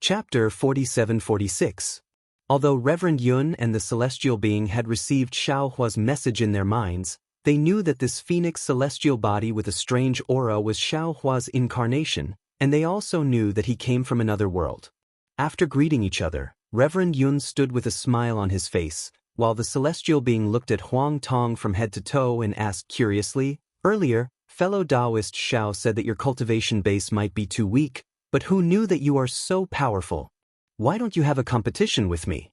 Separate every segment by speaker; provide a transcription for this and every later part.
Speaker 1: Chapter 47-46. Although Reverend Yun and the celestial being had received Xiaohua's message in their minds, they knew that this phoenix celestial body with a strange aura was Xiaohua's incarnation, and they also knew that he came from another world. After greeting each other, Reverend Yun stood with a smile on his face, while the celestial being looked at Huang Tong from head to toe and asked curiously, "Earlier, fellow Daoist Xiao said that your cultivation base might be too weak, but who knew that you are so powerful? Why don't you have a competition with me?"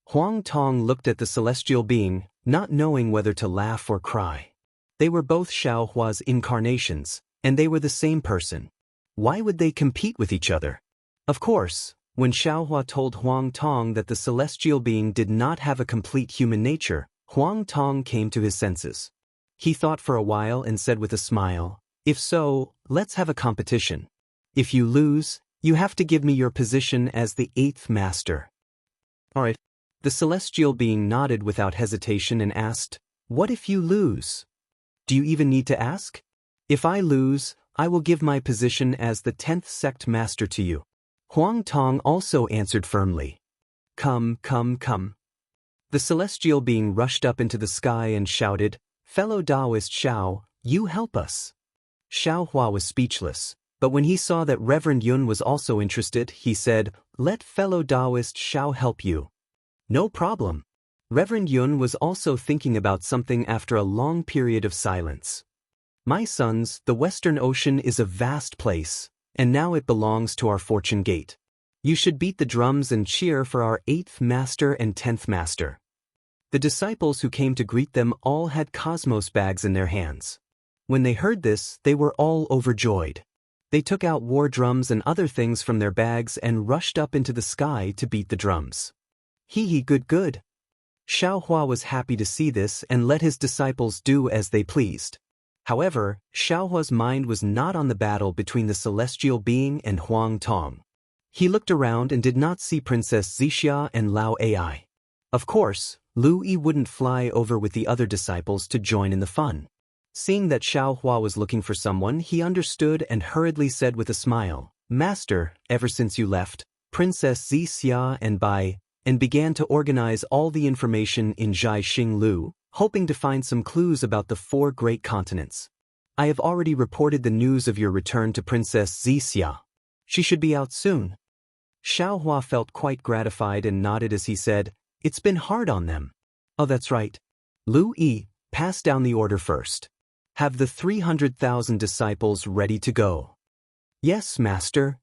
Speaker 1: Huang Tong looked at the celestial being, not knowing whether to laugh or cry. They were both Xiaohua's incarnations, and they were the same person. Why would they compete with each other? Of course, when Xiaohua told Huang Tong that the celestial being did not have a complete human nature, Huang Tong came to his senses. He thought for a while and said with a smile, "If so, let's have a competition. If you lose, you have to give me your position as the 8th master." "All right." The celestial being nodded without hesitation and asked, "What if you lose?" "Do you even need to ask? If I lose, I will give my position as the 10th sect master to you." Huang Tong also answered firmly. "Come, come, come." The celestial being rushed up into the sky and shouted, "Fellow Daoist Xiao, you help us." Xiaohua was speechless. But when he saw that Reverend Yun was also interested, he said, "Let fellow Daoist Xiao help you." "No problem." Reverend Yun was also thinking about something after a long period of silence. "My sons, the Western Ocean is a vast place, and now it belongs to our fortune gate. You should beat the drums and cheer for our 8th master and 10th master." The disciples who came to greet them all had cosmos bags in their hands. When they heard this, they were all overjoyed. They took out war drums and other things from their bags and rushed up into the sky to beat the drums. Hee, good, good. Xiaohua was happy to see this and let his disciples do as they pleased. However, Xiaohua's mind was not on the battle between the celestial being and Huang Tong. He looked around and did not see Princess Xianxia and Lao Ai. Of course, Lu Yi wouldn't fly over with the other disciples to join in the fun. Seeing that Xiaohua was looking for someone, he understood and hurriedly said with a smile, "Master, ever since you left, Princess Xianxia and Bai," and began to organize all the information in Zhai Xing Lu, hoping to find some clues about the 4 great continents. "I have already reported the news of your return to Princess Xianxia. She should be out soon." Xiaohua felt quite gratified and nodded as he said, "It's been hard on them." "Oh, that's right. Lu Yi, pass down the order first. Have the 300,000 disciples ready to go." "Yes, master."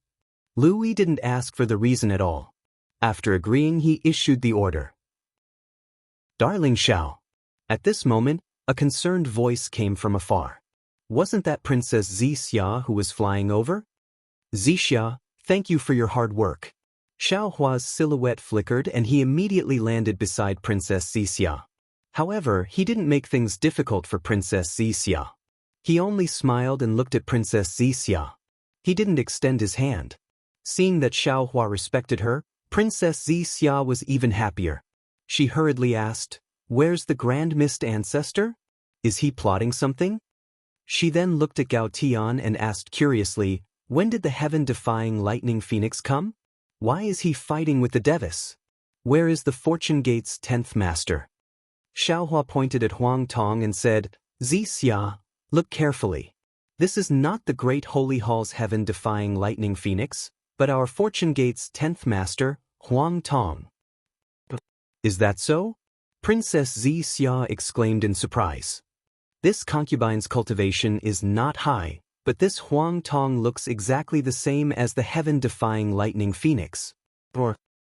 Speaker 1: Lu Yi didn't ask for the reason at all. After agreeing, he issued the order. "Darling Xiao." At this moment, a concerned voice came from afar. Wasn't that Princess Xianxia who was flying over? "Xianxia, thank you for your hard work." Xiaohua's silhouette flickered and he immediately landed beside Princess Xianxia. However, he didn't make things difficult for Princess Xianxia. He only smiled and looked at Princess Xianxia. He didn't extend his hand. Seeing that Xiaohua respected her, Princess Xianxia was even happier. She hurriedly asked, "Where's the Grand Mist Ancestor? Is he plotting something?" She then looked at Gao Tian and asked curiously, "When did the heaven-defying lightning phoenix come? Why is he fighting with the Daoist? Where is the Fortune Gate's 10th master?" Xiaohua pointed at Huang Tong and said, "Xianxia, look carefully. This is not the Great Holy Hall's heaven-defying lightning phoenix, but our Fortune Gate's 10th master, Huang Tong." "Is that so?" Princess Xianxia exclaimed in surprise. "This concubine's cultivation is not high, but this Huang Tong looks exactly the same as the heaven-defying lightning phoenix."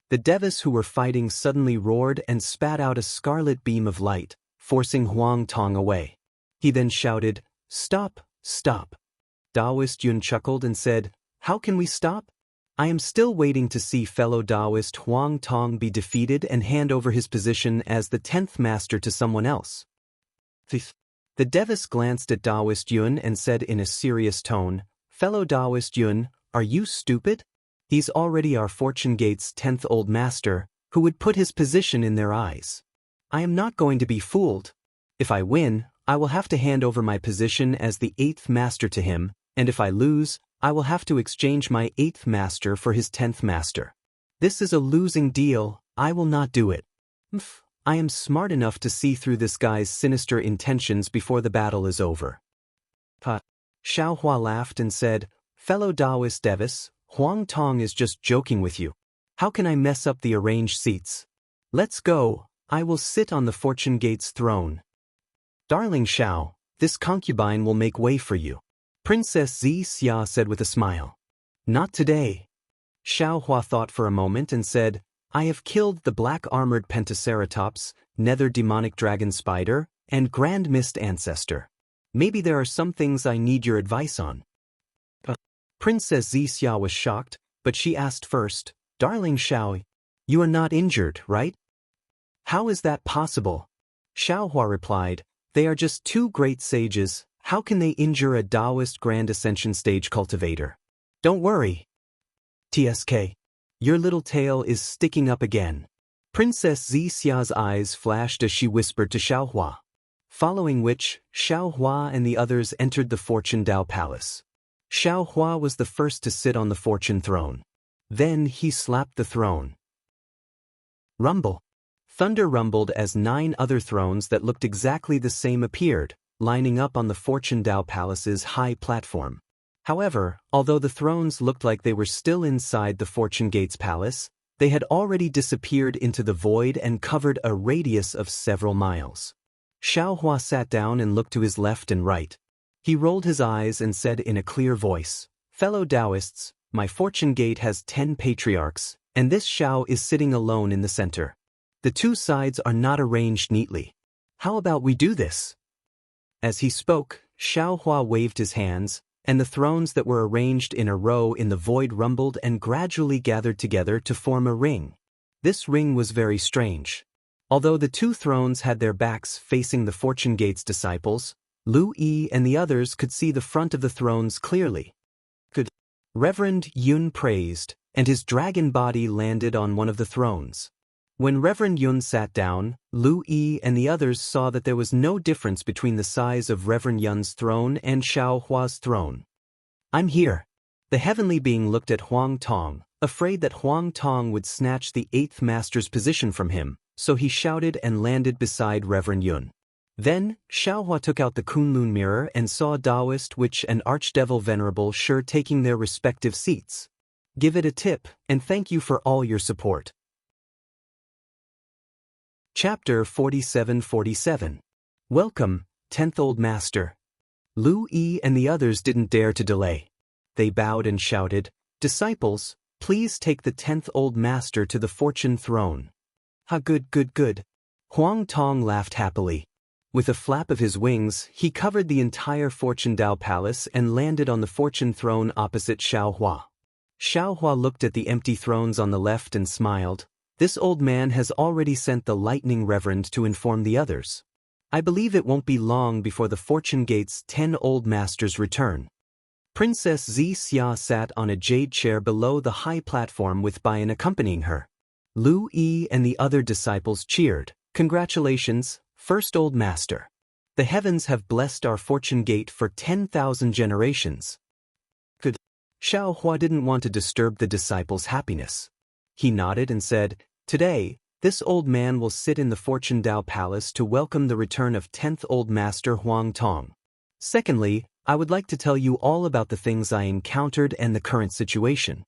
Speaker 1: The Daoists who were fighting suddenly roared and spat out a scarlet beam of light, forcing Huang Tong away. He then shouted, "Stop, stop." Daoist Yun chuckled and said, "How can we stop? I am still waiting to see fellow Daoist Huang Tong be defeated and hand over his position as the 10th master to someone else." The Daoist glanced at Daoist Yun and said in a serious tone, "Fellow Daoist Yun, are you stupid? He's already our Fortune Gate's 10th old master, who would put his position in their eyes. I am not going to be fooled. If I win, I will have to hand over my position as the 8th master to him, and if I lose, I will have to exchange my 8th master for his 10th master. This is a losing deal, I will not do it. I am smart enough to see through this guy's sinister intentions before the battle is over. Xiao Hua laughed and said, Fellow Daoist Davis, Huang Tong is just joking with you. How can I mess up the arranged seats? Let's go, I will sit on the Fortune Gate's throne. Darling Xiao, this concubine will make way for you. Princess Xianxia said with a smile. Not today. Xiao Hua thought for a moment and said, I have killed the black-armored pentaceratops, nether demonic dragon spider, and grand mist ancestor. Maybe there are some things I need your advice on. Princess Xianxia was shocked, but she asked first, Darling Xiao, you are not injured, right? How is that possible? Xiao Hua replied, They are just two great sages, how can they injure a Daoist Grand Ascension stage cultivator? Don't worry. TSK. Your little tail is sticking up again. Princess Xiao's eyes flashed as she whispered to Xiao Hua. Following which, Xiao Hua and the others entered the Fortune Dao Palace. Xiao Hua was the first to sit on the fortune throne. Then he slapped the throne. Rumble. Thunder rumbled as 9 other thrones that looked exactly the same appeared, lining up on the Fortune Dao Palace's high platform. However, although the thrones looked like they were still inside the Fortune Gate's palace, they had already disappeared into the void and covered a radius of several miles. Xiao Hua sat down and looked to his left and right. He rolled his eyes and said in a clear voice, Fellow Daoists, my Fortune Gate has 10 patriarchs, and this Xiao is sitting alone in the center. The two sides are not arranged neatly. How about we do this? As he spoke, Xiao Hua waved his hands, and the thrones that were arranged in a row in the void rumbled and gradually gathered together to form a ring. This ring was very strange. Although the 2 thrones had their backs facing the Fortune Gate's disciples, Lu Yi and the others could see the front of the thrones clearly. Reverend Yun praised, and his dragon body landed on one of the thrones. When Reverend Yun sat down, Lu Yi and the others saw that there was no difference between the size of Reverend Yun's throne and Xiao Hua's throne. I'm here. The heavenly being looked at Huang Tong, afraid that Huang Tong would snatch the 8th master's position from him, so he shouted and landed beside Reverend Yun. Then, Xiao Hua took out the Kunlun mirror and saw a Daoist witch and Archdevil Venerable Shi taking their respective seats. Give it a tip, and thank you for all your support. Chapter 47-47. Welcome, 10th Old Master. Lu Yi and the others didn't dare to delay. They bowed and shouted, Disciples, please take the 10th Old Master to the Fortune Throne. Ha good. Huang Tong laughed happily. With a flap of his wings, he covered the entire Fortune Dao Palace and landed on the Fortune Throne opposite Xiao Hua. Xiao Hua looked at the empty thrones on the left and smiled. This old man has already sent the Lightning Reverend to inform the others. I believe it won't be long before the Fortune Gate's 10 Old Masters return. Princess Xianxia sat on a jade chair below the high platform with Bayan accompanying her. Lu Yi and the other disciples cheered. Congratulations, First Old Master. The heavens have blessed our Fortune Gate for 10,000 generations. Xiao Hua didn't want to disturb the disciples' happiness. He nodded and said, Today, this old man will sit in the Fortune Dao Palace to welcome the return of 10th Old Master Huang Tong. Secondly, I would like to tell you all about the things I encountered and the current situation.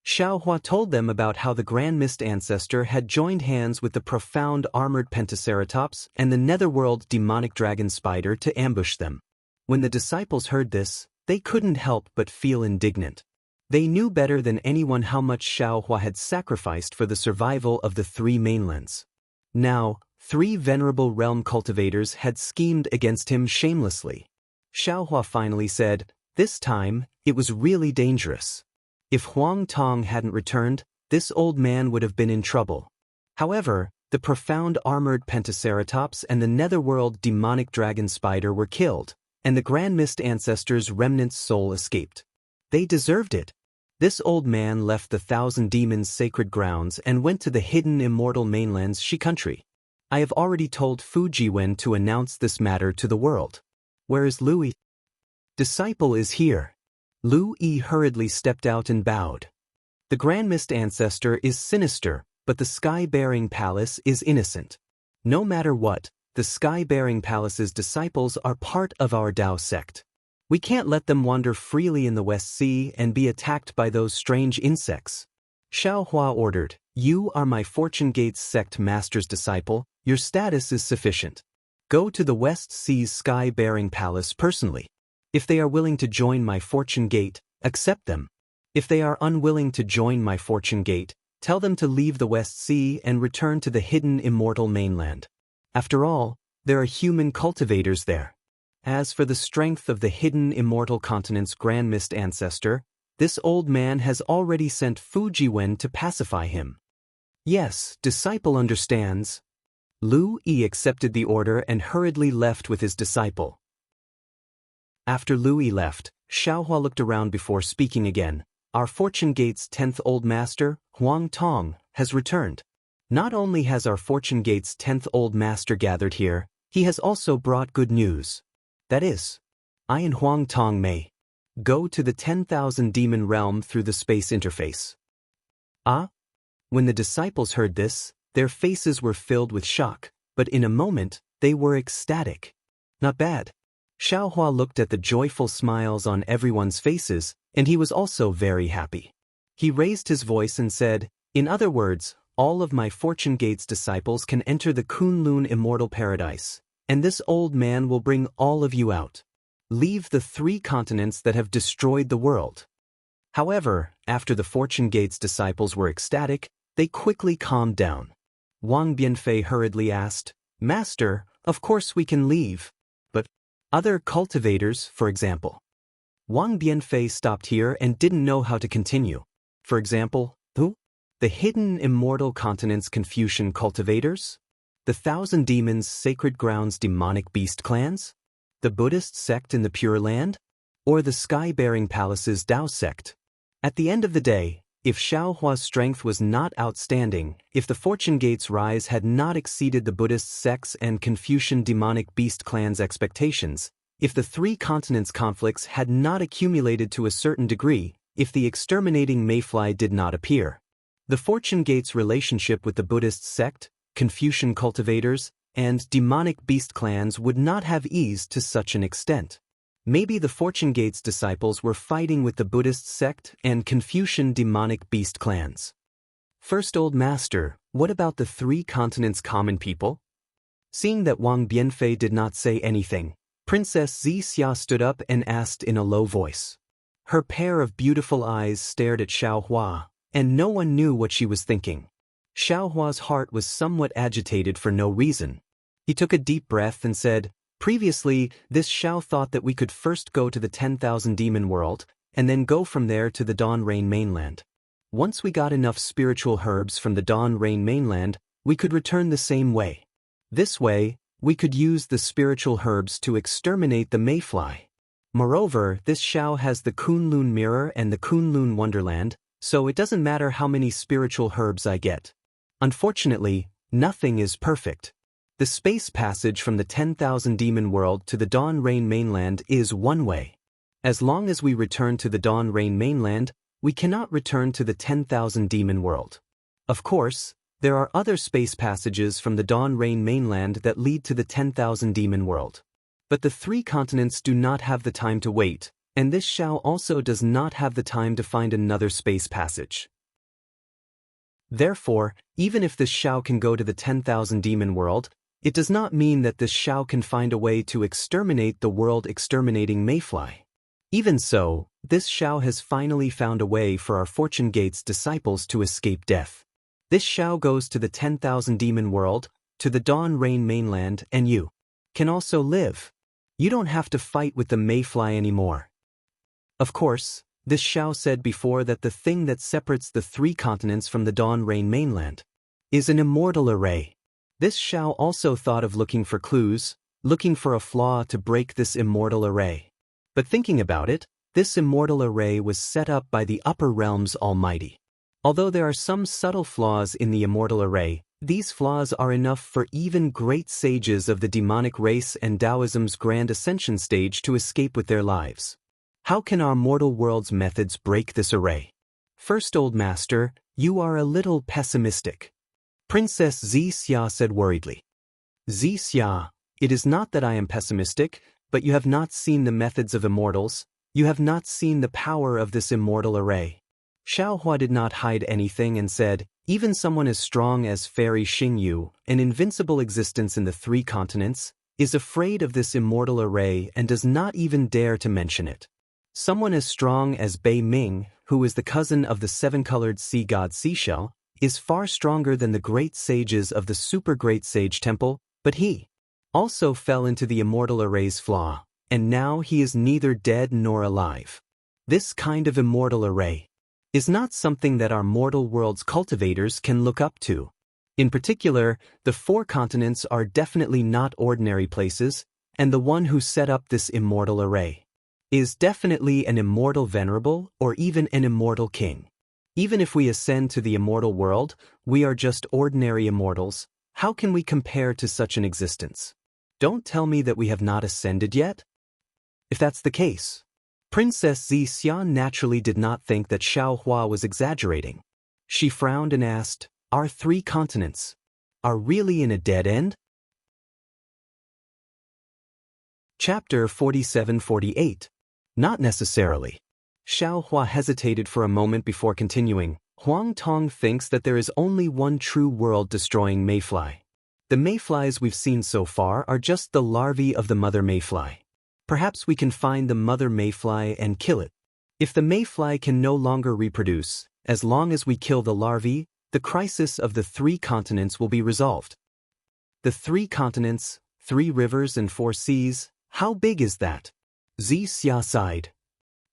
Speaker 1: Xiao Hua told them about how the Grand Mist Ancestor had joined hands with the profound armored pentaceratops and the netherworld demonic dragon spider to ambush them. When the disciples heard this, they couldn't help but feel indignant. They knew better than anyone how much Xiao Hua had sacrificed for the survival of the 3 mainlands. Now, 3 venerable realm cultivators had schemed against him shamelessly. Xiao Hua finally said, This time, it was really dangerous. If Huang Tong hadn't returned, this old man would have been in trouble. However, the profound armored pentaceratops and the netherworld demonic dragon spider were killed, and the Grand Mist Ancestor's remnant's soul escaped. They deserved it. This old man left the 1,000 Demons' sacred grounds and went to the hidden immortal mainland's Shi country. I have already told Fujiwen to announce this matter to the world. Where is Louis? Disciple is here. Lu Yi hurriedly stepped out and bowed. The Grand Mist Ancestor is sinister, but the Sky-Bearing Palace is innocent. No matter what, the Sky-Bearing Palace's disciples are part of our Dao sect. We can't let them wander freely in the West Sea and be attacked by those strange insects. Xiaohua ordered, "You are my Fortune Gates sect master's disciple, your status is sufficient. Go to the West Sea's Sky-Bearing Palace personally. If they are willing to join my Fortune Gate, accept them. If they are unwilling to join my Fortune Gate, tell them to leave the West Sea and return to the hidden Immortal mainland. After all, there are human cultivators there." As for the strength of the hidden Immortal continent's Grand Mist Ancestor, this old man has already sent Fujiwen to pacify him. Yes, disciple understands. Lu Yi accepted the order and hurriedly left with his disciple. After Lu Yi left, Xiaohua looked around before speaking again. Our Fortune Gate's 10th Old Master, Huang Tong, has returned. Not only has our Fortune Gate's 10th Old Master gathered here, he has also brought good news. That is, I and Huang Tong may go to the 10,000 demon realm through the space interface. Ah? When the disciples heard this, their faces were filled with shock, but in a moment, they were ecstatic. Not bad. Xiaohua looked at the joyful smiles on everyone's faces, and he was also very happy. He raised his voice and said, "In other words, all of my Fortune Gate's disciples can enter the Kunlun Immortal Paradise, and this old man will bring all of you out. Leave the 3 continents that have destroyed the world." However, after the Fortune Gate's disciples were ecstatic, they quickly calmed down. Wang Bianfei hurriedly asked, "Master, of course we can leave. But other cultivators, for example?" Wang Bianfei stopped here and didn't know how to continue. For example, who? The hidden Immortal continent's Confucian cultivators? The Thousand Demons' Sacred Grounds demonic beast clans? The Buddhist sect in the Pure Land? Or the Sky-Bearing Palace's Dao sect? At the end of the day, if Xiaohua's strength was not outstanding, if the Fortune Gate's rise had not exceeded the Buddhist sects and Confucian demonic beast clans' expectations, if the 3 continents' conflicts had not accumulated to a certain degree, if the exterminating mayfly did not appear, the Fortune Gate's relationship with the Buddhist sect, Confucian cultivators, and demonic beast clans would not have eased to such an extent. Maybe the Fortune Gate's disciples were fighting with the Buddhist sect and Confucian demonic beast clans. First Old Master, what about the 3 continents' common people? Seeing that Wang Bianfei did not say anything, Princess Xixia stood up and asked in a low voice. Her pair of beautiful eyes stared at Xiaohua, and no one knew what she was thinking. Xiaohua's heart was somewhat agitated for no reason. He took a deep breath and said, "Previously, this Xiao thought that we could first go to the 10,000 demon world, and then go from there to the Dawn Rain mainland. Once we got enough spiritual herbs from the Dawn Rain mainland, we could return the same way. This way, we could use the spiritual herbs to exterminate the mayfly. Moreover, this Xiao has the Kunlun Mirror and the Kunlun Wonderland, so it doesn't matter how many spiritual herbs I get. Unfortunately, nothing is perfect. The space passage from the 10,000 demon world to the Dawn Rain mainland is one way. As long as we return to the Dawn Rain mainland, we cannot return to the 10,000 demon world. Of course, there are other space passages from the Dawn Rain mainland that lead to the 10,000 demon world. But the 3 continents do not have the time to wait, and this Xiao also does not have the time to find another space passage. Therefore, even if this Xiao can go to the 10,000 demon world, it does not mean that this Xiao can find a way to exterminate the world-exterminating mayfly. Even so, this Xiao has finally found a way for our Fortune Gate's disciples to escape death. This Xiao goes to the 10,000 demon world, to the Dawn Rain mainland, and you can also live. You don't have to fight with the mayfly anymore. Of course, this Xiao said before that the thing that separates the 3 continents from the Dawn Rain mainland is an immortal array. This Xiao also thought of looking for clues, looking for a flaw to break this immortal array. But thinking about it, this immortal array was set up by the Upper Realm's Almighty. Although there are some subtle flaws in the immortal array, these flaws are enough for even great sages of the demonic race and Taoism's grand ascension stage to escape with their lives. How can our mortal world's methods break this array? First, old master, you are a little pessimistic. Princess Xianxia said worriedly. Xianxia, it is not that I am pessimistic, but you have not seen the methods of immortals, you have not seen the power of this immortal array. Xiaohua did not hide anything and said, even someone as strong as Fairy Xingyu, an invincible existence in the 3 continents, is afraid of this immortal array and does not even dare to mention it. Someone as strong as Bei Ming, who is the cousin of the 7-colored sea god Seashell, is far stronger than the great sages of the super great sage temple, but he also fell into the immortal array's flaw, and now he is neither dead nor alive. This kind of immortal array is not something that our mortal world's cultivators can look up to. In particular, the 4 continents are definitely not ordinary places, and the one who set up this immortal array is definitely an immortal venerable or even an immortal king. Even if we ascend to the immortal world, we are just ordinary immortals. How can we compare to such an existence? Don't tell me that we have not ascended yet? If that's the case, Princess Xianxia naturally did not think that Xiaohua was exaggerating. She frowned and asked, our 3 continents are really in a dead end? Chapter 47-48. Not necessarily. Xiaohua hesitated for a moment before continuing. Huang Tong thinks that there is only one true world-destroying mayfly. The mayflies we've seen so far are just the larvae of the mother mayfly. Perhaps we can find the mother mayfly and kill it. If the mayfly can no longer reproduce, as long as we kill the larvae, the crisis of the 3 continents will be resolved. The 3 continents, 3 rivers and 4 seas, how big is that? Xianxia sighed.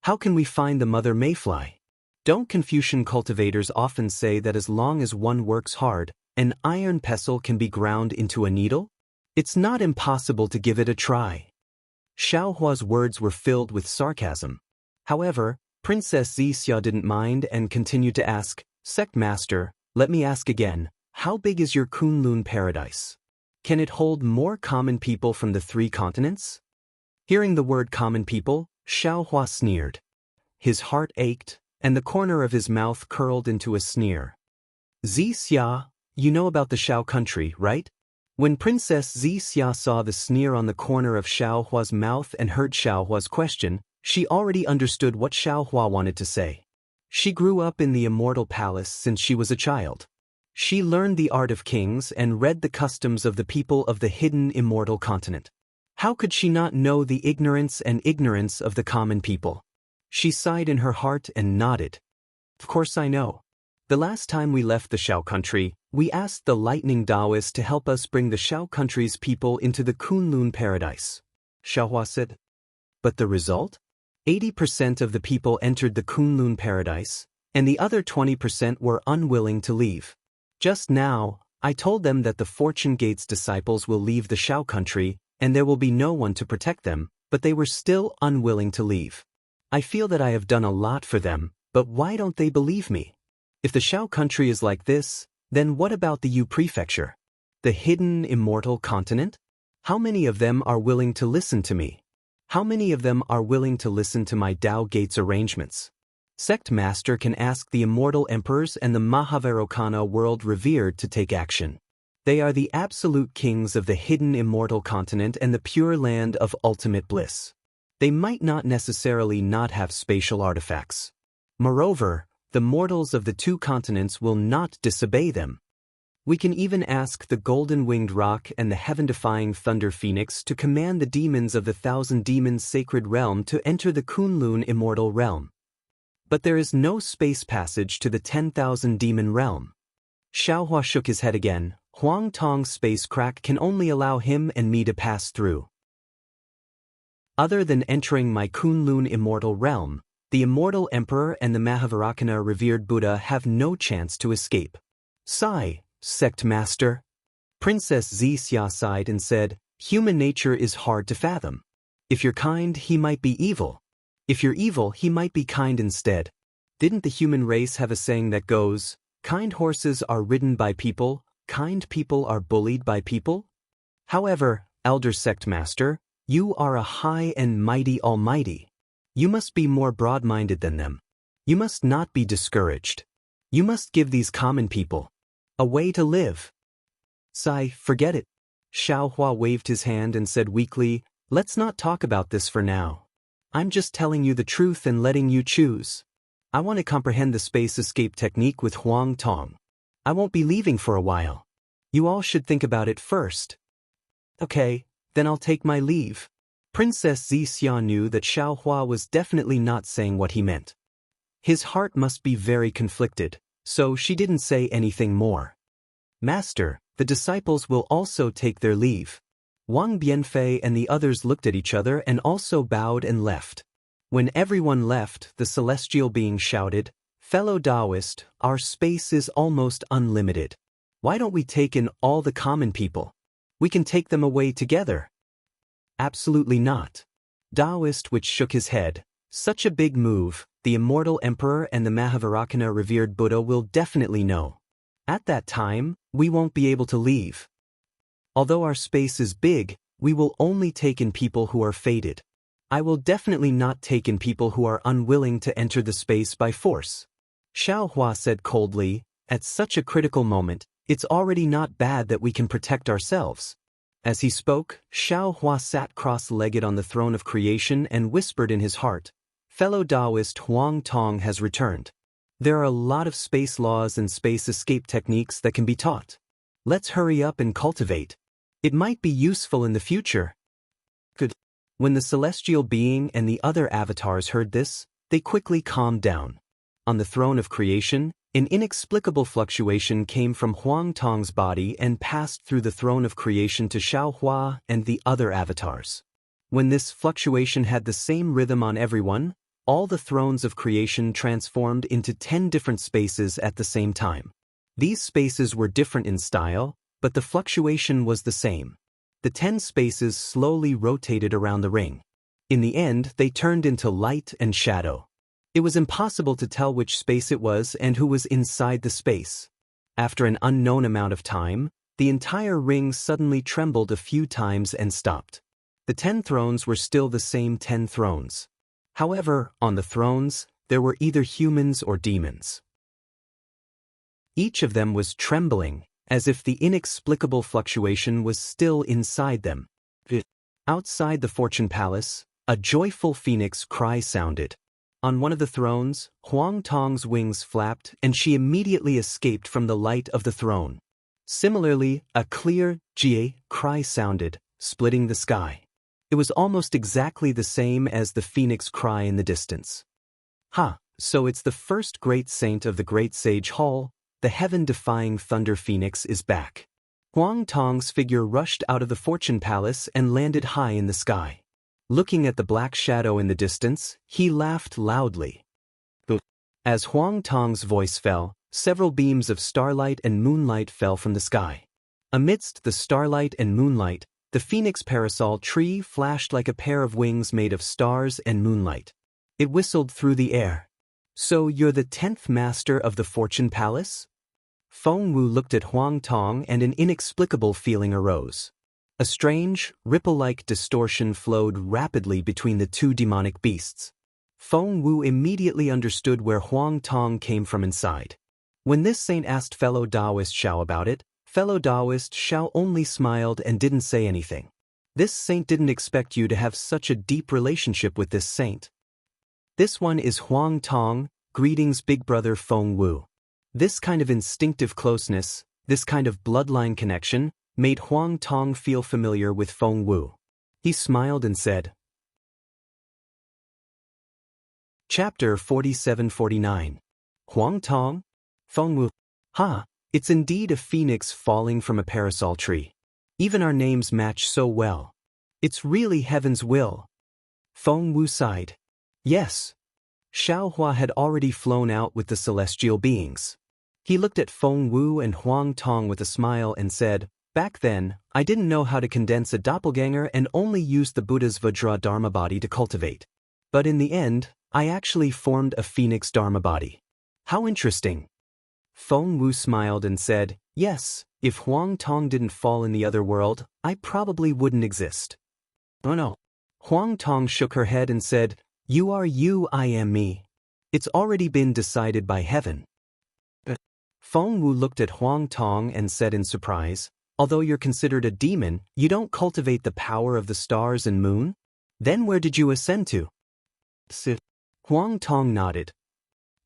Speaker 1: How can we find the mother mayfly? Don't Confucian cultivators often say that as long as one works hard, an iron pestle can be ground into a needle? It's not impossible to give it a try. Xiaohua's words were filled with sarcasm. However, Princess Xianxia didn't mind and continued to ask, Sect Master, let me ask again, how big is your Kunlun paradise? Can it hold more common people from the 3 continents? Hearing the word common people, Xiaohua sneered. His heart ached, and the corner of his mouth curled into a sneer. Xianxia, you know about the Xiao country, right? When Princess Xianxia saw the sneer on the corner of Xiaohua's mouth and heard Xiaohua's question, she already understood what Xiaohua wanted to say. She grew up in the immortal palace since she was a child. She learned the art of kings and read the customs of the people of the hidden immortal continent. How could she not know the ignorance of the common people? She sighed in her heart and nodded. Of course I know. The last time we left the Xiao country, we asked the lightning Daoist to help us bring the Xiao country's people into the Kunlun paradise. Xiaohua said. But the result? 80% of the people entered the Kunlun paradise, and the other 20% were unwilling to leave. Just now, I told them that the Fortune Gate's disciples will leave the Xiao country, and there will be no one to protect them, but they were still unwilling to leave. I feel that I have done a lot for them, but why don't they believe me? If the Xiao country is like this, then what about the Yu prefecture? The hidden immortal continent? How many of them are willing to listen to me? How many of them are willing to listen to my Dao Gates arrangements? Sect Master can ask the immortal emperors and the Mahavarokana world revered to take action. They are the absolute kings of the hidden immortal continent and the pure land of ultimate bliss. They might not necessarily not have spatial artifacts. Moreover, the mortals of the 2 continents will not disobey them. We can even ask the golden-winged rock and the heaven-defying thunder phoenix to command the demons of the 1,000 demons sacred realm to enter the Kunlun immortal realm. But there is no space passage to the 10,000 demon realm. Xiaohua shook his head again. Huang Tong's space crack can only allow him and me to pass through. Other than entering my Kunlun immortal realm, the immortal emperor and the Mahavarokana revered Buddha have no chance to escape. Sigh, Sect Master. Princess Xianxia sighed and said, human nature is hard to fathom. If you're kind, he might be evil. If you're evil, he might be kind instead. Didn't the human race have a saying that goes, kind horses are ridden by people, kind people are bullied by people? However, Elder Sect Master, you are a high and mighty almighty. You must be more broad-minded than them. You must not be discouraged. You must give these common people a way to live. Sai, forget it. Xiaohua waved his hand and said weakly, let's not talk about this for now. I'm just telling you the truth and letting you choose. I want to comprehend the space escape technique with Huang Tong. I won't be leaving for a while. You all should think about it first. Okay, then I'll take my leave. Princess Zixia knew that Xiaohua was definitely not saying what he meant. His heart must be very conflicted, so she didn't say anything more. Master, the disciples will also take their leave. Wang Bianfei and the others looked at each other and also bowed and left. When everyone left, the celestial being shouted, fellow Daoist, our space is almost unlimited. Why don't we take in all the common people? We can take them away together. Absolutely not. Daoist which shook his head. Such a big move, the immortal emperor and the Mahavairakana revered Buddha will definitely know. At that time, we won't be able to leave. Although our space is big, we will only take in people who are fated. I will definitely not take in people who are unwilling to enter the space by force. Xiaohua said coldly, at such a critical moment, it's already not bad that we can protect ourselves. As he spoke, Xiaohua sat cross-legged on the throne of creation and whispered in his heart, fellow Daoist Huang Tong has returned. There are a lot of space laws and space escape techniques that can be taught. Let's hurry up and cultivate. It might be useful in the future. Good. When the celestial being and the other avatars heard this, they quickly calmed down. On the throne of creation, an inexplicable fluctuation came from Huang Tong's body and passed through the throne of creation to Xiaohua and the other avatars. When this fluctuation had the same rhythm on everyone, all the thrones of creation transformed into 10 different spaces at the same time. These spaces were different in style, but the fluctuation was the same. The 10 spaces slowly rotated around the ring. In the end, they turned into light and shadow. It was impossible to tell which space it was and who was inside the space. After an unknown amount of time, the entire ring suddenly trembled a few times and stopped. The 10 thrones were still the same 10 thrones. However, on the thrones, there were either humans or demons. Each of them was trembling, as if the inexplicable fluctuation was still inside them. Outside the Fortune Palace, a joyful phoenix cry sounded. On one of the thrones, Huang Tong's wings flapped and she immediately escaped from the light of the throne. Similarly, a clear jie cry sounded, splitting the sky. It was almost exactly the same as the phoenix cry in the distance. So it's the first great saint of the great sage hall, the heaven-defying thunder phoenix is back. Huang Tong's figure rushed out of the Fortune Palace and landed high in the sky. Looking at the black shadow in the distance, he laughed loudly. As Huang Tong's voice fell, several beams of starlight and moonlight fell from the sky. Amidst the starlight and moonlight, the phoenix parasol tree flashed like a pair of wings made of stars and moonlight. It whistled through the air. So you're the 10th master of the Fortune Palace? Feng Wu looked at Huang Tong and an inexplicable feeling arose. A strange, ripple-like distortion flowed rapidly between the two demonic beasts. Feng Wu immediately understood where Huang Tong came from inside. When this saint asked fellow Daoist Xiao about it, fellow Daoist Xiao only smiled and didn't say anything. This saint didn't expect you to have such a deep relationship with this saint. This one is Huang Tong, greetings big brother Feng Wu. This kind of instinctive closeness, this kind of bloodline connection, made Huang Tong feel familiar with Feng Wu. He smiled and said, Chapter 47-49. Huang Tong? Feng Wu. It's indeed a phoenix falling from a parasol tree. Even our names match so well. It's really heaven's will. Feng Wu sighed. Yes. Xiaohua had already flown out with the celestial beings. He looked at Feng Wu and Huang Tong with a smile and said, back then, I didn't know how to condense a doppelganger and only used the Buddha's Vajra Dharma body to cultivate. But in the end, I actually formed a phoenix Dharma body. How interesting. Feng Wu smiled and said, yes, if Huang Tong didn't fall in the other world, I probably wouldn't exist. Oh no. Huang Tong shook her head and said, You are you, I am me. It's already been decided by heaven. Feng Wu looked at Huang Tong and said in surprise, although you're considered a demon, you don't cultivate the power of the stars and moon? Then where did you ascend to? Huang Tong nodded.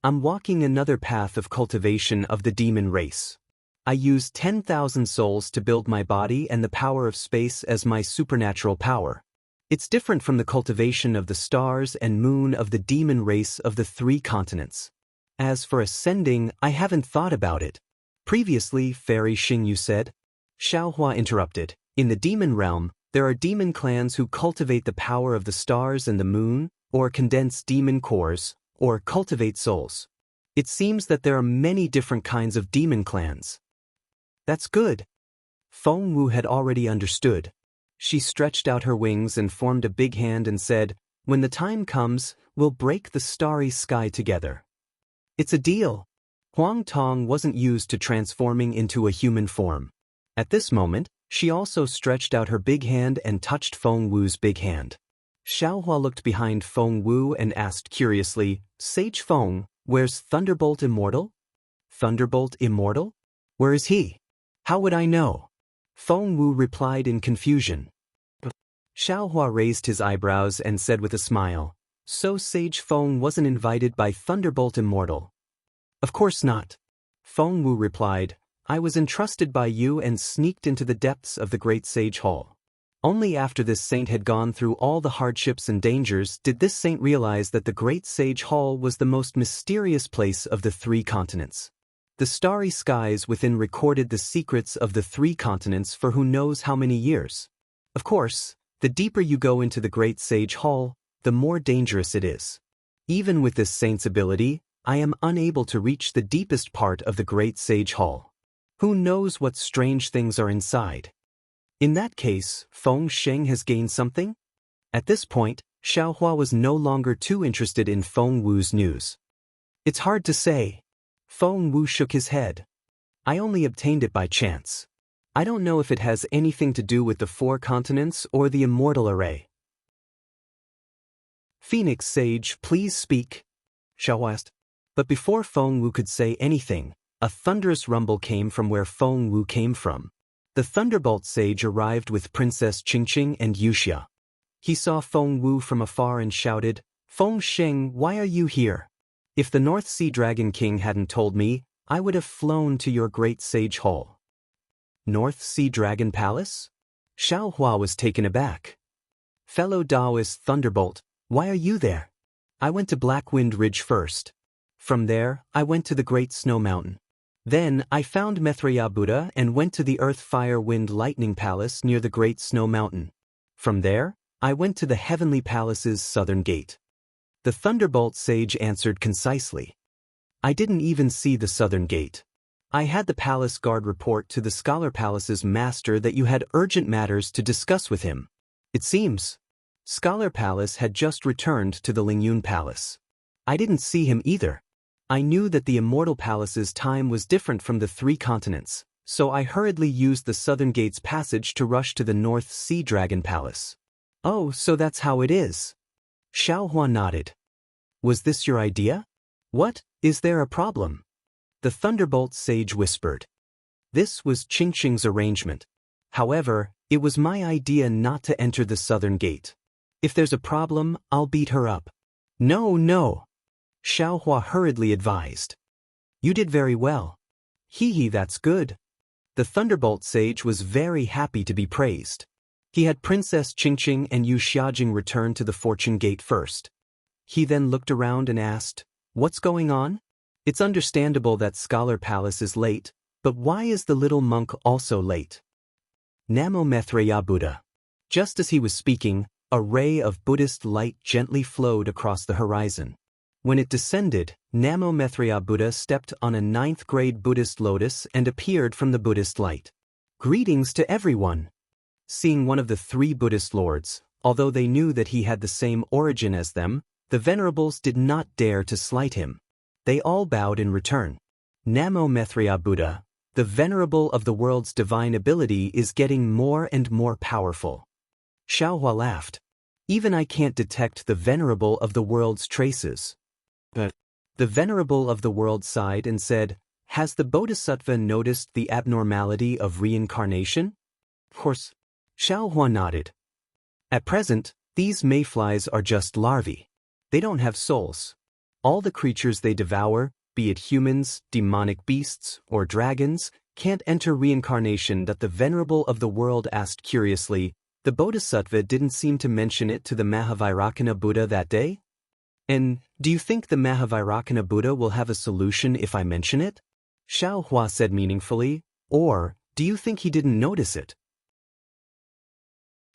Speaker 1: I'm walking another path of cultivation of the demon race. I use 10,000 souls to build my body and the power of space as my supernatural power. It's different from the cultivation of the stars and moon of the demon race of the 3 continents. As for ascending, I haven't thought about it. Previously, Fairy Xingyu said. Xiaohua interrupted. In the demon realm, there are demon clans who cultivate the power of the stars and the moon, or condense demon cores, or cultivate souls. It seems that there are many different kinds of demon clans. That's good. Feng Wu had already understood. She stretched out her wings and formed a big hand and said, when the time comes, we'll break the starry sky together. It's a deal. Huang Tong wasn't used to transforming into a human form. At this moment, she also stretched out her big hand and touched Feng Wu's big hand. Xiaohua looked behind Feng Wu and asked curiously, Sage Feng, where's Thunderbolt Immortal? Thunderbolt Immortal? Where is he? How would I know? Feng Wu replied in confusion. Xiaohua raised his eyebrows and said with a smile, so Sage Feng wasn't invited by Thunderbolt Immortal. Of course not. Feng Wu replied, I was entrusted by you and sneaked into the depths of the Great Sage Hall. Only after this saint had gone through all the hardships and dangers did this saint realize that the Great Sage Hall was the most mysterious place of the 3 continents. The starry skies within recorded the secrets of the 3 continents for who knows how many years. Of course, the deeper you go into the Great Sage Hall, the more dangerous it is. Even with this saint's ability, I am unable to reach the deepest part of the Great Sage Hall. Who knows what strange things are inside? In that case, Feng Sheng has gained something? At this point, Xiaohua was no longer too interested in Feng Wu's news. It's hard to say. Feng Wu shook his head. I only obtained it by chance. I don't know if it has anything to do with the 4 continents or the immortal array. Phoenix Sage, please speak, Xiaohua asked. But before Feng Wu could say anything, a thunderous rumble came from where Feng Wu came from. The Thunderbolt Sage arrived with Princess Qingqing and Wuxia. He saw Feng Wu from afar and shouted, Feng Sheng, why are you here? If the North Sea Dragon King hadn't told me, I would have flown to your Great Sage Hall. North Sea Dragon Palace? Xiaohua was taken aback. Fellow Daoist Thunderbolt, why are you there? I went to Blackwind Ridge first. From there, I went to the Great Snow Mountain. Then, I found Maitreya Buddha and went to the Earth Fire Wind Lightning Palace near the Great Snow Mountain. From there, I went to the Heavenly Palace's southern gate. The Thunderbolt Sage answered concisely. I didn't even see the southern gate. I had the palace guard report to the Scholar Palace's master that you had urgent matters to discuss with him. It seems. Scholar Palace had just returned to the Lingyun Palace. I didn't see him either. I knew that the Immortal Palace's time was different from the 3 continents, so I hurriedly used the Southern Gate's passage to rush to the North Sea Dragon Palace. Oh, so that's how it is. Xiaohua nodded. Was this your idea? What, is there a problem? The Thunderbolt Sage whispered. This was Qingqing's arrangement. However, it was my idea not to enter the Southern Gate. If there's a problem, I'll beat her up. No. Xiaohua hurriedly advised. You did very well. Hee, that's good. The Thunderbolt Sage was very happy to be praised. He had Princess Qingqing and Yu Xiajing return to the Fortune Gate first. He then looked around and asked, what's going on? It's understandable that Scholar Palace is late, but why is the little monk also late? Namo Maitreya Buddha. Just as he was speaking, a ray of Buddhist light gently flowed across the horizon. When it descended, Namo Maitreya Buddha stepped on a 9th grade Buddhist lotus and appeared from the Buddhist light. Greetings to everyone. Seeing one of the 3 Buddhist lords, although they knew that he had the same origin as them, the venerables did not dare to slight him. They all bowed in return. Namo Maitreya Buddha, the venerable of the world's divine ability is getting more and more powerful. Xiaohua laughed. Even I can't detect the venerable of the world's traces. But the venerable of the world sighed and said, has the Bodhisattva noticed the abnormality of reincarnation? Of course. Xiaohua nodded. At present, these mayflies are just larvae. They don't have souls. All the creatures they devour, be it humans, demonic beasts, or dragons, can't enter reincarnation. That the venerable of the world asked curiously. The Bodhisattva didn't seem to mention it to the Mahavairakana Buddha that day? And do you think the Mahavairakana Buddha will have a solution if I mention it? Xiaohua said meaningfully. Or, do you think he didn't notice it?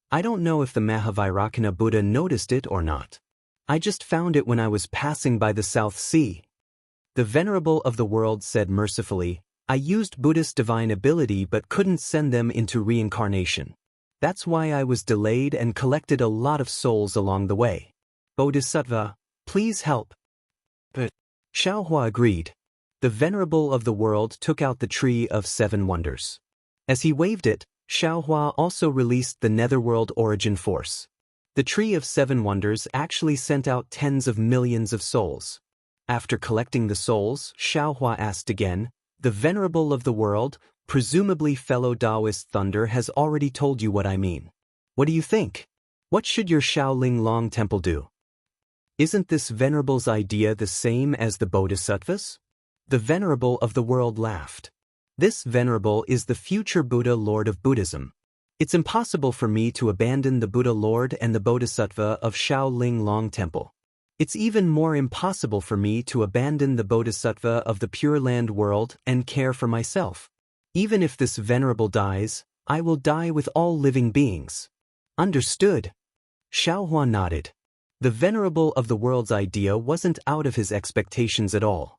Speaker 1: I don't know if the Mahavairakana Buddha noticed it or not. I just found it when I was passing by the South Sea. The venerable of the world said mercifully, I used Buddhist divine ability but couldn't send them into reincarnation. That's why I was delayed and collected a lot of souls along the way. Bodhisattva, please help. But Xiaohua agreed. The venerable of the world took out the tree of 7 wonders. As he waved it, Xiaohua also released the netherworld origin force. The tree of 7 wonders actually sent out tens of millions of souls. After collecting the souls, Xiaohua asked again, the venerable of the world, presumably fellow Daoist Thunder, has already told you what I mean. What do you think? What should your Shaolin Long Temple do? Isn't this venerable's idea the same as the Bodhisattva's? The venerable of the world laughed. This venerable is the future Buddha Lord of Buddhism. It's impossible for me to abandon the Buddha Lord and the Bodhisattva of Shaolin Long Temple. It's even more impossible for me to abandon the Bodhisattva of the Pure Land world and care for myself. Even if this venerable dies, I will die with all living beings. Understood? Xiaohua nodded. The venerable of the world's idea wasn't out of his expectations at all.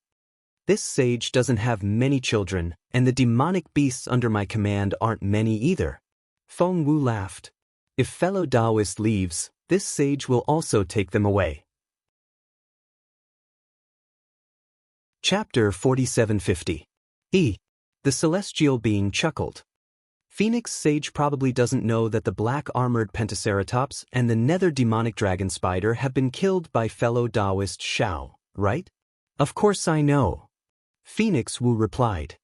Speaker 1: This sage doesn't have many children, and the demonic beasts under my command aren't many either. Feng Wu laughed. If fellow Daoist leaves, this sage will also take them away. Chapter 4750. The celestial being chuckled. Phoenix Sage probably doesn't know that the black-armored Pentaceratops and the nether demonic dragon spider have been killed by fellow Daoist Shao, right? Of course I know. Phoenix Wu replied.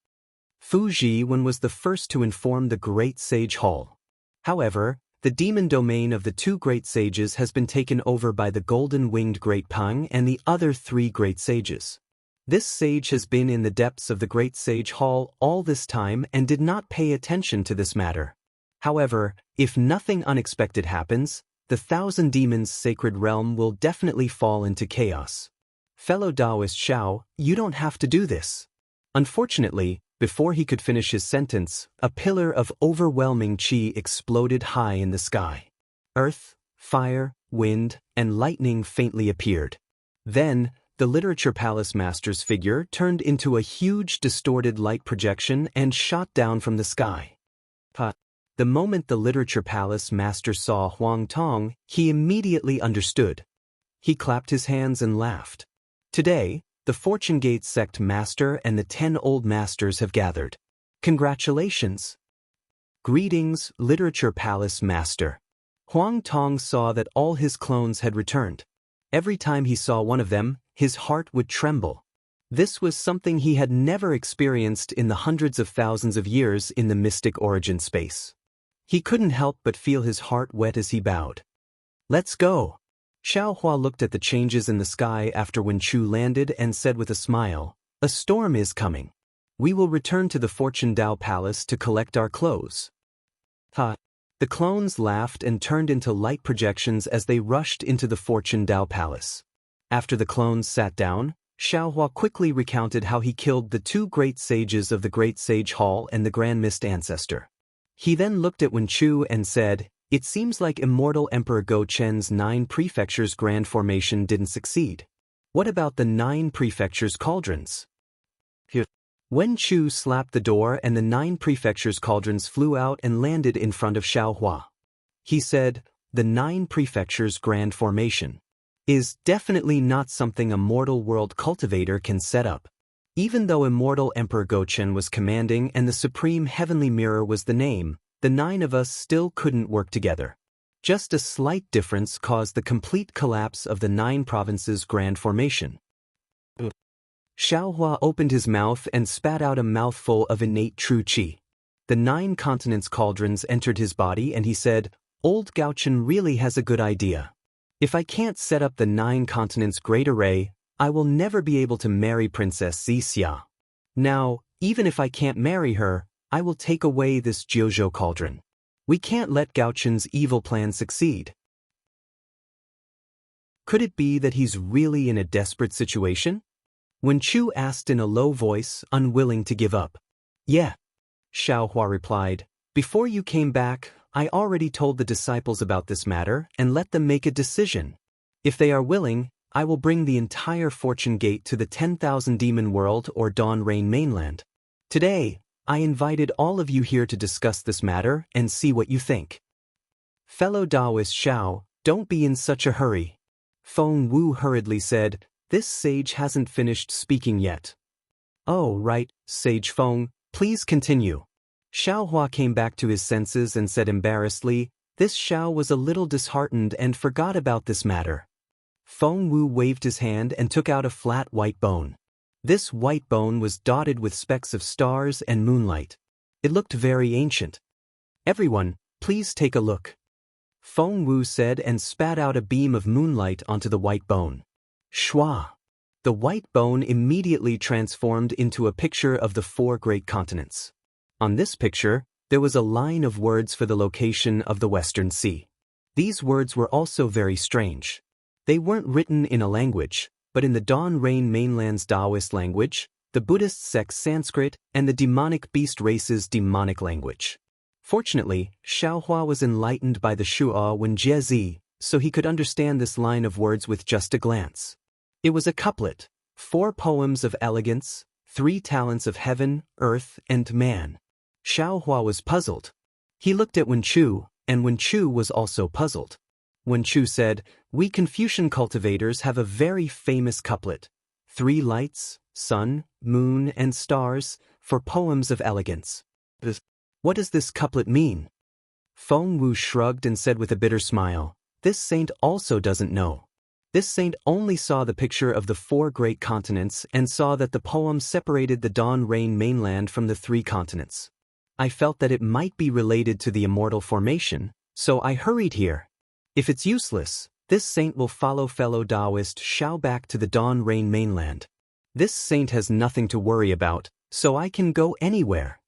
Speaker 1: Fu Jiwen was the first to inform the Great Sage Hall. However, the demon domain of the 2 great sages has been taken over by the golden-winged Great Peng and the other 3 great sages. This sage has been in the depths of the Great Sage Hall all this time and did not pay attention to this matter. However, if nothing unexpected happens, the 1,000 Demons' sacred realm will definitely fall into chaos. Fellow Daoist Shao, you don't have to do this. Unfortunately, before he could finish his sentence, a pillar of overwhelming qi exploded high in the sky. Earth, fire, wind, and lightning faintly appeared. Then, the Literature Palace Master's figure turned into a huge distorted light projection and shot down from the sky. The moment the Literature Palace Master saw Huang Tong, he immediately understood. He clapped his hands and laughed. Today, the Fortune Gate Sect Master and the 10 Old Masters have gathered. Congratulations! Greetings, Literature Palace Master. Huang Tong saw that all his clones had returned. Every time he saw one of them, his heart would tremble. This was something he had never experienced in the hundreds of thousands of years in the mystic origin space. He couldn't help but feel his heart wet as he bowed. Let's go. Xiaohua looked at the changes in the sky after Wen Chu landed and said with a smile, a storm is coming. We will return to the Fortune Dao Palace to collect our clothes. The clones laughed and turned into light projections as they rushed into the Fortune Dao Palace. After the clones sat down, Xiaohua quickly recounted how he killed the 2 great sages of the Great Sage Hall and the Grand Mist Ancestor. He then looked at Wen Chu and said, it seems like Immortal Emperor Go Chen's 9 prefectures' grand formation didn't succeed. What about the 9 prefectures' cauldrons? Wen Chu slapped the door and the 9 prefectures' cauldrons flew out and landed in front of Xiaohua. He said, the 9 prefectures' grand formation is definitely not something a mortal world cultivator can set up. Even though Immortal Emperor Gochen was commanding and the Supreme Heavenly Mirror was the name, the 9 of us still couldn't work together. Just a slight difference caused the complete collapse of the 9 provinces' grand formation. Xiaohua opened his mouth and spat out a mouthful of innate true qi. The 9 continents' cauldrons entered his body and he said, "Old Gaochen really has a good idea. If I can't set up the 9 continents' great array, I will never be able to marry Princess Xixia. Now, even if I can't marry her, I will take away this Jiuzhou cauldron. We can't let Gaochen's evil plan succeed." Could it be that he's really in a desperate situation? Wen Chu asked in a low voice, unwilling to give up. "Yeah," Xiaohua replied. "Before you came back, I already told the disciples about this matter and let them make a decision. If they are willing, I will bring the entire Fortune Gate to the 10,000 Demon World or Dawn Rain mainland. Today, I invited all of you here to discuss this matter and see what you think." "Fellow Daoist Xiao, don't be in such a hurry," Feng Wu hurriedly said. "This sage hasn't finished speaking yet." "Oh, right, Sage Feng, please continue." Xiaohua came back to his senses and said embarrassedly, "This Xiao was a little disheartened and forgot about this matter." Feng Wu waved his hand and took out a flat white bone. This white bone was dotted with specks of stars and moonlight. It looked very ancient. "Everyone, please take a look," Feng Wu said and spat out a beam of moonlight onto the white bone. Shwa! The white bone immediately transformed into a picture of the 4 great continents. On this picture, there was a line of words for the location of the Western Sea. These words were also very strange. They weren't written in a language, but in the Dawn Rain mainland's Daoist language, the Buddhist sect's Sanskrit, and the demonic beast race's demonic language. Fortunately, Xiaohua was enlightened by the Shuo Wen Jiezi, so he could understand this line of words with just a glance. It was a couplet, 4 poems of elegance, 3 talents of heaven, earth, and man. Xiaohua was puzzled. He looked at Wen Chu, and Wen Chu was also puzzled. Wen Chu said, "We Confucian cultivators have a very famous couplet, 3 lights, sun, moon, and stars, for poems of elegance. What does this couplet mean?" Feng Wu shrugged and said with a bitter smile, "This saint also doesn't know. This saint only saw the picture of the 4 great continents and saw that the poem separated the Dawn Rain mainland from the 3 continents. I felt that it might be related to the immortal formation, so I hurried here. If it's useless, this saint will follow fellow Daoist Xiao back to the Dawn Rain mainland. This saint has nothing to worry about, so I can go anywhere."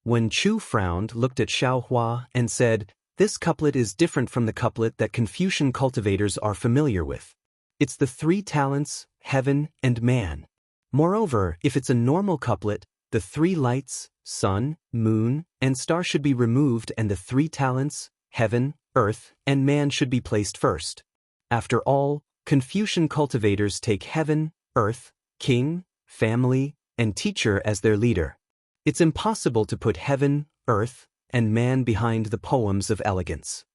Speaker 1: Wen Chu frowned, looked at Xiaohua, and said, "This couplet is different from the couplet that Confucian cultivators are familiar with. It's the 3 talents, heaven, and man. Moreover, if it's a normal couplet, the 3 lights, sun, moon, and star should be removed and the 3 talents, heaven, earth, and man should be placed first. After all, Confucian cultivators take heaven, earth, king, family, and teacher as their leader. It's impossible to put heaven, earth, and man behind the poems of elegance."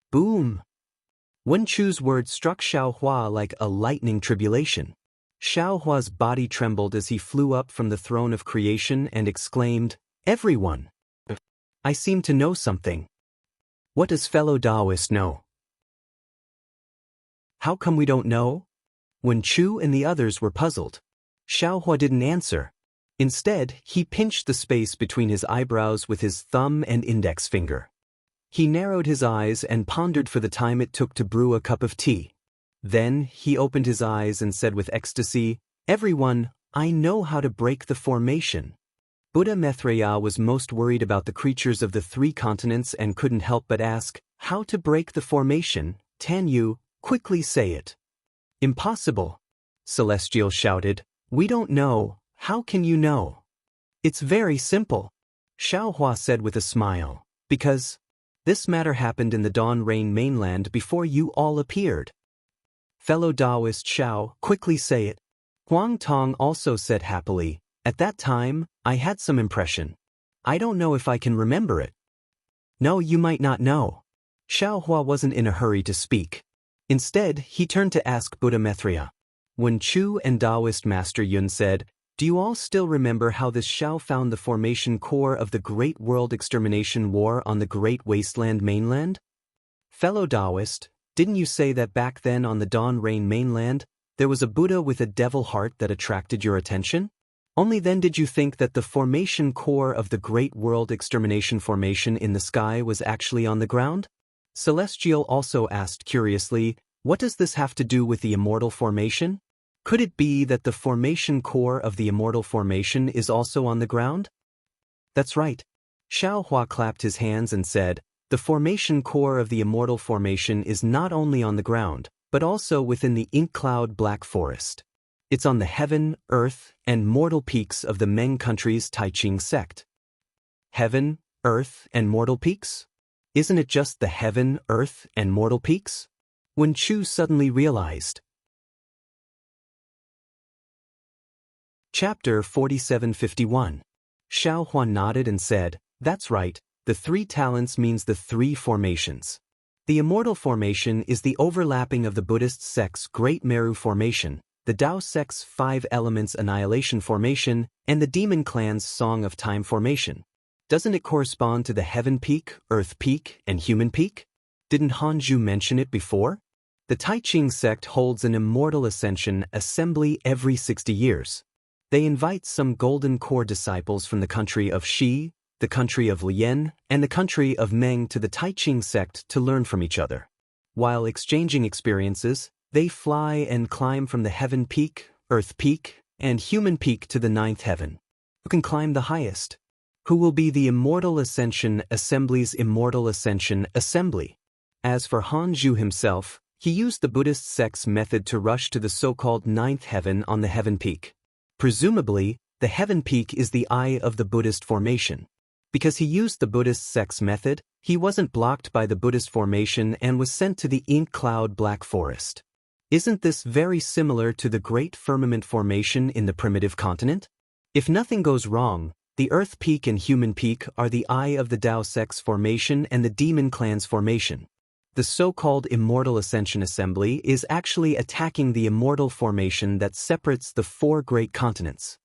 Speaker 1: Boom! Wen Chu's words struck Xiaohua like a lightning tribulation. Xiaohua's body trembled as he flew up from the throne of creation and exclaimed, "Everyone! I seem to know something. What does fellow Daoist know?" "How come we don't know?" Wen Chu and the others were puzzled. Xiaohua didn't answer. Instead, he pinched the space between his eyebrows with his thumb and index finger. He narrowed his eyes and pondered for the time it took to brew a cup of tea. Then, he opened his eyes and said with ecstasy, "Everyone, I know how to break the formation." Buddha Maitreya was most worried about the creatures of the 3 continents and couldn't help but ask, "How to break the formation, Tan Yu, quickly say it." "Impossible," Celestial shouted. "We don't know. How can you know?" "It's very simple," Xiaohua said with a smile, "because this matter happened in the Dawn Rain mainland before you all appeared." "Fellow Daoist Xiao, quickly say it." Huang Tong also said happily, "At that time, I had some impression. I don't know if I can remember it." "No, you might not know." Xiaohua wasn't in a hurry to speak. Instead, he turned to ask Buddha Maitreya. When Chu and Daoist Master Yun said, "Do you all still remember how this Xiao found the formation core of the Great World Extermination War on the Great Wasteland mainland?" Fellow Daoist, didn't you say that back then on the Dawn Rain mainland, there was a Buddha with a devil heart that attracted your attention? Only then did you think that the formation core of the Great World Extermination Formation in the sky was actually on the ground? Celestial also asked curiously, what does this have to do with the Immortal Formation? Could it be that the formation core of the Immortal Formation is also on the ground? That's right. Xiaohua clapped his hands and said, the formation core of the Immortal Formation is not only on the ground, but also within the ink cloud Black Forest. It's on the heaven, earth, and mortal peaks of the Meng country's Taiqing sect. Heaven, earth, and mortal peaks? Isn't it just the heaven, earth, and mortal peaks? Wen Chu suddenly realized. Chapter 4751. Xiaohua nodded and said, that's right, the 3 talents means the 3 formations. The Immortal Formation is the overlapping of the Buddhist sect's Great Meru Formation, the Dao sect's 5 Elements Annihilation Formation, and the Demon Clan's Song of Time Formation. Doesn't it correspond to the Heaven Peak, Earth Peak, and Human Peak? Didn't Hanzhu mention it before? The Taiqing sect holds an Immortal Ascension assembly every 60 years. They invite some Golden Core disciples from the country of Xi, the country of Lian, and the country of Meng to the Taiqing sect to learn from each other. While exchanging experiences, they fly and climb from the Heaven Peak, Earth Peak, and Human Peak to the 9th heaven. Who can climb the highest? Who will be the Immortal Ascension Assembly's Immortal Ascension Assembly? As for Hanzhu himself, he used the Buddhist sect's method to rush to the so-called 9th heaven on the Heaven Peak. Presumably, the Heaven Peak is the eye of the Buddhist formation. Because he used the Buddhist sect's method, he wasn't blocked by the Buddhist formation and was sent to the ink cloud Black Forest. Isn't this very similar to the Great Firmament Formation in the primitive continent? If nothing goes wrong, the Earth Peak and Human Peak are the eye of the Dao sect's formation and the Demon Clan's formation. The so-called Immortal Ascension Assembly is actually attacking the Immortal Formation that separates the 4 great continents.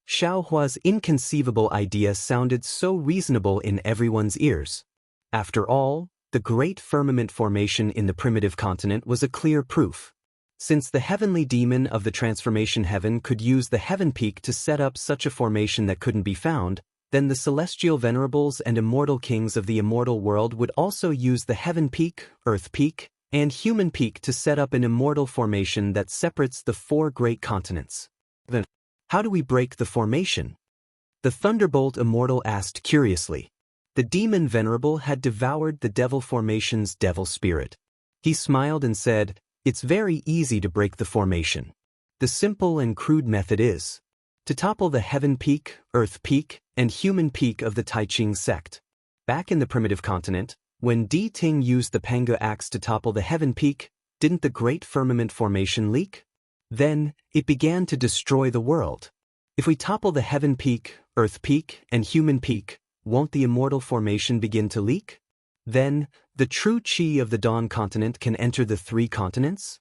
Speaker 1: Xiaohua's inconceivable idea sounded so reasonable in everyone's ears. After all, the Great Firmament Formation in the primitive continent was a clear proof. Since the heavenly demon of the transformation heaven could use the Heaven Peak to set up such a formation that couldn't be found, then the celestial venerables and immortal kings of the immortal world would also use the Heaven Peak, Earth Peak, and Human Peak to set up an immortal formation that separates the 4 great continents. Then, how do we break the formation? The Thunderbolt Immortal asked curiously. The demon venerable had devoured the devil formation's devil spirit. He smiled and said, it's very easy to break the formation. The simple and crude method is to topple the Heaven Peak, Earth Peak, and Human Peak of the Taiqing sect. Back in the primitive continent, when Di Ting used the Pangu axe to topple the Heaven Peak, didn't the Great Firmament Formation leak? Then, it began to destroy the world. If we topple the Heaven Peak, Earth Peak, and Human Peak, won't the Immortal Formation begin to leak? Then, the true Qi of the Dawn continent can enter the 3 continents?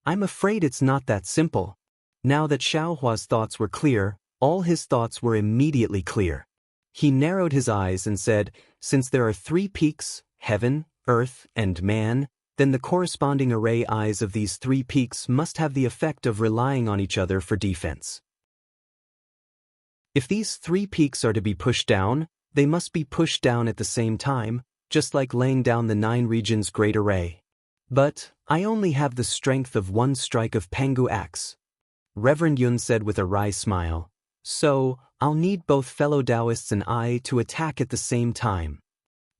Speaker 1: I'm afraid it's not that simple. Now that Xiaohua's thoughts were clear, all his thoughts were immediately clear. He narrowed his eyes and said, since there are 3 peaks, heaven, earth, and man, then the corresponding array eyes of these 3 peaks must have the effect of relying on each other for defense. If these 3 peaks are to be pushed down, they must be pushed down at the same time, just like laying down the 9 regions' great array. But I only have the strength of 1 strike of Pangu axe. Reverend Yun said with a wry smile, so I'll need both fellow Daoists and I to attack at the same time.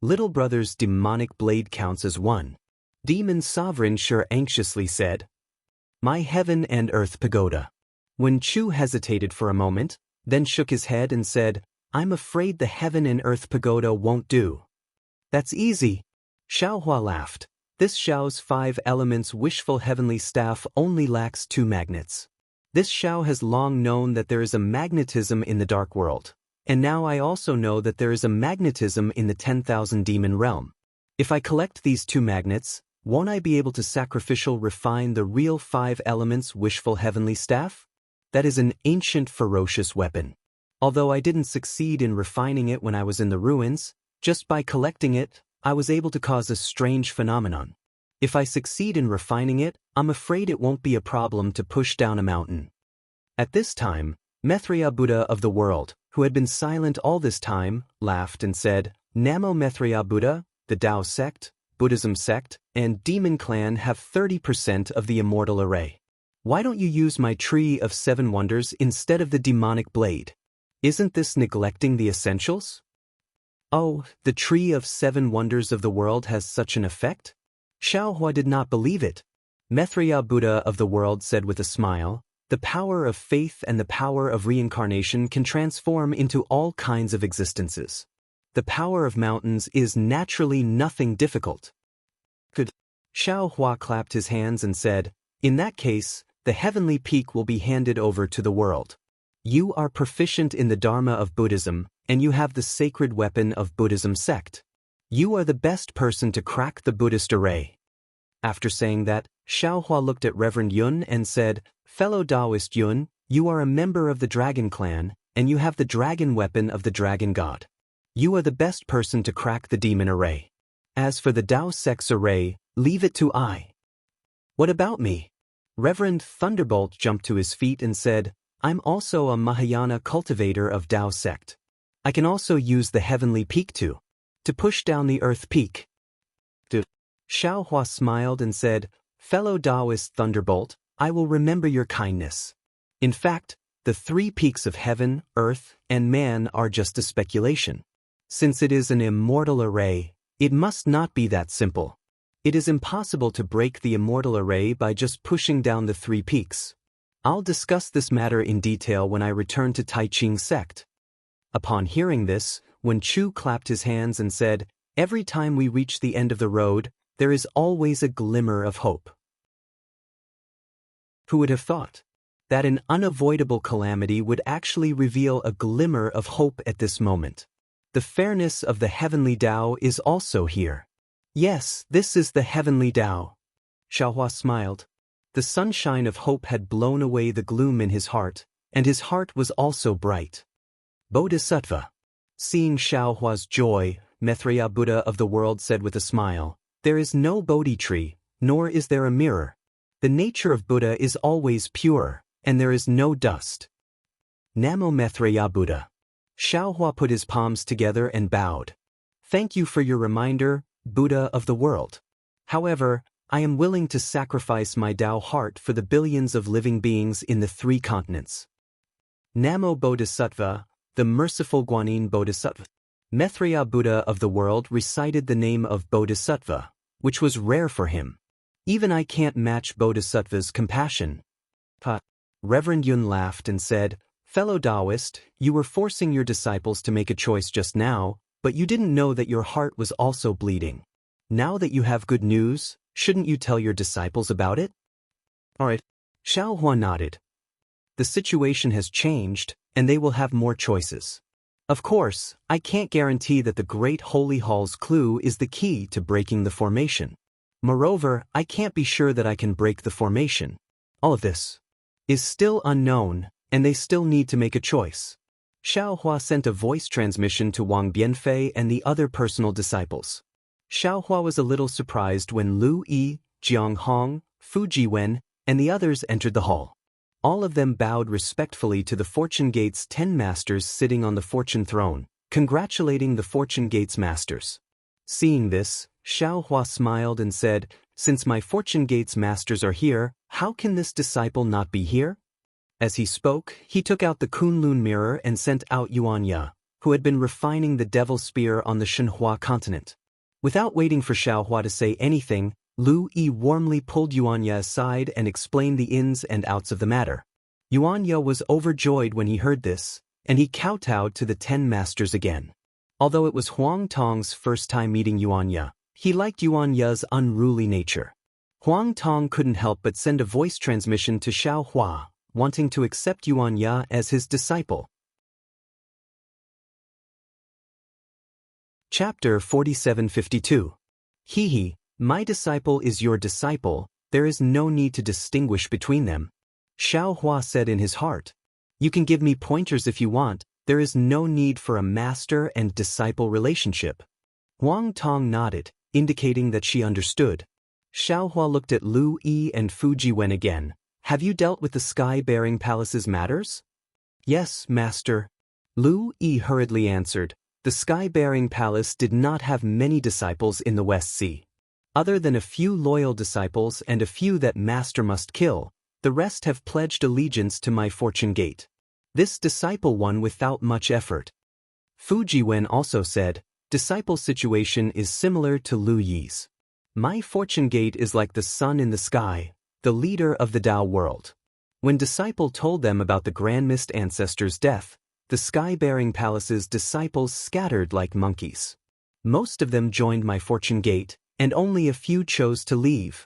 Speaker 1: Little brother's demonic blade counts as 1. Demon Sovereign sure anxiously said, my heaven and earth pagoda. Wen Chu hesitated for a moment, then shook his head and said, I'm afraid the heaven and earth pagoda won't do. That's easy. Xiaohua laughed. This Xiao's 5 elements wishful heavenly staff only lacks 2 magnets. This Xiao has long known that there is a magnetism in the dark world. And now I also know that there is a magnetism in the 10,000 demon realm. If I collect these 2 magnets, won't I be able to sacrificial refine the real 5 elements wishful heavenly staff? That is an ancient ferocious weapon. Although I didn't succeed in refining it when I was in the ruins, just by collecting it, I was able to cause a strange phenomenon. If I succeed in refining it, I'm afraid it won't be a problem to push down a mountain. At this time, Maitreya Buddha of the world, who had been silent all this time, laughed and said, Namo Maitreya Buddha, the Dao sect, Buddhism sect, and Demon clan have 30% of the immortal array. Why don't you use my tree of 7 wonders instead of the demonic blade? Isn't this neglecting the essentials? Oh, the tree of 7 wonders of the world has such an effect? Xiaohua did not believe it. Maitreya Buddha of the world said with a smile, the power of faith and the power of reincarnation can transform into all kinds of existences. The power of mountains is naturally nothing difficult. Good. Xiaohua clapped his hands and said, in that case, the heavenly peak will be handed over to the world. You are proficient in the Dharma of Buddhism, and you have the sacred weapon of Buddhism sect. You are the best person to crack the Buddhist array. After saying that, Xiaohua looked at Reverend Yun and said, Fellow Daoist Yun, you are a member of the Dragon clan, and you have the dragon weapon of the Dragon God. You are the best person to crack the demon array. As for the Dao sect's array, leave it to I. What about me? Reverend Thunderbolt jumped to his feet and said, I'm also a Mahayana cultivator of Dao sect. I can also use the heavenly peak to push down the earth peak. Xiaohua smiled and said, Fellow Daoist Thunderbolt, I will remember your kindness. In fact, the 3 peaks of heaven, earth, and man are just a speculation. Since it is an immortal array, it must not be that simple. It is impossible to break the immortal array by just pushing down the 3 peaks. I'll discuss this matter in detail when I return to Tai Ching sect. Upon hearing this, Wen Chu clapped his hands and said, every time we reach the end of the road, there is always a glimmer of hope. Who would have thought that an unavoidable calamity would actually reveal a glimmer of hope at this moment? The fairness of the heavenly Tao is also here. Yes, this is the heavenly Tao. Xiaohua smiled. The sunshine of hope had blown away the gloom in his heart, and his heart was also bright. Bodhisattva. Seeing Xiaohua's joy, Maitreya Buddha of the world said with a smile, there is no Bodhi tree, nor is there a mirror. The nature of Buddha is always pure, and there is no dust. Namo Maitreya Buddha. Xiaohua put his palms together and bowed. Thank you for your reminder, Buddha of the world. However, I am willing to sacrifice my Tao heart for the billions of living beings in the 3 continents. Namo Bodhisattva, the merciful Guanyin Bodhisattva. Maitreya Buddha of the world recited the name of Bodhisattva, which was rare for him. Even I can't match Bodhisattva's compassion. Reverend Yun laughed and said, Fellow Daoist, you were forcing your disciples to make a choice just now, but you didn't know that your heart was also bleeding. Now that you have good news, shouldn't you tell your disciples about it? All right. Xiaohua nodded. The situation has changed, and they will have more choices. Of course, I can't guarantee that the Great Holy Hall's clue is the key to breaking the formation. Moreover, I can't be sure that I can break the formation. All of this is still unknown, and they still need to make a choice. Xiaohua sent a voice transmission to Wang Bianfei and the other personal disciples. Xiaohua was a little surprised when Lu Yi, Jiang Hong, Fu Jiwen, and the others entered the hall. All of them bowed respectfully to the Fortune Gate's 10 masters sitting on the fortune throne, congratulating the Fortune Gate's masters. Seeing this, Xiaohua smiled and said, Since my Fortune Gate's masters are here, how can this disciple not be here? As he spoke, he took out the Kunlun mirror and sent out Yuanya, who had been refining the Devil Spear on the Shenhua continent. Without waiting for Xiaohua to say anything, Lu Yi warmly pulled Yuanya aside and explained the ins and outs of the matter. Yuanya was overjoyed when he heard this, and he kowtowed to the 10 masters again. Although it was Huang Tong's first time meeting Yuanya, he liked Yuanya's unruly nature. Huang Tong couldn't help but send a voice transmission to Xiaohua, wanting to accept Yuanya as his disciple. Chapter 4752. He, my disciple is your disciple, there is no need to distinguish between them. Xiaohua said in his heart. You can give me pointers if you want, there is no need for a master and disciple relationship. Huang Tong nodded, indicating that she understood. Xiaohua looked at Lu Yi and Fuji Wen again. Have you dealt with the sky-bearing palace's matters? Yes, master. Lu Yi hurriedly answered. The sky-bearing palace did not have many disciples in the West Sea. Other than a few loyal disciples and a few that master must kill, the rest have pledged allegiance to my fortune gate. This disciple won without much effort. Fuji Wen also said, disciple situation is similar to Lu Yi's. My fortune gate is like the sun in the sky, the leader of the Dao world. When disciple told them about the Grand Mist ancestor's death, the sky-bearing palace's disciples scattered like monkeys. Most of them joined my fortune gate, and only a few chose to leave.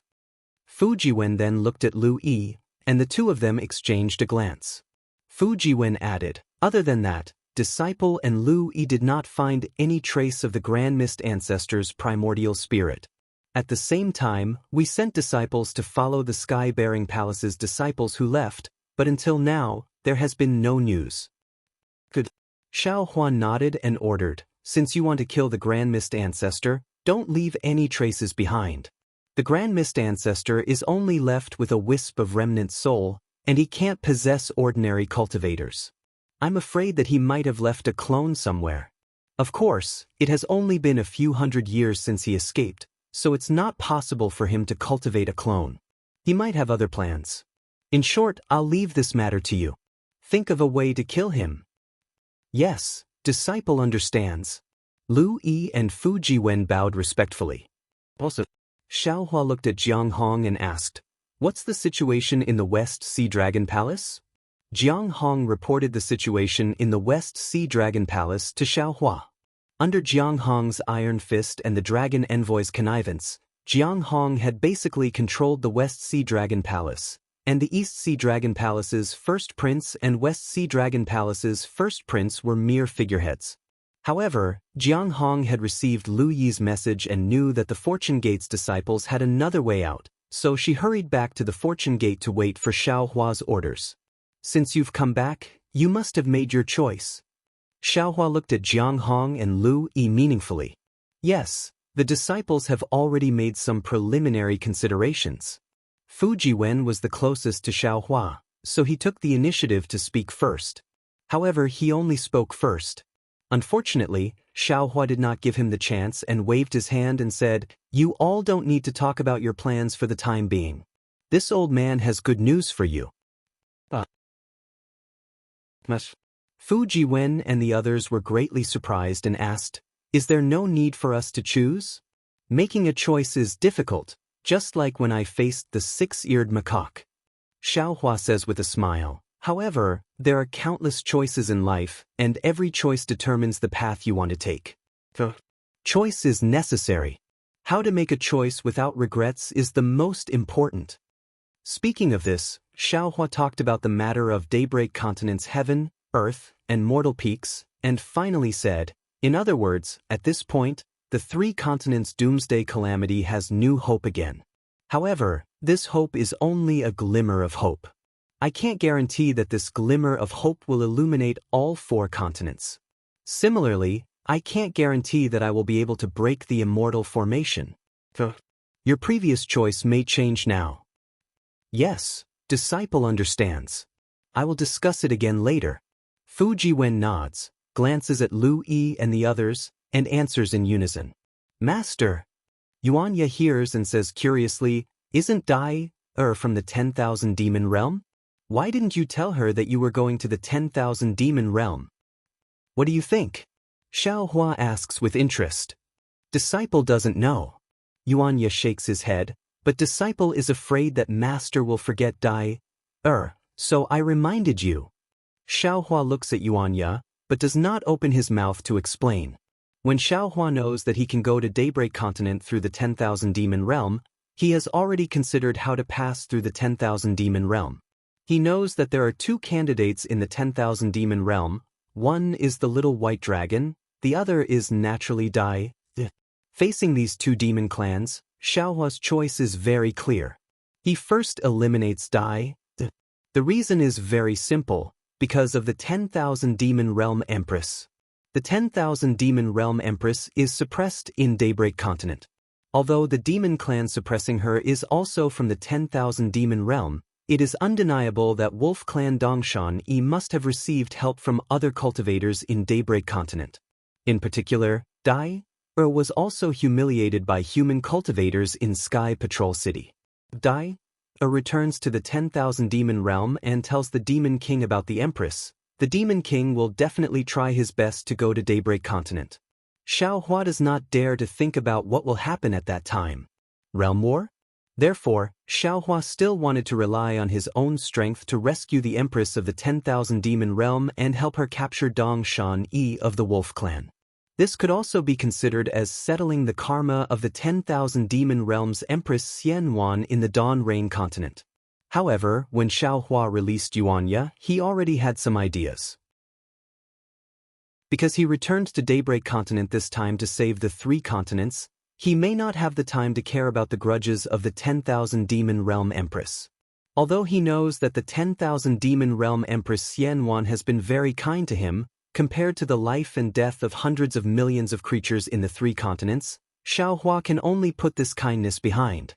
Speaker 1: Fuji Wen then looked at Lu Yi, and the two of them exchanged a glance. Fuji Wen added, other than that, disciple and Lu Yi did not find any trace of the Grand Mist ancestor's primordial spirit. At the same time, we sent disciples to follow the sky-bearing palace's disciples who left, but until now, there has been no news. Good. Xiaohua nodded and ordered, since you want to kill the Grand Mist ancestor, don't leave any traces behind. The Grand Mist ancestor is only left with a wisp of remnant soul, and he can't possess ordinary cultivators. I'm afraid that he might have left a clone somewhere. Of course, it has only been a few hundred years since he escaped, so it's not possible for him to cultivate a clone. He might have other plans. In short, I'll leave this matter to you. Think of a way to kill him. Yes, disciple understands. Lu Yi and Fuji Wen bowed respectfully. Also, Xiaohua looked at Jiang Hong and asked, what's the situation in the West Sea Dragon Palace? Jiang Hong reported the situation in the West Sea Dragon Palace to Xiaohua. Under Jiang Hong's iron fist and the Dragon Envoy's connivance, Jiang Hong had basically controlled the West Sea Dragon Palace, and the East Sea Dragon Palace's first prince and West Sea Dragon Palace's first prince were mere figureheads. However, Jiang Hong had received Lu Yi's message and knew that the Fortune Gate's disciples had another way out, so she hurried back to the Fortune Gate to wait for Xiaohua's orders. Since you've come back, you must have made your choice. Xiaohua looked at Jiang Hong and Lu Yi meaningfully. Yes, the disciples have already made some preliminary considerations. Fuji Wen was the closest to Xiaohua, so he took the initiative to speak first. However, he only spoke first. Unfortunately, Xiaohua did not give him the chance and waved his hand and said, you all don't need to talk about your plans for the time being. This old man has good news for you. Fuji Wen and the others were greatly surprised and asked, is there no need for us to choose? Making a choice is difficult, just like when I faced the six-eared macaque. Xiaohua says with a smile, however, there are countless choices in life, and every choice determines the path you want to take. Choice is necessary. How to make a choice without regrets is the most important. Speaking of this, Xiaohua talked about the matter of Daybreak Continent's heaven, earth, and mortal peaks, and finally said, in other words, at this point, the three continents' doomsday calamity has new hope again. However, this hope is only a glimmer of hope. I can't guarantee that this glimmer of hope will illuminate all four continents. Similarly, I can't guarantee that I will be able to break the immortal formation. Your previous choice may change now. Yes, disciple understands. I will discuss it again later. Fuji Wen nods, glances at Lu Yi and the others, and answers in unison. Master. Xianxia hears and says curiously, isn't Dai from the 10,000 demon realm? Why didn't you tell her that you were going to the 10,000 demon realm? What do you think? Xiaohua asks with interest. Disciple doesn't know. Xianxia shakes his head, but disciple is afraid that master will forget Dai, so I reminded you. Xiaohua looks at Xianxia, but does not open his mouth to explain. When Xiaohua knows that he can go to Daybreak Continent through the 10,000 demon realm, he has already considered how to pass through the 10,000 demon realm. He knows that there are two candidates in the 10,000 demon realm. One is the little white dragon, the other is naturally Dai. Facing these two demon clans, Xiaohua's choice is very clear. He first eliminates Dai. The reason is very simple, because of the 10,000 demon realm empress. The 10,000 Demon Realm Empress is suppressed in Daybreak Continent. Although the demon clan suppressing her is also from the 10,000 Demon Realm, it is undeniable that Wolf Clan Dongshan must have received help from other cultivators in Daybreak Continent. In particular, Dai was also humiliated by human cultivators in Sky Patrol City. Dai returns to the 10,000 Demon Realm and tells the Demon King about the Empress. The Demon King will definitely try his best to go to Daybreak Continent. Xiaohua does not dare to think about what will happen at that time. Realm War? Therefore, Xiaohua still wanted to rely on his own strength to rescue the Empress of the 10,000 Demon Realm and help her capture Dongshan of the Wolf Clan. This could also be considered as settling the karma of the 10,000 Demon Realm's Empress Xianwan in the Dawn Rain Continent. However, when Xiaohua released Yuanya, he already had some ideas. Because he returned to Daybreak Continent this time to save the 3 continents, he may not have the time to care about the grudges of the 10,000 Demon Realm Empress. Although he knows that the 10,000 Demon Realm Empress Xianwan has been very kind to him, compared to the life and death of hundreds of millions of creatures in the 3 continents, Xiaohua can only put this kindness behind.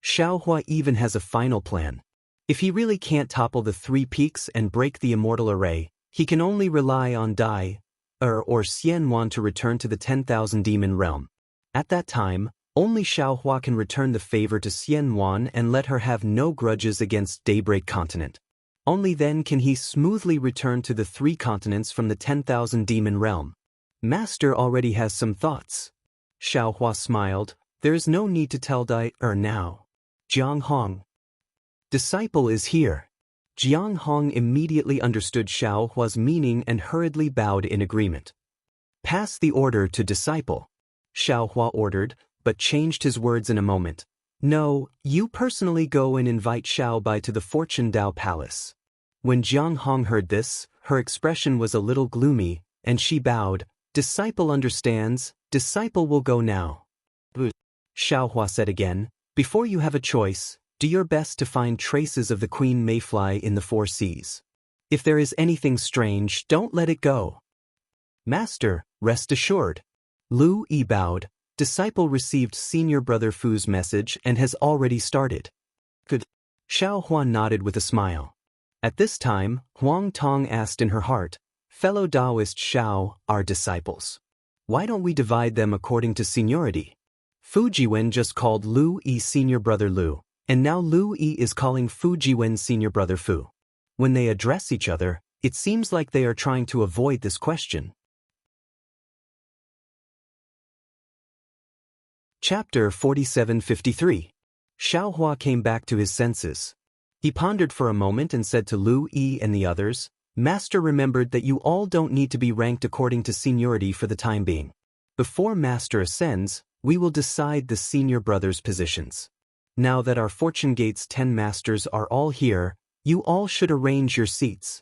Speaker 1: Xiaohua even has a final plan. If he really can't topple the 3 peaks and break the immortal array, he can only rely on Dai or Xianwan to return to the 10,000 Demon Realm. At that time, only Xiaohua can return the favor to Xianwan and let her have no grudges against Daybreak Continent. Only then can he smoothly return to the 3 continents from the 10,000 Demon Realm. Master already has some thoughts. Xiaohua smiled. There is no need to tell Dai now. Jiang Hong. Disciple is here. Jiang Hong immediately understood Xiaohua's meaning and hurriedly bowed in agreement. Pass the order to disciple. Xiaohua ordered, but changed his words in a moment. No, you personally go and invite Xiaobai to the Fortune Dao Palace. When Jiang Hong heard this, her expression was a little gloomy, and she bowed. Disciple understands, disciple will go now. Xiaohua said again, before you have a choice, do your best to find traces of the Queen Mayfly in the 4 seas. If there is anything strange, don't let it go. Master, rest assured. Lu Yi bowed. Disciple received Senior Brother Fu's message and has already started. Good. Xiaohua nodded with a smile. At this time, Huang Tong asked in her heart, fellow Daoist Xiao, our disciples. Why don't we divide them according to seniority? Fu Jiwen just called Lu Yi Senior Brother Lu, and now Lu Yi is calling Fu Jiwen Senior Brother Fu. When they address each other, it seems like they are trying to avoid this question. Chapter 4753. Xiaohua came back to his senses. He pondered for a moment and said to Lu Yi and the others, Master remembered that you all don't need to be ranked according to seniority for the time being. Before Master ascends, we will decide the senior brothers' positions. Now that our Fortune Gate's 10 masters are all here, you all should arrange your seats.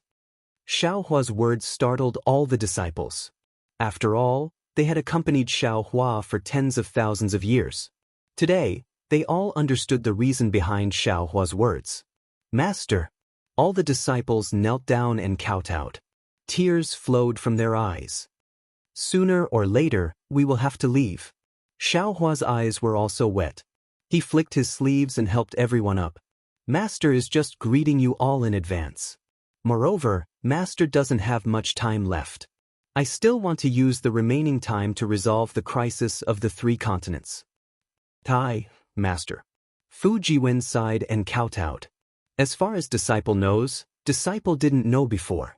Speaker 1: Xiaohua's words startled all the disciples. After all, they had accompanied Xiaohua for tens of thousands of years. Today, they all understood the reason behind Xiaohua's words. Master! All the disciples knelt down and kowtowed. Tears flowed from their eyes. Sooner or later, we will have to leave. Xiaohua's eyes were also wet. He flicked his sleeves and helped everyone up. Master is just greeting you all in advance. Moreover, Master doesn't have much time left. I still want to use the remaining time to resolve the crisis of the 3 continents. Tai, Master. Fu Jiwen sighed and kowtowed. As far as Disciple knows, Disciple didn't know before.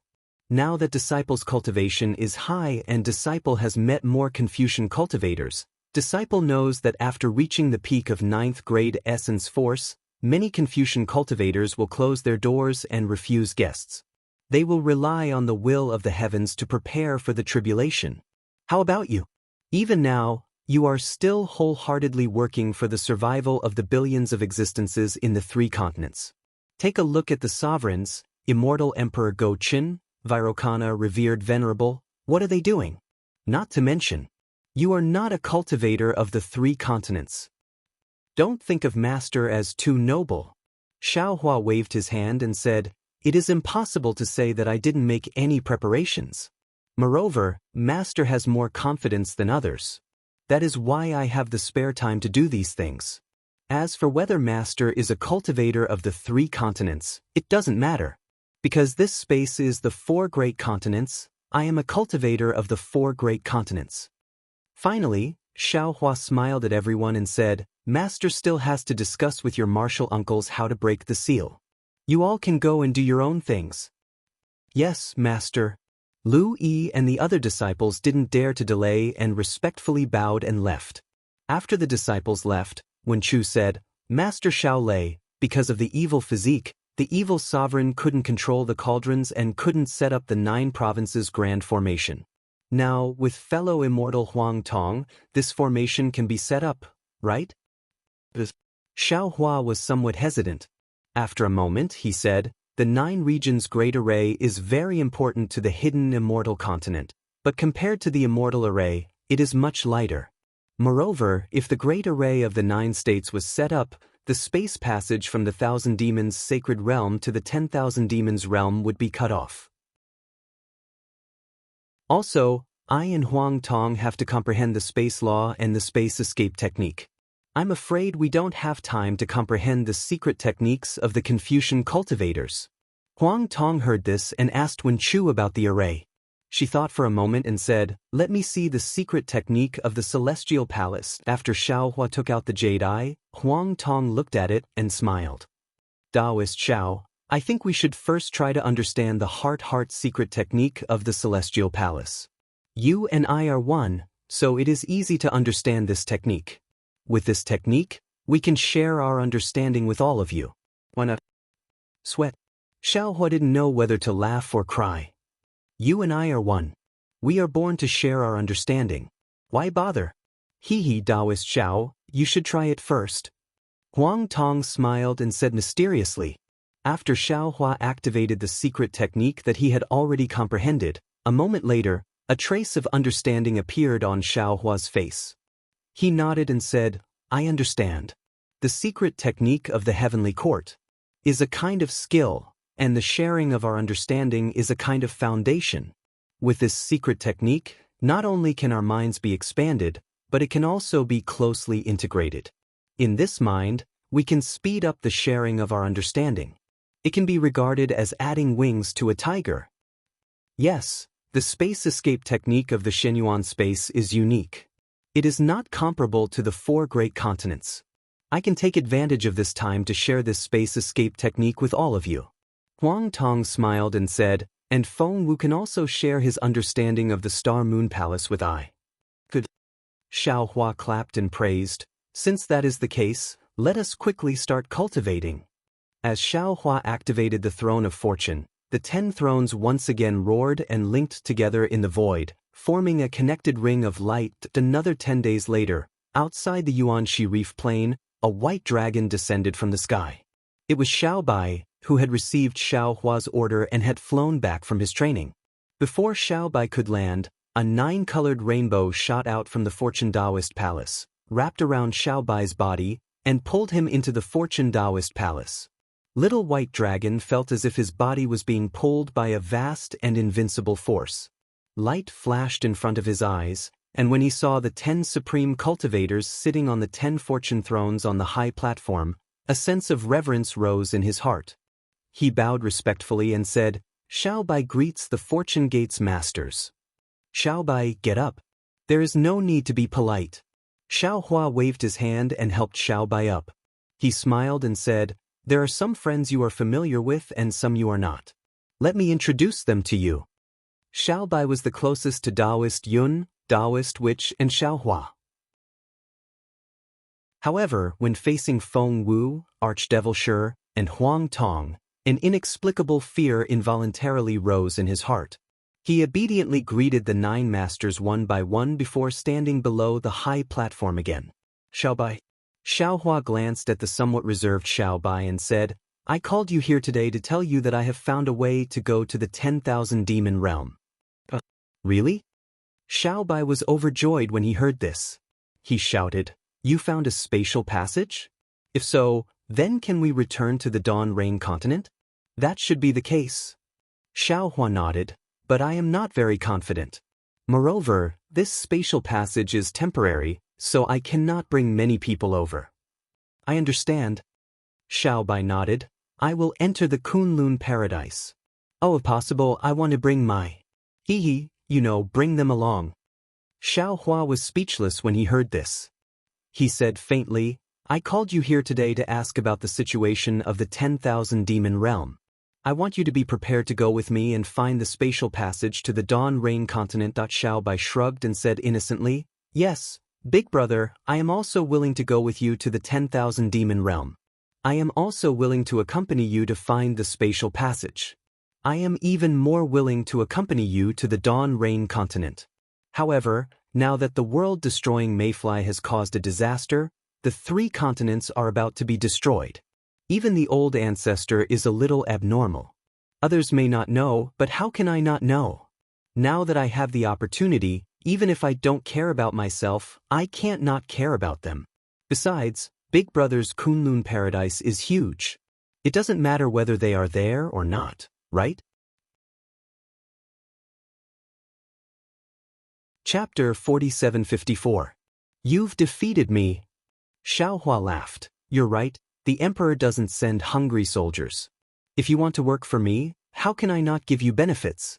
Speaker 1: Now that Disciple's cultivation is high and Disciple has met more Confucian cultivators, Disciple knows that after reaching the peak of 9th grade essence force, many Confucian cultivators will close their doors and refuse guests. They will rely on the will of the heavens to prepare for the tribulation. How about you? Even now, you are still wholeheartedly working for the survival of the billions of existences in the 3 continents. Take a look at the sovereigns, Immortal Emperor Go Qin, Virokana Revered Venerable, what are they doing? Not to mention, you are not a cultivator of the 3 continents. Don't think of Master as too noble. Xiaohua waved his hand and said, it is impossible to say that I didn't make any preparations. Moreover, Master has more confidence than others. That is why I have the spare time to do these things. As for whether Master is a cultivator of the 3 continents, it doesn't matter. Because this space is the 4 great continents, I am a cultivator of the 4 great continents. Finally, Xiaohua smiled at everyone and said, Master still has to discuss with your martial uncles how to break the seal. You all can go and do your own things. Yes, Master. Lu Yi and the other disciples didn't dare to delay and respectfully bowed and left. After the disciples left, Wen Chu said, Master Shaolei, because of the evil physique, the evil sovereign couldn't control the cauldrons and couldn't set up the 9 provinces grand formation. Now, with fellow immortal Huang Tong, this formation can be set up, right? Xiaohua was somewhat hesitant. After a moment, he said, the 9 regions great array is very important to the hidden immortal continent, but compared to the immortal array, it is much lighter. Moreover, if the great array of the 9 states was set up, the space passage from the 1,000 demons sacred realm to the 10,000 demons realm would be cut off. Also, I and Huang Tong have to comprehend the space law and the space escape technique. I'm afraid we don't have time to comprehend the secret techniques of the Confucian cultivators. Huang Tong heard this and asked Wen Chu about the array. She thought for a moment and said, let me see the secret technique of the celestial palace. After Xiaohua took out the jade eye, Huang Tong looked at it and smiled. Daoist Xiao, I think we should first try to understand the heart-heart secret technique of the celestial palace. You and I are one, so it is easy to understand this technique. With this technique, we can share our understanding with all of you. Wanna sweat? Xiaohua didn't know whether to laugh or cry. You and I are one. We are born to share our understanding. Why bother? Hee Daoist Xiao, you should try it first. Huang Tong smiled and said mysteriously. After Xiaohua activated the secret technique that he had already comprehended, a moment later, a trace of understanding appeared on Xiaohua's face. He nodded and said, I understand. The secret technique of the heavenly court is a kind of skill, and the sharing of our understanding is a kind of foundation. With this secret technique, not only can our minds be expanded, but it can also be closely integrated. In this mind, we can speed up the sharing of our understanding. It can be regarded as adding wings to a tiger. Yes, the space escape technique of the Shenyuan space is unique. It is not comparable to the 4 great continents. I can take advantage of this time to share this space escape technique with all of you. Huang Tong smiled and said, and Feng Wu can also share his understanding of the Star Moon Palace with I. Good. Xiaohua clapped and praised. Since that is the case, let us quickly start cultivating. As Xiaohua activated the Throne of Fortune, the 10 thrones once again roared and linked together in the void, forming a connected ring of light. Another 10 days later, outside the Yuanxi Reef Plain, a white dragon descended from the sky. It was Xiaobai, who had received Xiaohua's order and had flown back from his training. Before Xiaobai could land, a 9-colored rainbow shot out from the Fortune Daoist Palace, wrapped around Xiaobai's body, and pulled him into the Fortune Daoist Palace. Little White Dragon felt as if his body was being pulled by a vast and invincible force. Light flashed in front of his eyes, and when he saw the 10 supreme cultivators sitting on the 10 fortune thrones on the high platform, a sense of reverence rose in his heart. He bowed respectfully and said, Xiaobai greets the Fortune Gate's masters. Xiaobai, get up. There is no need to be polite. Xiaohua waved his hand and helped Xiaobai up. He smiled and said, there are some friends you are familiar with and some you are not. Let me introduce them to you. Xiaobai was the closest to Daoist Yun, Daoist Witch, and Xiaohua. However, when facing Feng Wu, Archdevil Shi, and Huang Tong, an inexplicable fear involuntarily rose in his heart. He obediently greeted the 9 masters one by one before standing below the high platform again. Xiaobai. Xiaohua glanced at the somewhat reserved Xiaobai and said, I called you here today to tell you that I have found a way to go to the 10,000 demon realm. Really? Xiaobai was overjoyed when he heard this. He shouted, you found a spatial passage? If so, then can we return to the Dawn Rain continent? That should be the case. Xiaohua nodded. but I am not very confident. Moreover, this spatial passage is temporary, so I cannot bring many people over. I understand. Xiaobai nodded. I will enter the Kunlun paradise. Oh, if possible, I want to bring my... bring them along. Xiao Hua was speechless when he heard this. He said faintly, I called you here today to ask about the situation of the 10,000 demon realm. I want you to be prepared to go with me and find the spatial passage to the Dawn Rain continent. Xiaobai shrugged and said innocently, Yes, big brother, I am also willing to go with you to the 10,000 demon realm. I am also willing to accompany you to find the spatial passage. I am even more willing to accompany you to the Dawn Rain continent. However, now that the world-destroying mayfly has caused a disaster, the 3 continents are about to be destroyed. Even the old ancestor is a little abnormal. Others may not know, but how can I not know? Now that I have the opportunity, even if I don't care about myself, I can't not care about them. Besides, Big Brother's Kunlun paradise is huge. It doesn't matter whether they are there or not, right? Chapter 4754. You've defeated me. Xiaohua laughed. You're right, the emperor doesn't send hungry soldiers. If you want to work for me, how can I not give you benefits?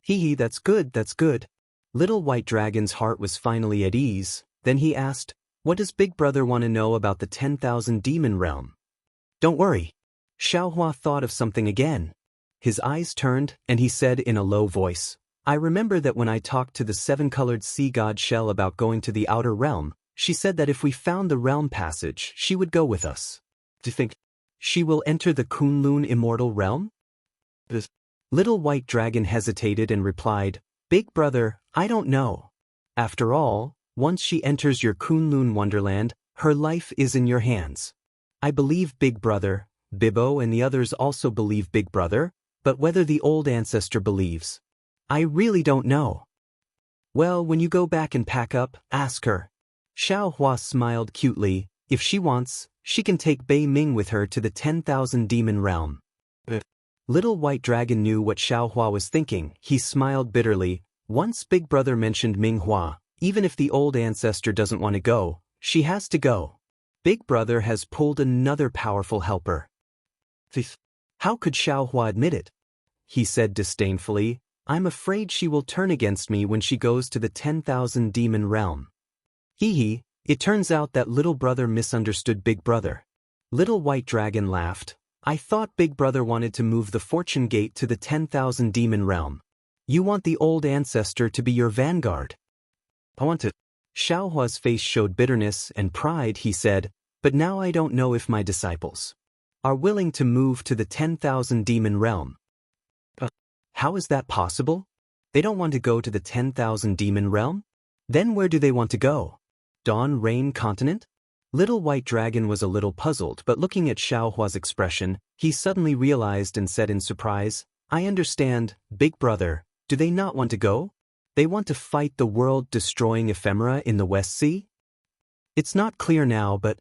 Speaker 1: That's good, that's good. Little White Dragon's heart was finally at ease. Then he asked, what does Big Brother want to know about the 10,000 demon realm? Don't worry. Xiaohua thought of something again. His eyes turned, and he said in a low voice, I remember that when I talked to the 7-colored sea god Shell about going to the outer realm, she said that if we found the realm passage, she would go with us. Do you think she will enter the Kunlun immortal realm? The Little White Dragon hesitated and replied, Big Brother, I don't know. After all, once she enters your Kunlun wonderland, her life is in your hands. I believe Big Brother, Bibbo and the others also believe Big Brother, but whether the old ancestor believes, I really don't know. Well, when you go back and pack up, ask her. Xiao Hua smiled cutely. If she wants, she can take Bei Ming with her to the 10,000 demon realm. Little White Dragon knew what Xiao Hua was thinking. He smiled bitterly. Once Big Brother mentioned Ming Hua, even if the old ancestor doesn't want to go, she has to go. Big Brother has pulled another powerful helper. How could Xiao Hua admit it? He said disdainfully, I'm afraid she will turn against me when she goes to the 10,000 demon realm. It turns out that Little Brother misunderstood Big Brother. Little White Dragon laughed. I thought Big Brother wanted to move the fortune gate to the 10,000 demon realm. You want the old ancestor to be your vanguard. I want to. Xiao Hua's face showed bitterness and pride. He said, but now I don't know if my disciples are willing to move to the 10,000 demon realm. How is that possible? They don't want to go to the 10,000 demon realm? Then where do they want to go? Dawn Rain continent? Little White Dragon was a little puzzled, but looking at Xiao Hua's expression, he suddenly realized and said in surprise, I understand, Big Brother, do they not want to go? They want to fight the world-destroying ephemera in the West Sea? It's not clear now, but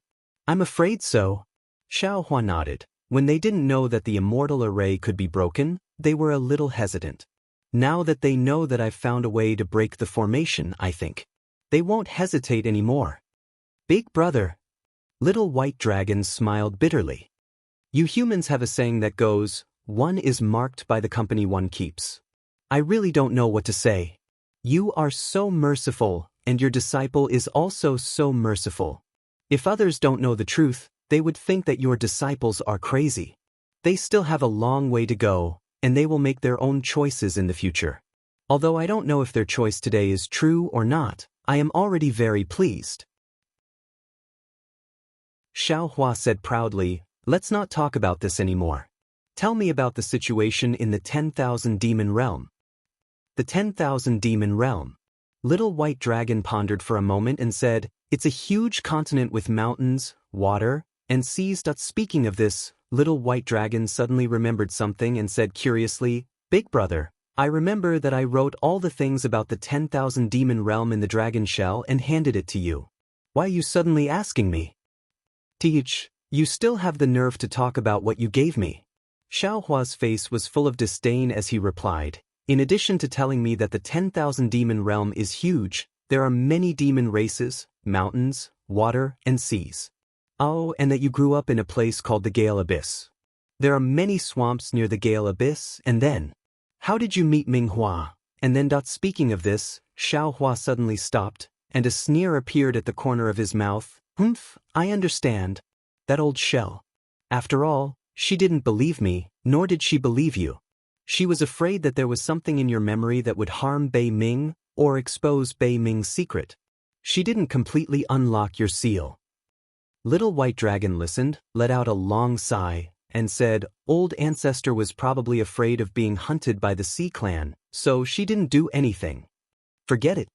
Speaker 1: I'm afraid so. Xiao Hua nodded. When they didn't know that the immortal array could be broken, they were a little hesitant. Now that they know that I've found a way to break the formation, I think they won't hesitate anymore. Big Brother. Little White Dragon smiled bitterly. You humans have a saying that goes, one is marked by the company one keeps. I really don't know what to say. You are so merciful, and your disciple is also so merciful. If others don't know the truth, they would think that your disciples are crazy. They still have a long way to go, and they will make their own choices in the future. Although I don't know if their choice today is true or not, I am already very pleased. Xiao Hua said proudly, let's not talk about this anymore. Tell me about the situation in the 10,000 demon realm. The 10,000 demon realm. Little White Dragon pondered for a moment and said, it's a huge continent with mountains, water, and seas. Speaking of this, Little White Dragon suddenly remembered something and said curiously, Big Brother, I remember that I wrote all the things about the 10,000 demon realm in the dragon shell and handed it to you. Why are you suddenly asking me? Teach, you still have the nerve to talk about what you gave me. Xiao Hua's face was full of disdain as he replied, In addition to telling me that the 10,000 demon realm is huge, there are many demon races, mountains, water, and seas. Oh, and that you grew up in a place called the Gale Abyss. There are many swamps near the Gale Abyss, and then, how did you meet Ming Hua? And then. Speaking of this, Xiao Hua suddenly stopped, and a sneer appeared at the corner of his mouth. Humph, I understand. That old shell. After all, she didn't believe me, nor did she believe you. She was afraid that there was something in your memory that would harm Bei Ming, or expose Bei Ming's secret. She didn't completely unlock your seal. Little White Dragon listened, let out a long sigh, and said, Old Ancestor was probably afraid of being hunted by the Sea Clan, so she didn't do anything. Forget it.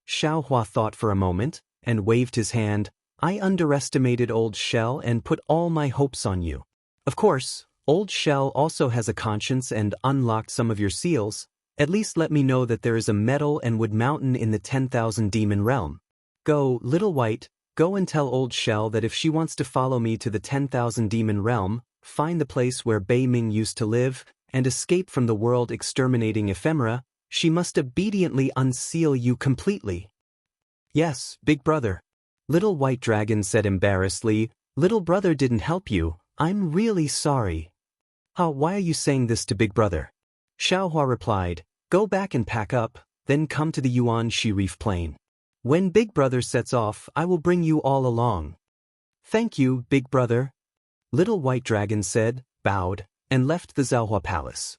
Speaker 1: Xiao Hua thought for a moment, and waved his hand. I underestimated Old Shell and put all my hopes on you. Of course, Old Shell also has a conscience and unlocked some of your seals. At least let me know that there is a metal and wood mountain in the 10,000 demon realm. Go, Little White, go and tell Old Shell that if she wants to follow me to the 10,000 demon realm, find the place where Bei Ming used to live, and escape from the world exterminating ephemera, she must obediently unseal you completely. Yes, big brother. Little White Dragon said embarrassedly, Little brother didn't help you, I'm really sorry. Why are you saying this to big brother? Xiao Hua replied, Go back and pack up, then come to the Yuan Shi Reef Plain. When big brother sets off, I will bring you all along. Thank you, big brother. Little White Dragon said, bowed, and left the Zhaohua Palace.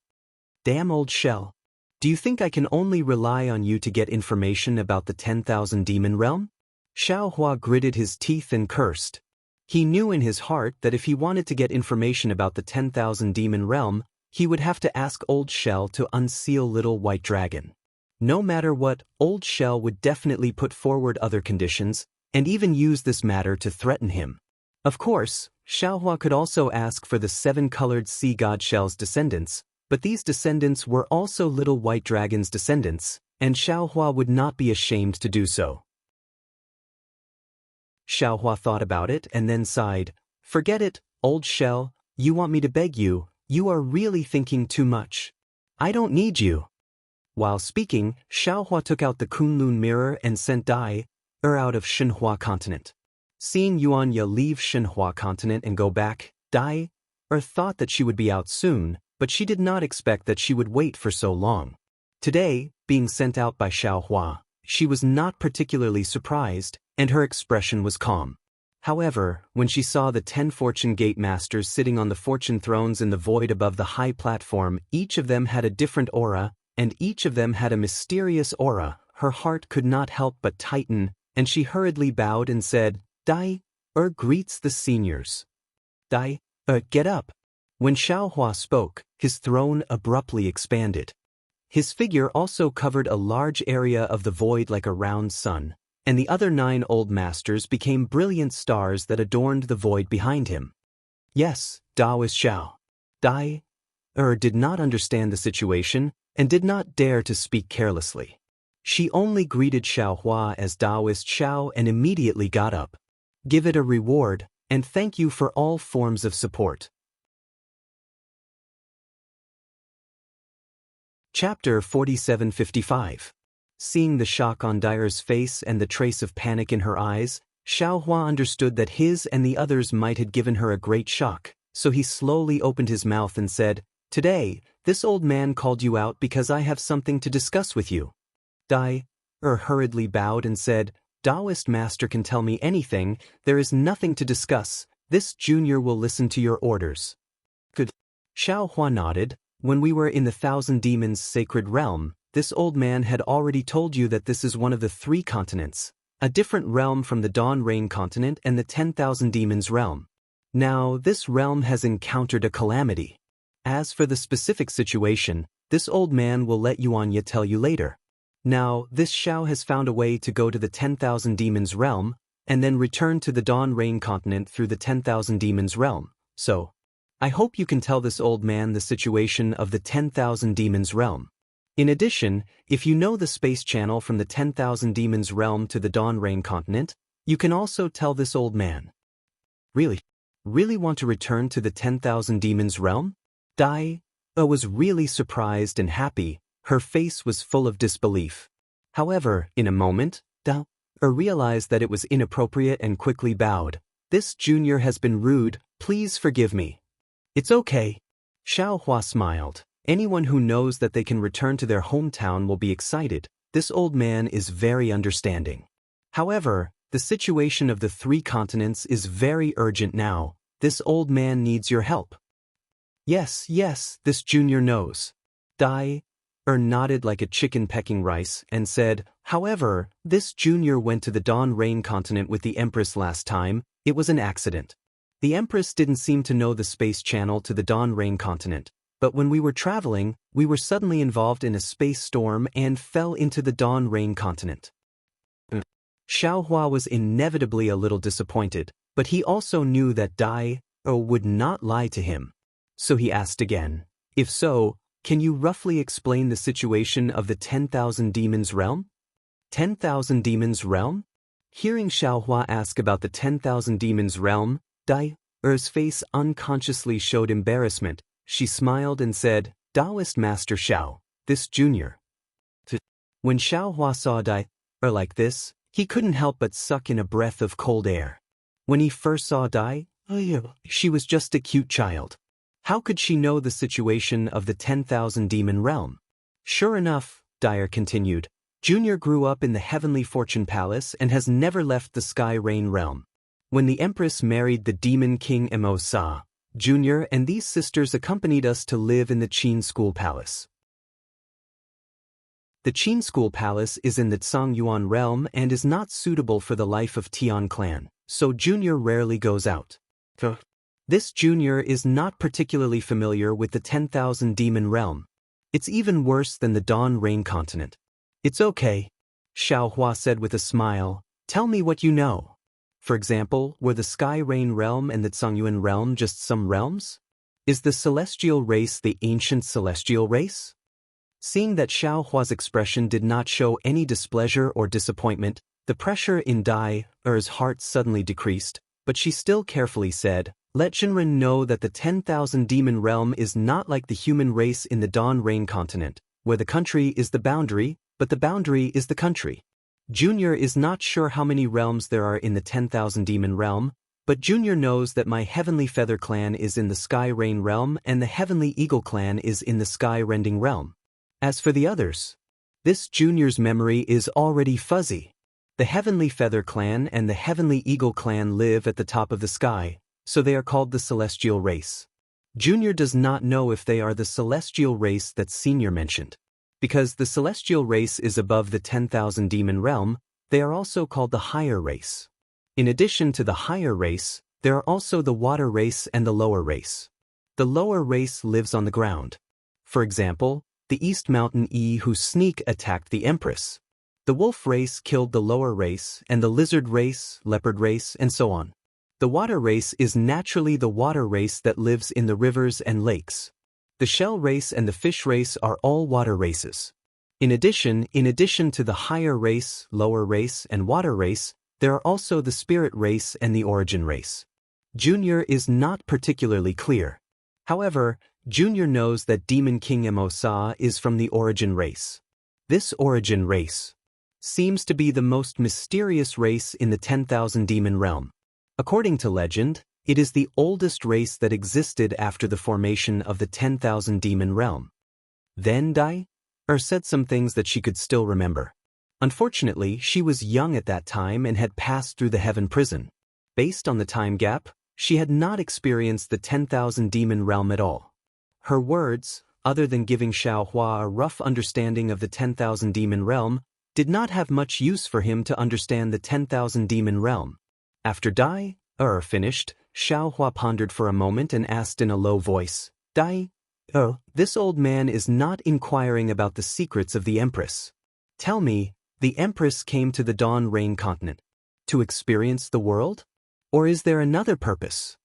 Speaker 1: Damn old shell. Do you think I can only rely on you to get information about the 10,000 demon realm? Xiao Hua gritted his teeth and cursed. He knew in his heart that if he wanted to get information about the 10,000 demon realm, he would have to ask Old Shell to unseal Little White Dragon. No matter what, Old Shell would definitely put forward other conditions, and even use this matter to threaten him. Of course, Xiao Hua could also ask for the 7-colored sea god Shell's descendants, but these descendants were also Little White Dragon's descendants, and Xiao Hua would not be ashamed to do so. Xiao Hua thought about it and then sighed. Forget it, Old Shell, you want me to beg you, you are really thinking too much. I don't need you. While speaking, Xiao Hua took out the Kunlun mirror and sent Dai out of Shenhua continent. Seeing Yuanya leave Shenhua continent and go back, Dai thought that she would be out soon, but she did not expect that she would wait for so long. Today, being sent out by Xiao Hua, she was not particularly surprised, and her expression was calm. However, when she saw the 10 Fortune Gate Masters sitting on the fortune thrones in the void above the high platform, each of them had a different aura, and each of them had a mysterious aura, her heart could not help but tighten, and she hurriedly bowed and said, Dai, greets the seniors. Dai, get up. When Xiao Hua spoke, his throne abruptly expanded. His figure also covered a large area of the void like a round sun, and the other 9 old masters became brilliant stars that adorned the void behind him. Yes, Daoist Xiao. Dai did not understand the situation and did not dare to speak carelessly. She only greeted Xiao Hua as Daoist Xiao and immediately got up. Give it a reward, and thank you for all forms of support. Chapter 4755. Seeing the shock on Dyer's face and the trace of panic in her eyes, Xiao Hua understood that his and the others might have given her a great shock, so he slowly opened his mouth and said, Today, this old man called you out because I have something to discuss with you. Dai hurriedly bowed and said, Daoist master can tell me anything, there is nothing to discuss, this junior will listen to your orders. Good. Xiao Hua nodded. When we were in the 1,000 Demons sacred realm, this old man had already told you that this is one of the 3 continents, a different realm from the Dawn Rain continent and the 10,000 Demons realm. Now, this realm has encountered a calamity. As for the specific situation, this old man will let Yuanya tell you later. Now, this Xiao has found a way to go to the 10,000 Demons realm, and then return to the Dawn Rain continent through the 10,000 Demons realm, so I hope you can tell this old man the situation of the 10,000 Demons realm. In addition, if you know the space channel from the 10,000 Demons realm to the Dawn Rain continent, you can also tell this old man. Really want to return to the 10,000 Demons realm? Dai was really surprised and happy, Her face was full of disbelief. However, in a moment, Daoist realized that it was inappropriate and quickly bowed. "This junior has been rude, please forgive me." "It's okay." Xiaohua smiled. "Anyone who knows that they can return to their hometown will be excited. This old man is very understanding. However, the situation of the 3 continents is very urgent now. This old man needs your help." Yes, this junior knows." Daoist nodded like a chicken pecking rice and said, "However, this junior went to the Dawn Rain continent with the Empress last time. It was an accident. The Empress didn't seem to know the space channel to the Dawn Rain continent, but when we were traveling, we were suddenly involved in a space storm and fell into the Dawn Rain continent." Xiaohua was inevitably a little disappointed, but he also knew that Daoist would not lie to him. So he asked again, "If so, can you roughly explain the situation of the 10,000 demons realm?" 10,000 demons realm? Hearing Xiaohua ask about the 10,000 demons realm, Daoist's face unconsciously showed embarrassment. She smiled and said, "Daoist Master Xiao, this junior." When Xiaohua saw Daoist like this, he couldn't help but suck in a breath of cold air. When he first saw Daoist, she was just a cute child. How could she know the situation of the 10,000 demon realm? Sure enough, Daoist continued, Junior grew up in the Heavenly Fortune Palace and has never left the Sky Rain realm. When the Empress married the Demon King Emosa, Junior and these sisters accompanied us to live in the Qin School Palace. The Qin School Palace is in the Tsongyuan realm and is not suitable for the life of Tian clan, so Junior rarely goes out. This Junior is not particularly familiar with the 10,000 demon realm. It's even worse than the Dawn Rain continent. It's okay, Xiaohua said with a smile. Tell me what you know. For example, were the Sky Rain realm and the Tsongyuan realm just some realms? Is the celestial race the ancient celestial race? Seeing that Xiaohua's expression did not show any displeasure or disappointment, the pressure in Daoist's heart suddenly decreased, but she still carefully said, Let Shinren know that the 10,000 demon realm is not like the human race in the Dawn Rain continent, where the country is the boundary, but the boundary is the country. Junior is not sure how many realms there are in the 10,000 demon realm, but Junior knows that my Heavenly Feather clan is in the Sky Rain realm and the Heavenly Eagle clan is in the Sky Rending realm. As for the others, this Junior's memory is already fuzzy. The Heavenly Feather clan and the Heavenly Eagle clan live at the top of the sky, so they are called the Celestial Race. Junior does not know if they are the Celestial Race that Senior mentioned. Because the Celestial Race is above the 10,000 demon realm, they are also called the Higher Race. In addition to the Higher Race, there are also the Water Race and the Lower Race. The Lower Race lives on the ground. For example, the East Mountain who sneak attacked the Empress. The Wolf Race killed the Lower Race and the Lizard Race, Leopard Race, and so on. The Water Race is naturally the water race that lives in the rivers and lakes. The Shell Race and the Fish Race are all water races. In addition to the Higher Race, Lower Race, and Water Race, there are also the Spirit Race and the Origin Race. Junior is not particularly clear. However, Junior knows that Demon King Emosa is from the Origin Race. This Origin Race seems to be the most mysterious race in the 10,000 demon realm. According to legend, it is the oldest race that existed after the formation of the 10,000 demon realm. Then Daoist said some things that she could still remember. Unfortunately, she was young at that time and had passed through the heaven prison. Based on the time gap, she had not experienced the 10,000 demon realm at all. Her words, other than giving Xiaohua a rough understanding of the 10,000 demon realm, did not have much use for him to understand the 10,000 demon realm. After Daoist finished, Xiaohua pondered for a moment and asked in a low voice, Daoist, this old man is not inquiring about the secrets of the Empress. Tell me, the Empress came to the Dawn Rain continent to experience the world? Or is there another purpose?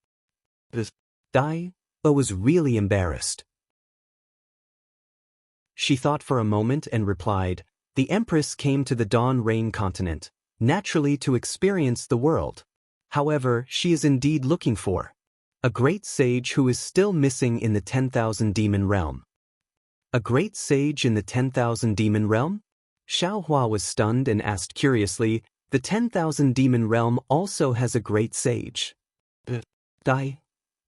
Speaker 1: Daoist was really embarrassed. She thought for a moment and replied, The Empress came to the Dawn Rain continent, naturally to experience the world. However, she is indeed looking for a great sage who is still missing in the 10,000 demon realm. A great sage in the 10,000 demon realm? Xiaohua was stunned and asked curiously, the 10,000 demon realm also has a great sage. Dai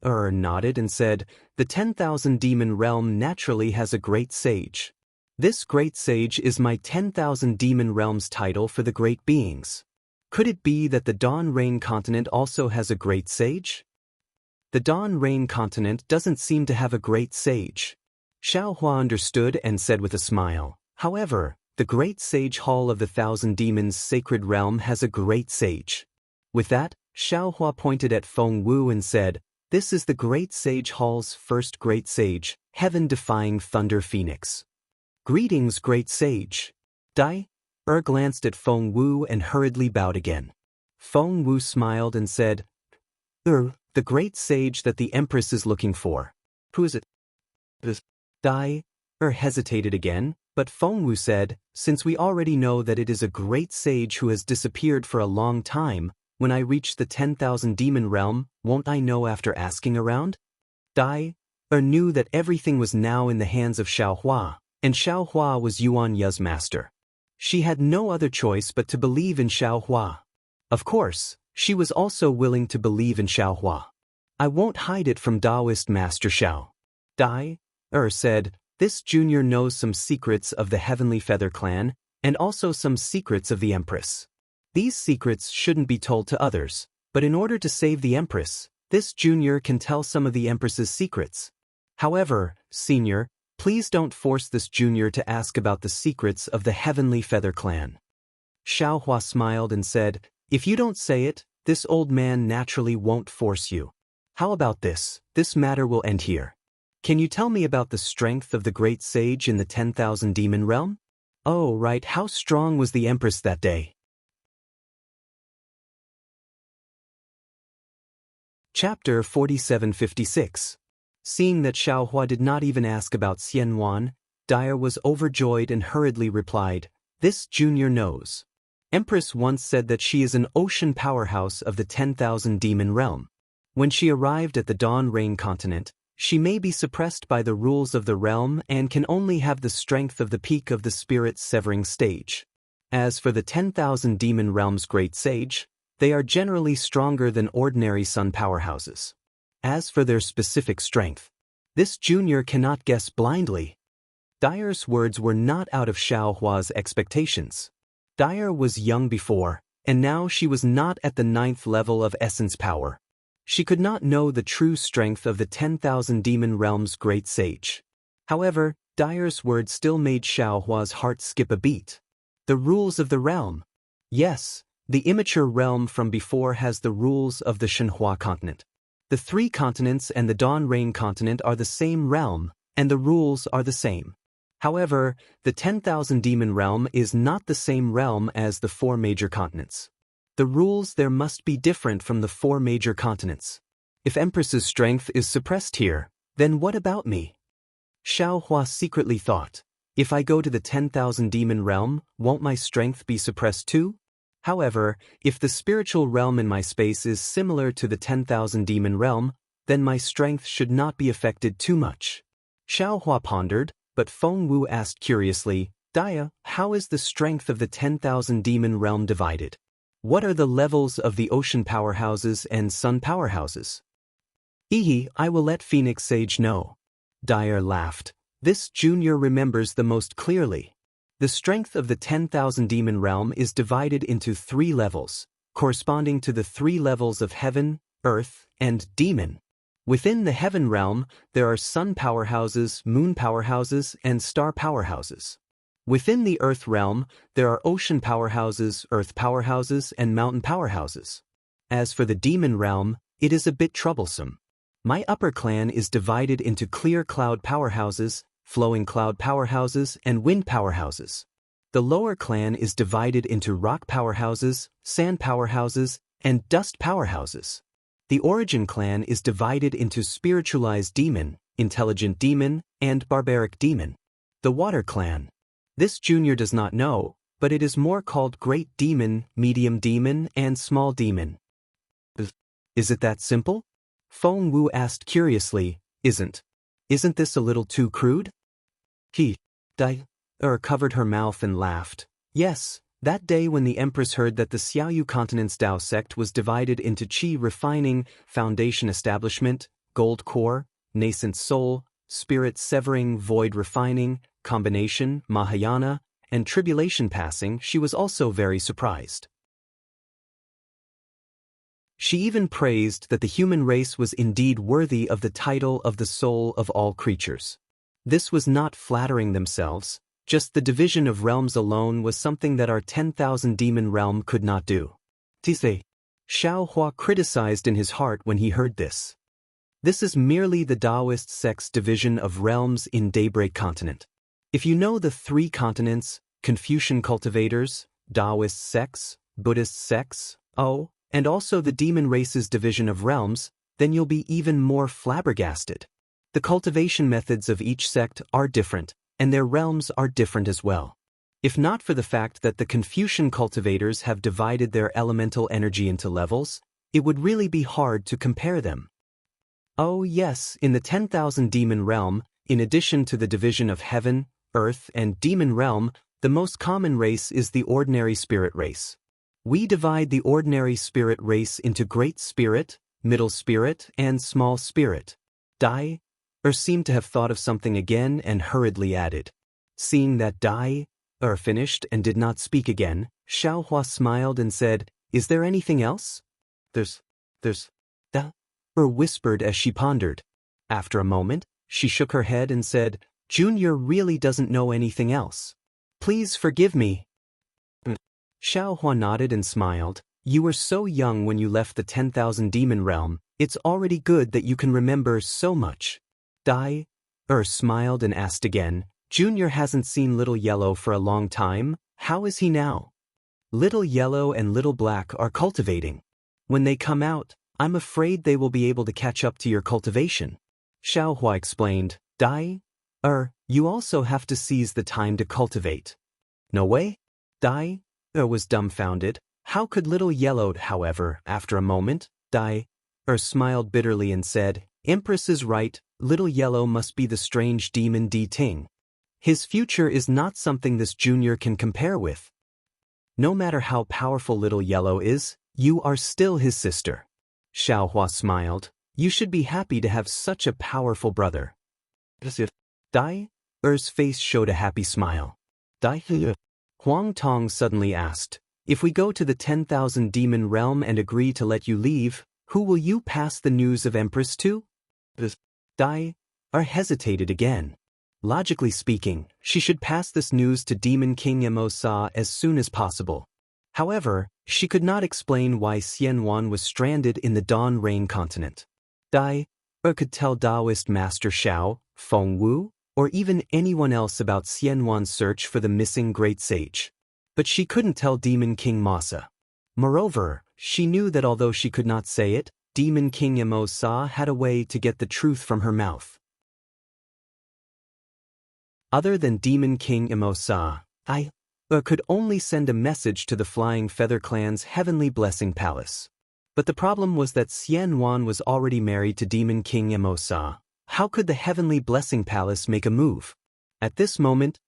Speaker 1: nodded and said, the 10,000 demon realm naturally has a great sage. This great sage is my 10,000 demon realm's title for the great beings. Could it be that the Dawn Rain continent also has a great sage? The Dawn Rain continent doesn't seem to have a great sage. Xiaohua understood and said with a smile, however, the great sage hall of the 1,000 demons' sacred realm has a great sage. With that, Xiaohua pointed at Feng Wu and said, this is the great sage hall's first great sage, heaven-defying thunder phoenix. Greetings, great sage. Dai glanced at Feng Wu and hurriedly bowed again. Feng Wu smiled and said, the great sage that the Empress is looking for. Who is it? Dai hesitated again, but Feng Wu said, since we already know that it is a great sage who has disappeared for a long time, when I reach the 10,000 demon realm, won't I know after asking around? Dai knew that everything was now in the hands of Xiaohua, and Xiaohua was Yuan Ye's master. She had no other choice but to believe in Xiaohua. Of course, she was also willing to believe in Xiaohua. I won't hide it from Daoist Master Xiao. Dai said, this junior knows some secrets of the Heavenly Feather Clan, and also some secrets of the Empress. These secrets shouldn't be told to others, but in order to save the Empress, this junior can tell some of the Empress's secrets. However, senior, please don't force this junior to ask about the secrets of the Heavenly Feather Clan. Xiaohua smiled and said, if you don't say it, this old man naturally won't force you. How about this? This matter will end here. Can you tell me about the strength of the great sage in the 10,000 demon realm? Oh, right, how strong was the Empress that day? Chapter 4756. Seeing that Xiaohua did not even ask about Xianwan, Dai was overjoyed and hurriedly replied, this junior knows. Empress once said that she is an ocean powerhouse of the 10,000 demon realm. When she arrived at the Dawn Rain continent, she may be suppressed by the rules of the realm and can only have the strength of the peak of the spirit's severing stage. As for the 10,000 demon realm's great sage, they are generally stronger than ordinary sun powerhouses. As for their specific strength, this junior cannot guess blindly. Dai's words were not out of Xiaohua's expectations. Dai was young before, and now she was not at the 9th level of essence power. She could not know the true strength of the 10,000 demon realm's great sage. However, Dai's words still made Xiaohua's heart skip a beat. The rules of the realm. Yes, the immature realm from before has the rules of the Shenhua continent. The 3 continents and the Dawn Rain continent are the same realm, and the rules are the same. However, the 10,000 demon realm is not the same realm as the 4 major continents. The rules there must be different from the 4 major continents. If Empress's strength is suppressed here, then what about me? Xiaohua secretly thought, if I go to the 10,000 demon realm, won't my strength be suppressed too? However, if the spiritual realm in my space is similar to the 10,000 demon realm, then my strength should not be affected too much. Xiaohua pondered, but Feng Wu asked curiously, Dai, how is the strength of the 10,000 demon realm divided? What are the levels of the ocean powerhouses and sun powerhouses? I will let Phoenix Sage know. Dai laughed. This junior remembers the most clearly. The strength of the 10,000 demon realm is divided into 3 levels, corresponding to the 3 levels of heaven, earth, and demon. Within the heaven realm, there are sun powerhouses, moon powerhouses, and star powerhouses. Within the earth realm, there are ocean powerhouses, earth powerhouses, and mountain powerhouses. As for the demon realm, it is a bit troublesome. My upper clan is divided into clear cloud powerhouses, flowing cloud powerhouses, and wind powerhouses. The lower clan is divided into rock powerhouses, sand powerhouses, and dust powerhouses. The origin clan is divided into spiritualized demon, intelligent demon, and barbaric demon. The water clan. This junior does not know, but it is more called great demon, medium demon, and small demon. Is it that simple? Feng Wu asked curiously, Isn't this a little too crude? He, covered her mouth and laughed. Yes, that day when the Empress heard that the Xiaoyu Continent's Dao sect was divided into Qi refining, foundation establishment, gold core, nascent soul, spirit severing, void refining, combination, Mahayana, and tribulation passing, she was also very surprised. She even praised that the human race was indeed worthy of the title of the soul of all creatures. This was not flattering themselves, just the division of realms alone was something that our 10,000 demon realm could not do. Tise. Xiao Hua criticized in his heart when he heard this. This is merely the Daoist sect's division of realms in Daybreak Continent. If you know the 3 continents, Confucian cultivators, Daoist sects, Buddhist sects, and also the demon race's division of realms, then you'll be even more flabbergasted. The cultivation methods of each sect are different, and their realms are different as well. If not for the fact that the Confucian cultivators have divided their elemental energy into levels, it would really be hard to compare them. Oh yes, in the 10,000 demon realm, in addition to the division of heaven, earth, and demon realm, the most common race is the ordinary spirit race. We divide the ordinary spirit race into great spirit, middle spirit, and small spirit. Seemed to have thought of something again and hurriedly added. Seeing that finished and did not speak again, Xiao Hua smiled and said, "Is there anything else?" There's whispered as she pondered. After a moment, she shook her head and said, "Junior really doesn't know anything else. Please forgive me." Xiao Hua nodded and smiled. "You were so young when you left the 10,000 demon realm, it's already good that you can remember so much." Smiled and asked again, "Junior hasn't seen Little Yellow for a long time, how is he now?" "Little Yellow and Little Black are cultivating. When they come out, I'm afraid they will be able to catch up to your cultivation." Xiao Hua explained, "You also have to seize the time to cultivate." "No way?" Was dumbfounded. How could Little Yellow, however, after a moment, smiled bitterly and said, "Empress is right, Little Yellow must be the strange demon Di Ting. His future is not something this junior can compare with. No matter how powerful Little Yellow is, you are still his sister." Xiao Hua smiled. "You should be happy to have such a powerful brother." Er's face showed a happy smile. Huang Tong suddenly asked, "If we go to the 10,000 demon realm and agree to let you leave, who will you pass the news of Empress to?" Hesitated again. Logically speaking, she should pass this news to Demon King Mo Sa as soon as possible. However, she could not explain why Xianwan was stranded in the Dawn Rain continent. Could tell Daoist Master Xiao, Feng Wu, or even anyone else about Xianwan's search for the missing great sage. But she couldn't tell Demon King Masa. Moreover, she knew that although she could not say it, Demon King Mo Sa had a way to get the truth from her mouth. Other than Demon King Mo Sa, could only send a message to the Flying Feather Clan's Heavenly Blessing Palace. But the problem was that Xianwan was already married to Demon King Mo Sa. How could the Heavenly Blessing Palace make a move? At this moment,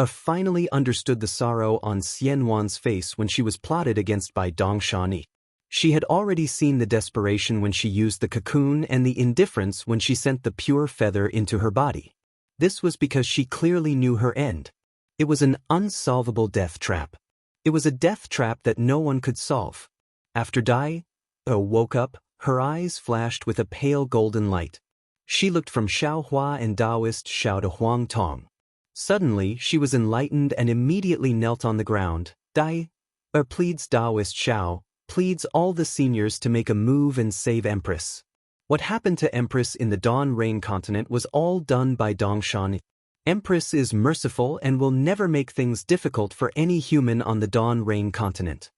Speaker 1: finally understood the sorrow on Xianwan's face when she was plotted against by Dong Shani. She had already seen the desperation when she used the cocoon and the indifference when she sent the pure feather into her body. This was because she clearly knew her end. It was an unsolvable death trap. It was a death trap that no one could solve. After woke up, her eyes flashed with a pale golden light. She looked from Xiao Hua and Daoist Xiao to Huang Tong. Suddenly, she was enlightened and immediately knelt on the ground. Pleads Daoist Xiao, pleads all the seniors to make a move and save Empress. What happened to Empress in the Dawn Rain continent was all done by Dongshan. Empress is merciful and will never make things difficult for any human on the Dawn Rain continent.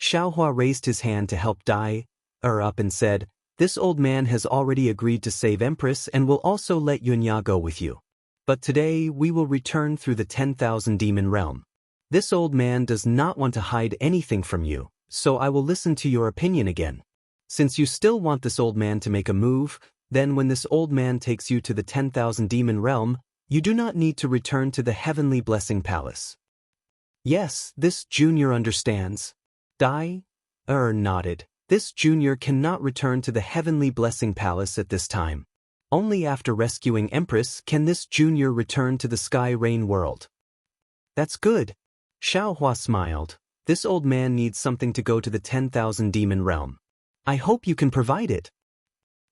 Speaker 1: Xiao Hua raised his hand to help up and said, "This old man has already agreed to save Empress and will also let Yunya go with you. But today we will return through the 10,000 demon realm. This old man does not want to hide anything from you, so I will listen to your opinion again. Since you still want this old man to make a move, then when this old man takes you to the 10,000 demon realm, You do not need to return to the heavenly blessing palace. Yes, this junior understands. Dai nodded. This junior cannot return to the heavenly blessing palace at this time. Only after rescuing Empress can this junior return to the sky rain world. That's good. Xiaohua smiled. This old man needs something to go to the 10,000 demon realm. I hope you can provide it.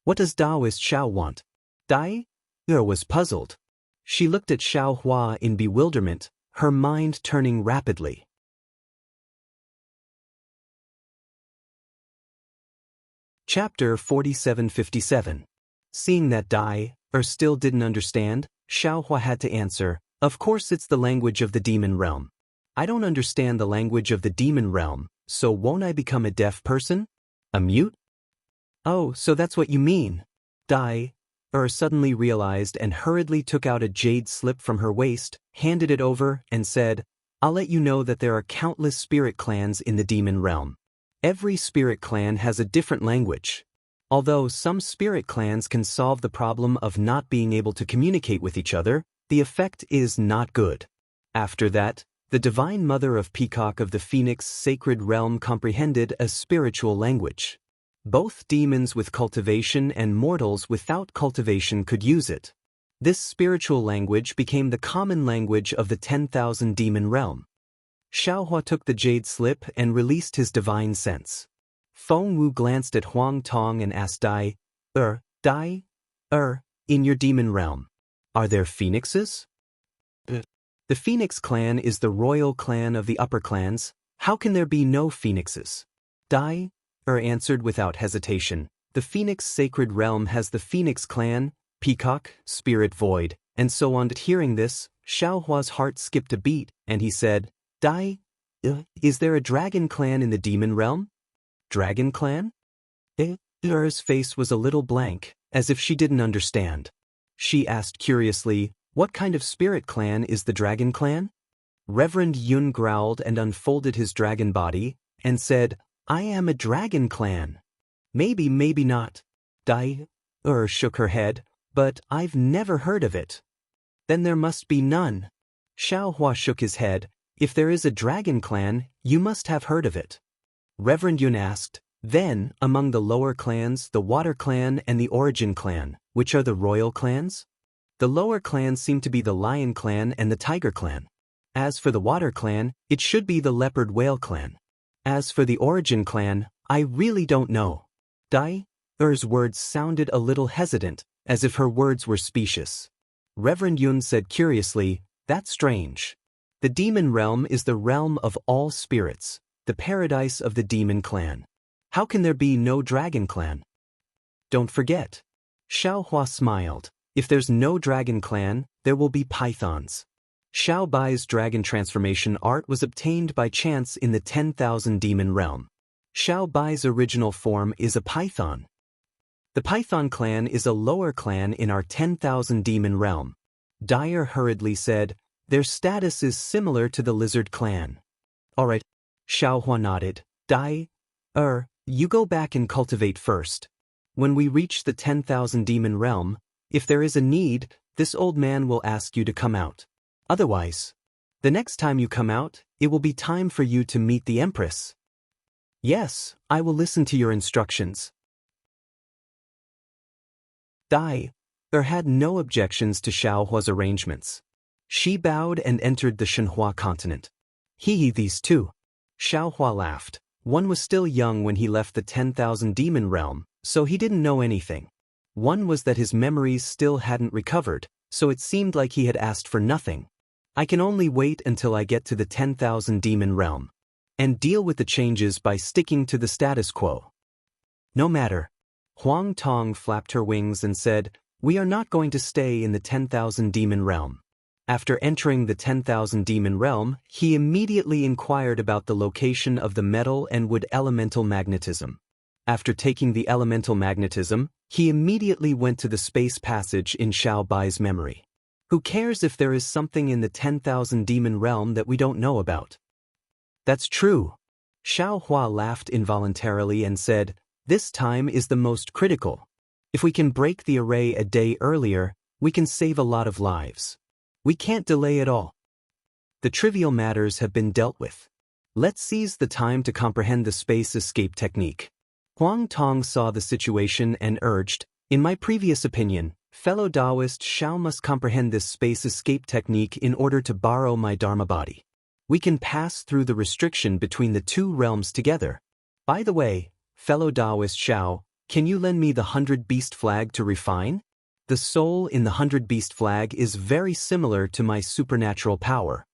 Speaker 1: What does Daoist Xiao want? Dai was puzzled. She looked at Xiaohua in bewilderment, her mind turning rapidly. Chapter 4757. Seeing that Dai still didn't understand, Xiaohua had to answer, of course it's the language of the demon realm. I don't understand the language of the demon realm, so won't I become a deaf person? A mute? Oh, so that's what you mean. Dai suddenly realized and hurriedly took out a jade slip from her waist, handed it over, and said, I'll let you know that there are countless spirit clans in the demon realm. Every spirit clan has a different language. Although some spirit clans can solve the problem of not being able to communicate with each other, the effect is not good. After that, the Divine Mother of Peacock of the Phoenix Sacred Realm comprehended a spiritual language. Both demons with cultivation and mortals without cultivation could use it. This spiritual language became the common language of the 10,000 demon realm. Xiaohua took the jade slip and released his divine sense. Feng Wu glanced at Huang Tong and asked Dai, in your demon realm, are there phoenixes? The Phoenix clan is the royal clan of the upper clans. How can there be no phoenixes? Dai answered without hesitation. The Phoenix Sacred Realm has the Phoenix clan, Peacock, Spirit Void, and so on. Hearing this, Xiaohua's heart skipped a beat, and he said, Dai, is there a dragon clan in the demon realm? Dragon clan? Er's face was a little blank, as if she didn't understand. She asked curiously, what kind of spirit clan is the dragon clan? Reverend Yun growled and unfolded his dragon body, and said, I am a dragon clan. Maybe not. Dai shook her head, but I've never heard of it. Then there must be none. Xiaohua shook his head. If there is a dragon clan, you must have heard of it. Reverend Yun asked, then, among the lower clans, the Water Clan and the Origin Clan, which are the royal clans? The lower clans seem to be the Lion Clan and the Tiger Clan. As for the Water Clan, it should be the Leopard Whale Clan. As for the Origin Clan, I really don't know. Dai's words sounded a little hesitant, as if her words were specious. Reverend Yun said curiously, that's strange. The demon realm is the realm of all spirits, the paradise of the demon clan. How can there be no dragon clan? Don't forget. Xiaohua smiled. If there's no dragon clan, there will be pythons. Xiao Bai's dragon transformation art was obtained by chance in the 10,000 demon realm. Xiao Bai's original form is a python. The python clan is a lower clan in our 10,000 demon realm. Dyer hurriedly said, their status is similar to the lizard clan. Alright, Xiaohua nodded. You go back and cultivate first. When we reach the 10,000 demon realm, if there is a need, this old man will ask you to come out. Otherwise, the next time you come out, it will be time for you to meet the Empress. Yes, I will listen to your instructions. Dai had no objections to Xiaohua's arrangements. She bowed and entered the Shenhua continent. These two. Xiaohua laughed. One was still young when he left the 10,000 demon realm, so he didn't know anything. One was that his memories still hadn't recovered, so it seemed like he had asked for nothing. I can only wait until I get to the 10,000 demon realm and deal with the changes by sticking to the status quo. No matter. Huang Tong flapped her wings and said, we are not going to stay in the 10,000 demon realm. After entering the 10,000 demon realm, he immediately inquired about the location of the metal and wood elemental magnetism. After taking the elemental magnetism, he immediately went to the space passage in Xiao Bai's memory. Who cares if there is something in the 10,000 demon realm that we don't know about? That's true. Xiaohua laughed involuntarily and said, this time is the most critical. If we can break the array a day earlier, we can save a lot of lives. We can't delay at all. The trivial matters have been dealt with. Let's seize the time to comprehend the space escape technique. Huang Tong saw the situation and urged, in my previous opinion, fellow Daoist Xiao must comprehend this space escape technique in order to borrow my Dharma body. We can pass through the restriction between the two realms together. By the way, fellow Daoist Xiao, can you lend me the 100-beast flag to refine? The soul in the 100-beast flag is very similar to my supernatural power.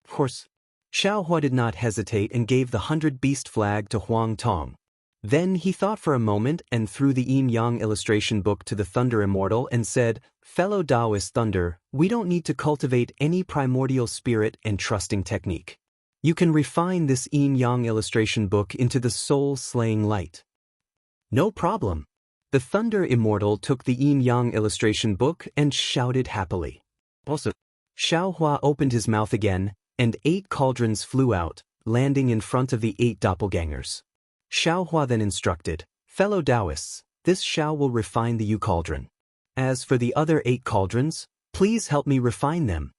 Speaker 1: Of course, Xiao Hua did not hesitate and gave the 100-beast flag to Huang Tong. Then he thought for a moment and threw the yin-yang illustration book to the Thunder Immortal and said, fellow Daoist Thunder, we don't need to cultivate any primordial spirit and trusting technique. You can refine this yin-yang illustration book into the soul-slaying light. No problem. The Thunder Immortal took the yin-yang illustration book and shouted happily. Also, Xiao Hua opened his mouth again, and 8 cauldrons flew out, landing in front of the 8 doppelgangers. Xiao Hua then instructed, fellow Daoists, this Xiao will refine the Yu cauldron. As for the other 8 cauldrons, please help me refine them.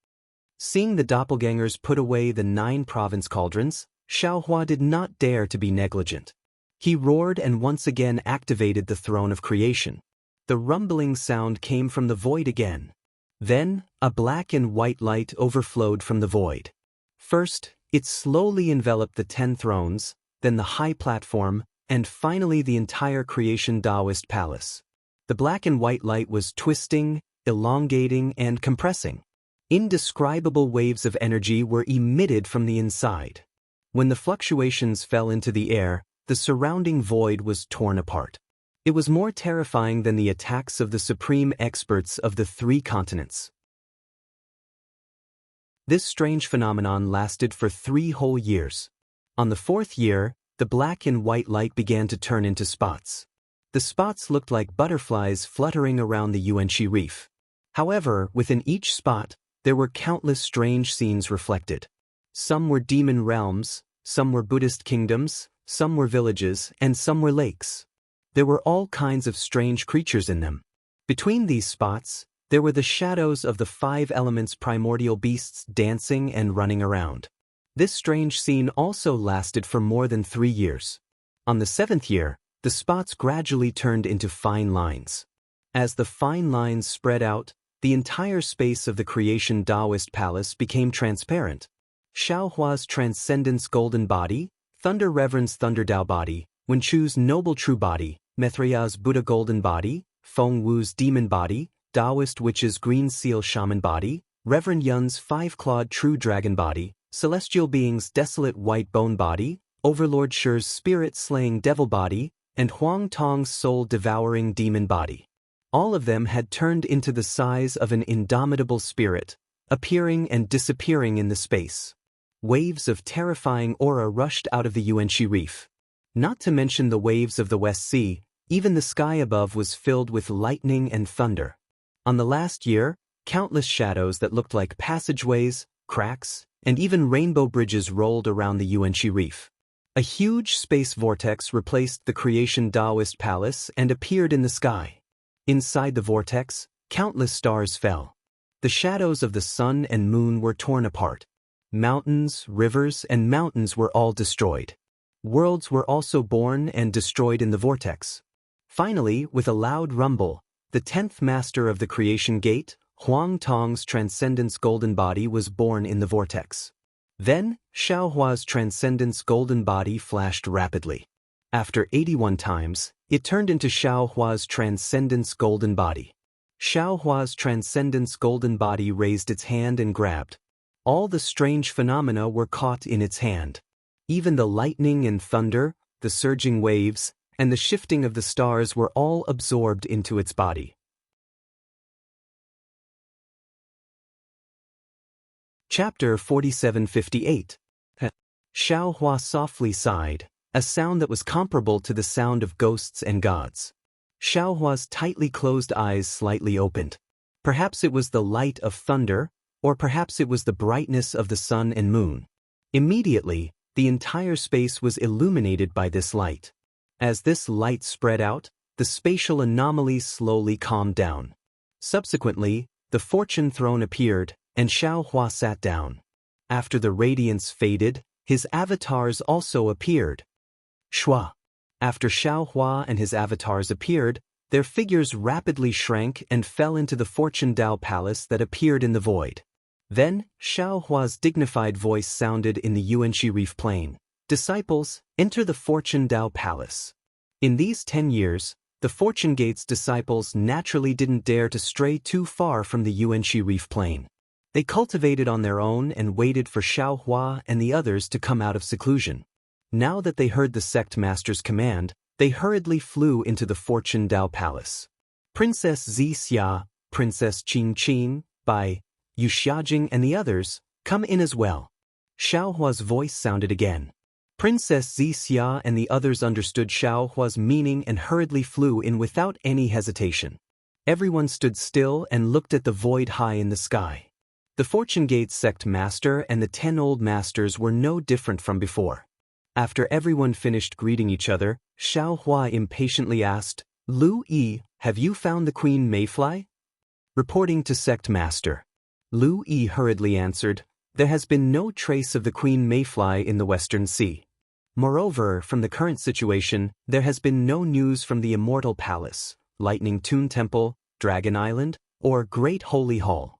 Speaker 1: Seeing the doppelgangers put away the 9 province cauldrons, Xiao Hua did not dare to be negligent. He roared and once again activated the throne of creation. The rumbling sound came from the void again. Then, a black and white light overflowed from the void. First, it slowly enveloped the 10 thrones, then the high platform, and finally the entire creation Daoist palace. The black and white light was twisting, elongating, and compressing. Indescribable waves of energy were emitted from the inside. When the fluctuations fell into the air, the surrounding void was torn apart. It was more terrifying than the attacks of the supreme experts of the 3 continents. This strange phenomenon lasted for 3 whole years. On the 4th year, the black and white light began to turn into spots. The spots looked like butterflies fluttering around the Yuanxi reef. However, within each spot, there were countless strange scenes reflected. Some were demon realms, some were Buddhist kingdoms, some were villages, and some were lakes. There were all kinds of strange creatures in them. Between these spots, there were the shadows of the 5 elements primordial beasts dancing and running around. This strange scene also lasted for more than 3 years. On the 7th year, the spots gradually turned into fine lines. As the fine lines spread out, the entire space of the creation Daoist palace became transparent. Xiao Hua's transcendence golden body, Thunder Reverend's Thunder Dao body, Wenchu's noble true body, Maitreya's Buddha golden body, Feng Wu's demon body, Daoist witch's green seal shaman body, Reverend Yun's 5-clawed true dragon body, Celestial being's desolate white bone body, Overlord Shi's spirit-slaying devil body, and Huang Tong's soul-devouring demon body. All of them had turned into the size of an indomitable spirit, appearing and disappearing in the space. Waves of terrifying aura rushed out of the Yuanxi reef. Not to mention the waves of the West Sea, even the sky above was filled with lightning and thunder. On the last year, countless shadows that looked like passageways, cracks, and even rainbow bridges rolled around the Yuanxi reef. A huge space vortex replaced the creation Daoist palace and appeared in the sky. Inside the vortex, countless stars fell. The shadows of the sun and moon were torn apart. Mountains, rivers, and mountains were all destroyed. Worlds were also born and destroyed in the vortex. Finally, with a loud rumble, the 10th master of the creation gate, Huang Tong's transcendence golden body was born in the vortex. Then, Xiao Hua's transcendence golden body flashed rapidly. After 81 times, it turned into Xiao Hua's transcendence golden body. Xiao Hua's transcendence golden body raised its hand and grabbed. All the strange phenomena were caught in its hand. Even the lightning and thunder, the surging waves, and the shifting of the stars were all absorbed into its body. Chapter 4758. Xiao Hua softly sighed, a sound that was comparable to the sound of ghosts and gods. Xiao Hua's tightly closed eyes slightly opened. Perhaps it was the light of thunder, or perhaps it was the brightness of the sun and moon. Immediately, the entire space was illuminated by this light. As this light spread out, the spatial anomalies slowly calmed down. Subsequently, the fortune throne appeared, and Xiaohua sat down. After the radiance faded, his avatars also appeared. Shua. After Xiaohua and his avatars appeared, their figures rapidly shrank and fell into the Fortune Dao Palace that appeared in the void. Then, Xiaohua's dignified voice sounded in the Yuanxi Reef Plain. Disciples, enter the Fortune Dao Palace. In these 10 years, the Fortune Gate's disciples naturally didn't dare to stray too far from the Yuanxi Reef Plain. They cultivated on their own and waited for Xiaohua and the others to come out of seclusion. Now that they heard the sect master's command, they hurriedly flew into the Fortune Dao Palace. Princess Xixia, Princess Qingqing, Bai, Yu Xiajing and the others, come in as well. Xiaohua's voice sounded again. Princess Xixia and the others understood Xiaohua's meaning and hurriedly flew in without any hesitation. Everyone stood still and looked at the void high in the sky. The Fortune Gate sect master and the 10 old masters were no different from before. After everyone finished greeting each other, Xiaohua impatiently asked, Lu Yi, have you found the Queen Mayfly? Reporting to sect master. Lu Yi hurriedly answered, there has been no trace of the Queen Mayfly in the Western Sea. Moreover, from the current situation, there has been no news from the Immortal Palace, Lightning Toon Temple, Dragon Island, or Great Holy Hall.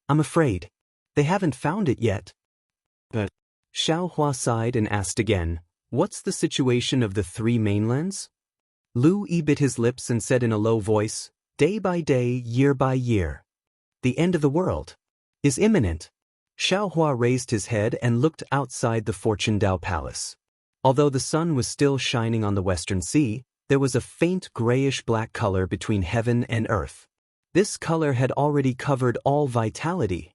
Speaker 1: I'm afraid they haven't found it yet. But Xiaohua sighed and asked again, what's the situation of the 3 mainlands? Lu Yi bit his lips and said in a low voice, day by day, year by year. The end of the world is imminent. Xiaohua raised his head and looked outside the Fortune Dao Palace. Although the sun was still shining on the Western Sea, there was a faint grayish-black color between heaven and earth. This color had already covered all vitality.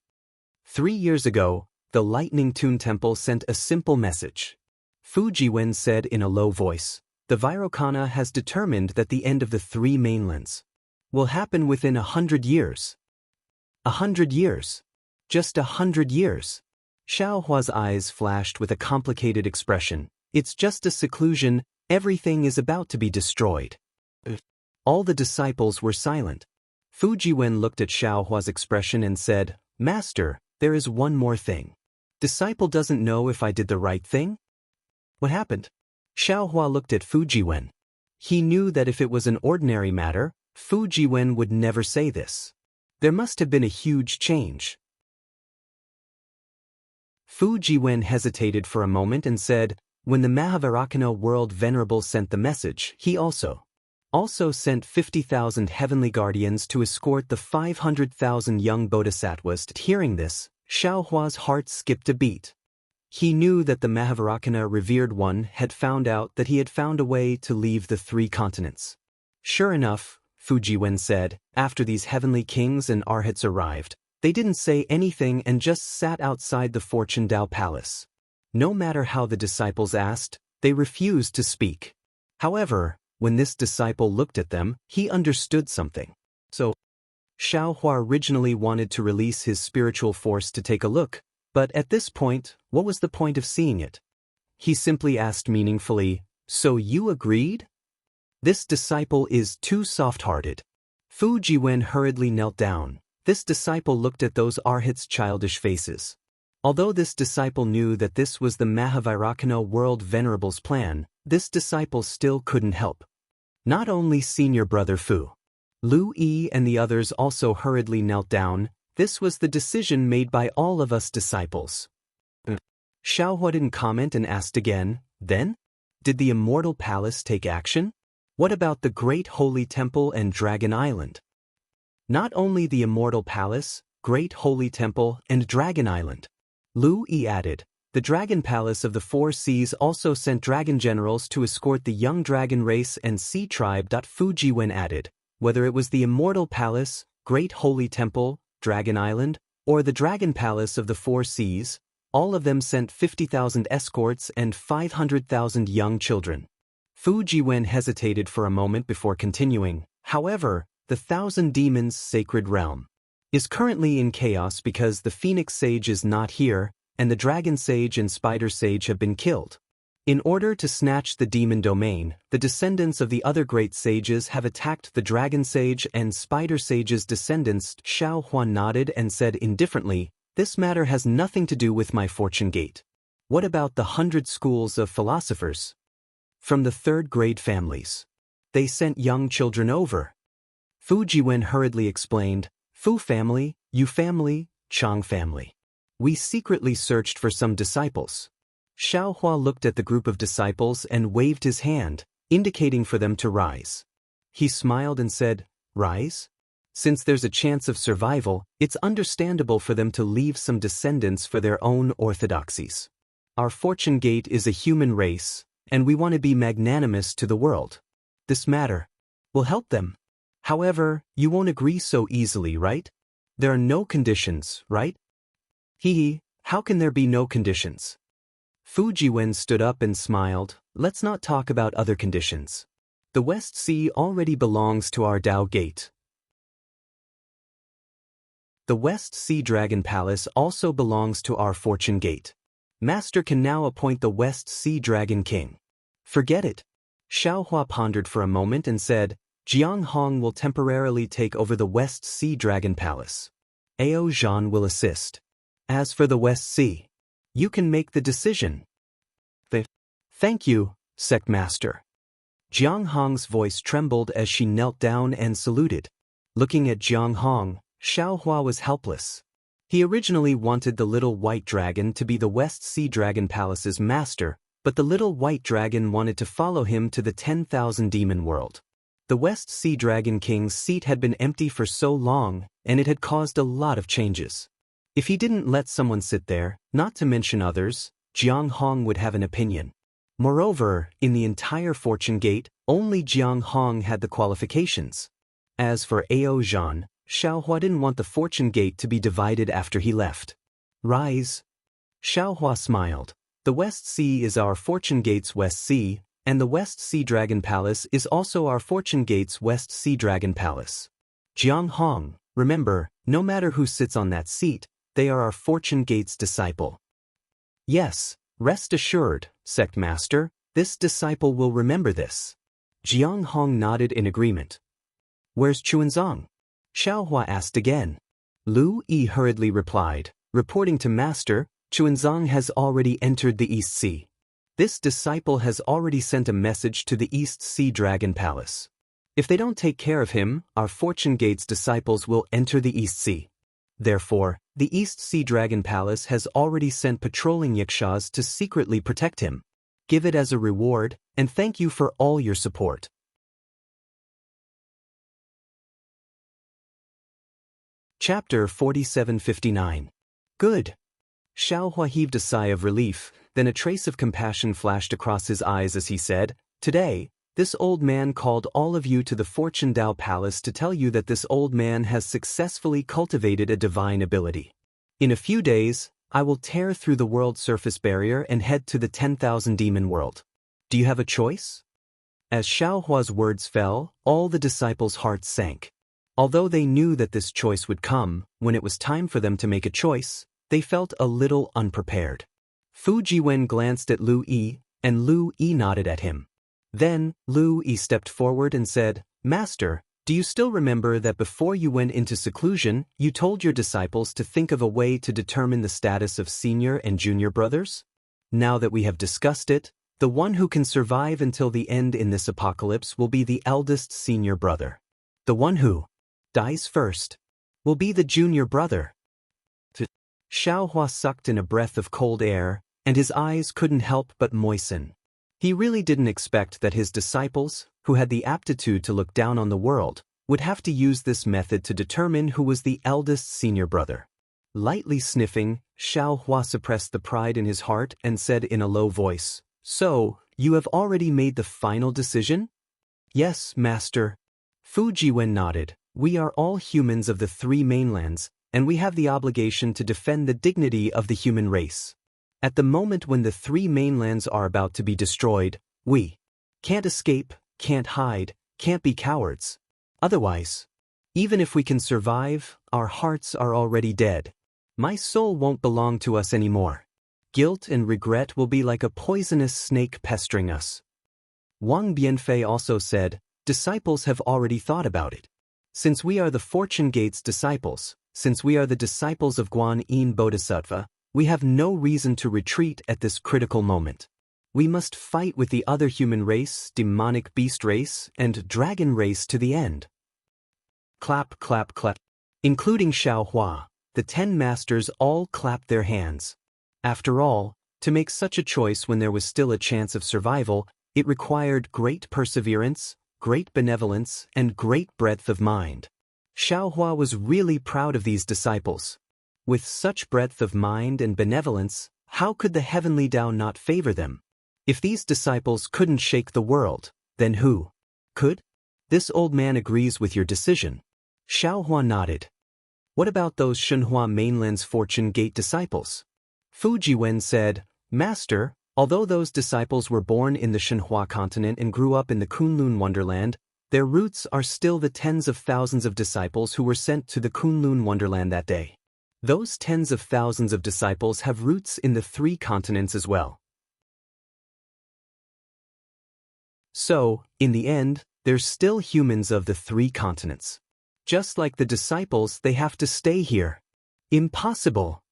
Speaker 1: 3 years ago, the Lightning Toon Temple sent a simple message. Fu Jiwen said in a low voice, the Virokana has determined that the end of the 3 mainlands will happen within 100 years. 100 years. Just 100 years. Xiaohua's eyes flashed with a complicated expression. It's just a seclusion, everything is about to be destroyed. All the disciples were silent. Fu Jiwen looked at Xiaohua's expression and said, Master, there is one more thing. Disciple doesn't know if I did the right thing? What happened? Xiaohua looked at Fu Jiwen. He knew that if it was an ordinary matter, Fu Jiwen would never say this. There must have been a huge change. Fu Jiwen hesitated for a moment and said, when the Mahavairakana world venerable sent the message, he also sent 50,000 heavenly guardians to escort the 500,000 young bodhisattvas. Hearing this, Xiaohua's heart skipped a beat. He knew that the Mahavairakana revered one had found out that he had found a way to leave the 3 continents. Sure enough, Fu Jiwen said, after these heavenly kings and arhats arrived, they didn't say anything and just sat outside the Fortune Dao Palace. No matter how the disciples asked, they refused to speak. However, when this disciple looked at them, he understood something. So, Xiaohua originally wanted to release his spiritual force to take a look, but at this point, what was the point of seeing it? He simply asked meaningfully, so you agreed? This disciple is too soft-hearted. Fu Jiwen hurriedly knelt down. This disciple looked at those arhats' childish faces. Although this disciple knew that this was the Mahavairakana world venerable's plan, this disciple still couldn't help. Not only senior brother Fu, Lu Yi and the others also hurriedly knelt down. This was the decision made by all of us disciples. Xiaohua didn't comment and asked again, then? Did the Immortal Palace take action? What about the Great Holy Temple and Dragon Island? Not only the Immortal Palace, Great Holy Temple, and Dragon Island. Lu Yi added, the Dragon Palace of the 4 Seas also sent dragon generals to escort the young dragon race and sea tribe. Fu Jiwen added, whether it was the Immortal Palace, Great Holy Temple, Dragon Island, or the Dragon Palace of the 4 Seas, all of them sent 50,000 escorts and 500,000 young children. Fu Jiwen hesitated for a moment before continuing, however, the 1,000 Demons Sacred Realm is currently in chaos because the Phoenix Sage is not here, and the Dragon Sage and Spider Sage have been killed. In order to snatch the demon domain, the descendants of the other great sages have attacked the Dragon Sage and Spider Sage's descendants. Xiaohua nodded and said indifferently, This matter has nothing to do with my fortune gate. What about the 100 schools of philosophers? From the third-grade families. They sent young children over. Fu Jiwen hurriedly explained, Fu family, Yu family, Chang family. We secretly searched for some disciples. Xiaohua looked at the group of disciples and waved his hand, indicating for them to rise. He smiled and said, Rise? Since there's a chance of survival, it's understandable for them to leave some descendants for their own orthodoxies. Our fortune gate is a human race, and we want to be magnanimous to the world. This matter will help them. However, you won't agree so easily, right? There are no conditions, right? How can there be no conditions? Fu Jiwen stood up and smiled, let's not talk about other conditions. The West Sea already belongs to our Dao Gate. The West Sea Dragon Palace also belongs to our Fortune Gate. Master can now appoint the West Sea Dragon King. Forget it. Xiaohua pondered for a moment and said, Jiang Hong will temporarily take over the West Sea Dragon Palace. Ao Zhan will assist. As for the West Sea, you can make the decision. Thank you, Sect Master. Jiang Hong's voice trembled as she knelt down and saluted. Looking at Jiang Hong, Xiaohua was helpless. He originally wanted the little white dragon to be the West Sea Dragon Palace's master, but the little white dragon wanted to follow him to the 10,000 demon world. The West Sea Dragon King's seat had been empty for so long, and it had caused a lot of changes. If he didn't let someone sit there, not to mention others, Jiang Hong would have an opinion. Moreover, in the entire Fortune Gate, only Jiang Hong had the qualifications. As for Ao Zhan, Xiaohua didn't want the Fortune Gate to be divided after he left. Rise. Xiaohua smiled. The West Sea is our Fortune Gate's West Sea, and the West Sea Dragon Palace is also our Fortune Gate's West Sea Dragon Palace. Jiang Hong, remember, no matter who sits on that seat, they are our Fortune Gate's disciple. Yes, rest assured, Sect Master, this disciple will remember this. Jiang Hong nodded in agreement. Where's Chuanzong? Xiaohua asked again. Lu Yi hurriedly replied, reporting to Master, Chuanzong has already entered the East Sea. This disciple has already sent a message to the East Sea Dragon Palace. If they don't take care of him, our Fortune Gate's disciples will enter the East Sea. Therefore, the East Sea Dragon Palace has already sent patrolling yakshas to secretly protect him. Give it as a reward, and thank you for all your support. Chapter 4759. Good. Xiaohua heaved a sigh of relief, then a trace of compassion flashed across his eyes as he said, Today, this old man called all of you to the Fortune Dao Palace to tell you that this old man has successfully cultivated a divine ability. In a few days, I will tear through the world surface barrier and head to the 10,000 demon world. Do you have a choice? As Xiaohua's words fell, all the disciples' hearts sank. Although they knew that this choice would come, when it was time for them to make a choice, they felt a little unprepared. Fu Jiwen glanced at Lu Yi, and Lu Yi nodded at him. Then, Lu Yi stepped forward and said, Master, do you still remember that before you went into seclusion, you told your disciples to think of a way to determine the status of senior and junior brothers? Now that we have discussed it, the one who can survive until the end in this apocalypse will be the eldest senior brother. The one who dies first will be the junior brother. Xiaohua sucked in a breath of cold air, and his eyes couldn't help but moisten. He really didn't expect that his disciples, who had the aptitude to look down on the world, would have to use this method to determine who was the eldest senior brother. Lightly sniffing, Xiaohua suppressed the pride in his heart and said in a low voice, So, you have already made the final decision? Yes, Master. Fu Jiwen nodded. We are all humans of the three mainlands, and we have the obligation to defend the dignity of the human race. At the moment when the three mainlands are about to be destroyed, we can't escape, can't hide, can't be cowards. Otherwise, even if we can survive, our hearts are already dead. My soul won't belong to us anymore. Guilt and regret will be like a poisonous snake pestering us. Wang Bianfei also said, Disciples have already thought about it. Since we are the Fortune Gate's disciples, Since we are the disciples of Guan Yin Bodhisattva, we have no reason to retreat at this critical moment. We must fight with the other human race, demonic beast race, and dragon race to the end. Clap, clap, clap. Including Xiaohua, the 10 masters all clapped their hands. After all, to make such a choice when there was still a chance of survival, it required great perseverance, great benevolence, and great breadth of mind. Xiaohua was really proud of these disciples. With such breadth of mind and benevolence, how could the heavenly Tao not favor them? If these disciples couldn't shake the world, then who could? This old man agrees with your decision. Xiaohua nodded. What about those Shenhua mainland's Fortune Gate disciples? Fu Jiwen said, Master, although those disciples were born in the Shenhua continent and grew up in the Kunlun Wonderland, their roots are still the tens of thousands of disciples who were sent to the Kunlun Wonderland that day. Those tens of thousands of disciples have roots in the 3 continents as well. So, in the end, there's still humans of the 3 continents. Just like the disciples, they have to stay here. Impossible.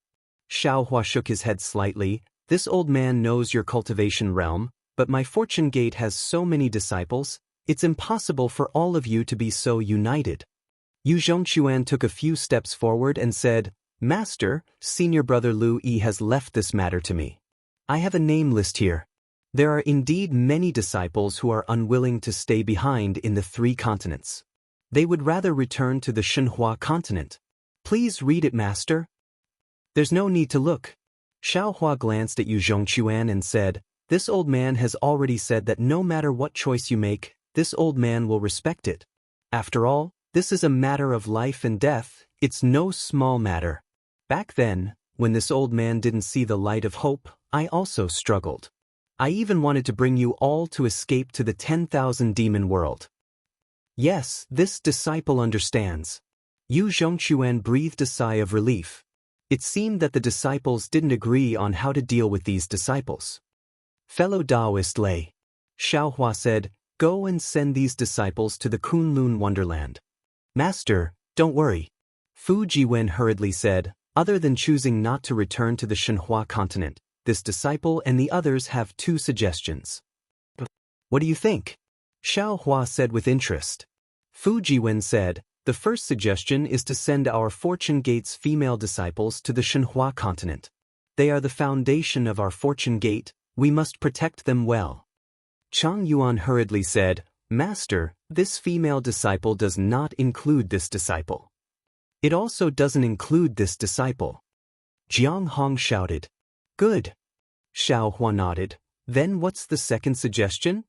Speaker 1: Xiaohua shook his head slightly. This old man knows your cultivation realm, but my Fortune Gate has so many disciples, it's impossible for all of you to be so united. Yu Zhongquan took a few steps forward and said, Master, senior brother Lu Yi has left this matter to me. I have a name list here. There are indeed many disciples who are unwilling to stay behind in the 3 continents. They would rather return to the Shenhua continent. Please read it, Master. There's no need to look. Xiaohua glanced at Yu Zhongquan and said, This old man has already said that no matter what choice you make, this old man will respect it. After all, this is a matter of life and death, it's no small matter. Back then, when this old man didn't see the light of hope, I also struggled. I even wanted to bring you all to escape to the 10,000 demon world. Yes, this disciple understands. Yu Zhongquan breathed a sigh of relief. It seemed that the disciples didn't agree on how to deal with these disciples. Fellow Daoist Lei, Xiaohua said, Go and send these disciples to the Kunlun Wonderland. Master, don't worry. Fu Jiwen hurriedly said, Other than choosing not to return to the Shenhua continent, this disciple and the others have 2 suggestions. What do you think? Xiaohua said with interest. Fu Jiwen said, The first suggestion is to send our Fortune Gate's female disciples to the Shenhua continent. They are the foundation of our Fortune Gate, we must protect them well. Chang Yuan hurriedly said, Master, this female disciple does not include this disciple. It also doesn't include this disciple. Jiang Hong shouted. Good. Xiaohua nodded. Then what's the second suggestion?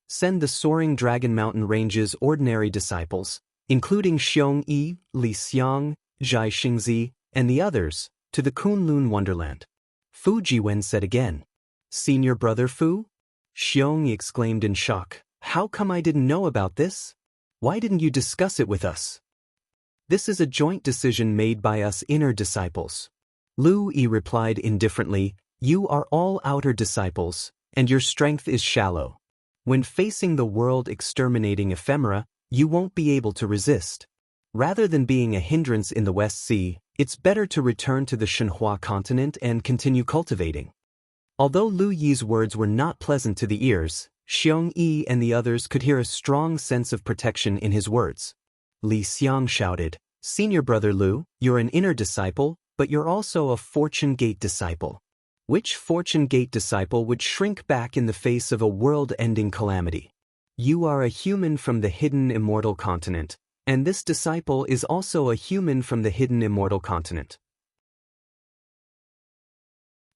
Speaker 1: Send the Soaring Dragon Mountain Range's ordinary disciples, including Xiong Yi, Li Xiang, Zhai Xingzi, and the others, to the Kunlun Wonderland. Fu Jiwen said again. Senior brother Fu? Xiong Yi exclaimed in shock. How come I didn't know about this? Why didn't you discuss it with us? This is a joint decision made by us inner disciples. Lu Yi replied indifferently, You are all outer disciples, and your strength is shallow. When facing the world-exterminating ephemera, you won't be able to resist. Rather than being a hindrance in the West Sea, it's better to return to the Shenhua continent and continue cultivating. Although Lu Yi's words were not pleasant to the ears, Xiong Yi and the others could hear a strong sense of protection in his words. Li Xiang shouted, Senior brother Lu, you're an inner disciple, but you're also a Fortune Gate disciple. Which Fortune Gate disciple would shrink back in the face of a world-ending calamity? You are a human from the hidden immortal continent, and this disciple is also a human from the hidden immortal continent.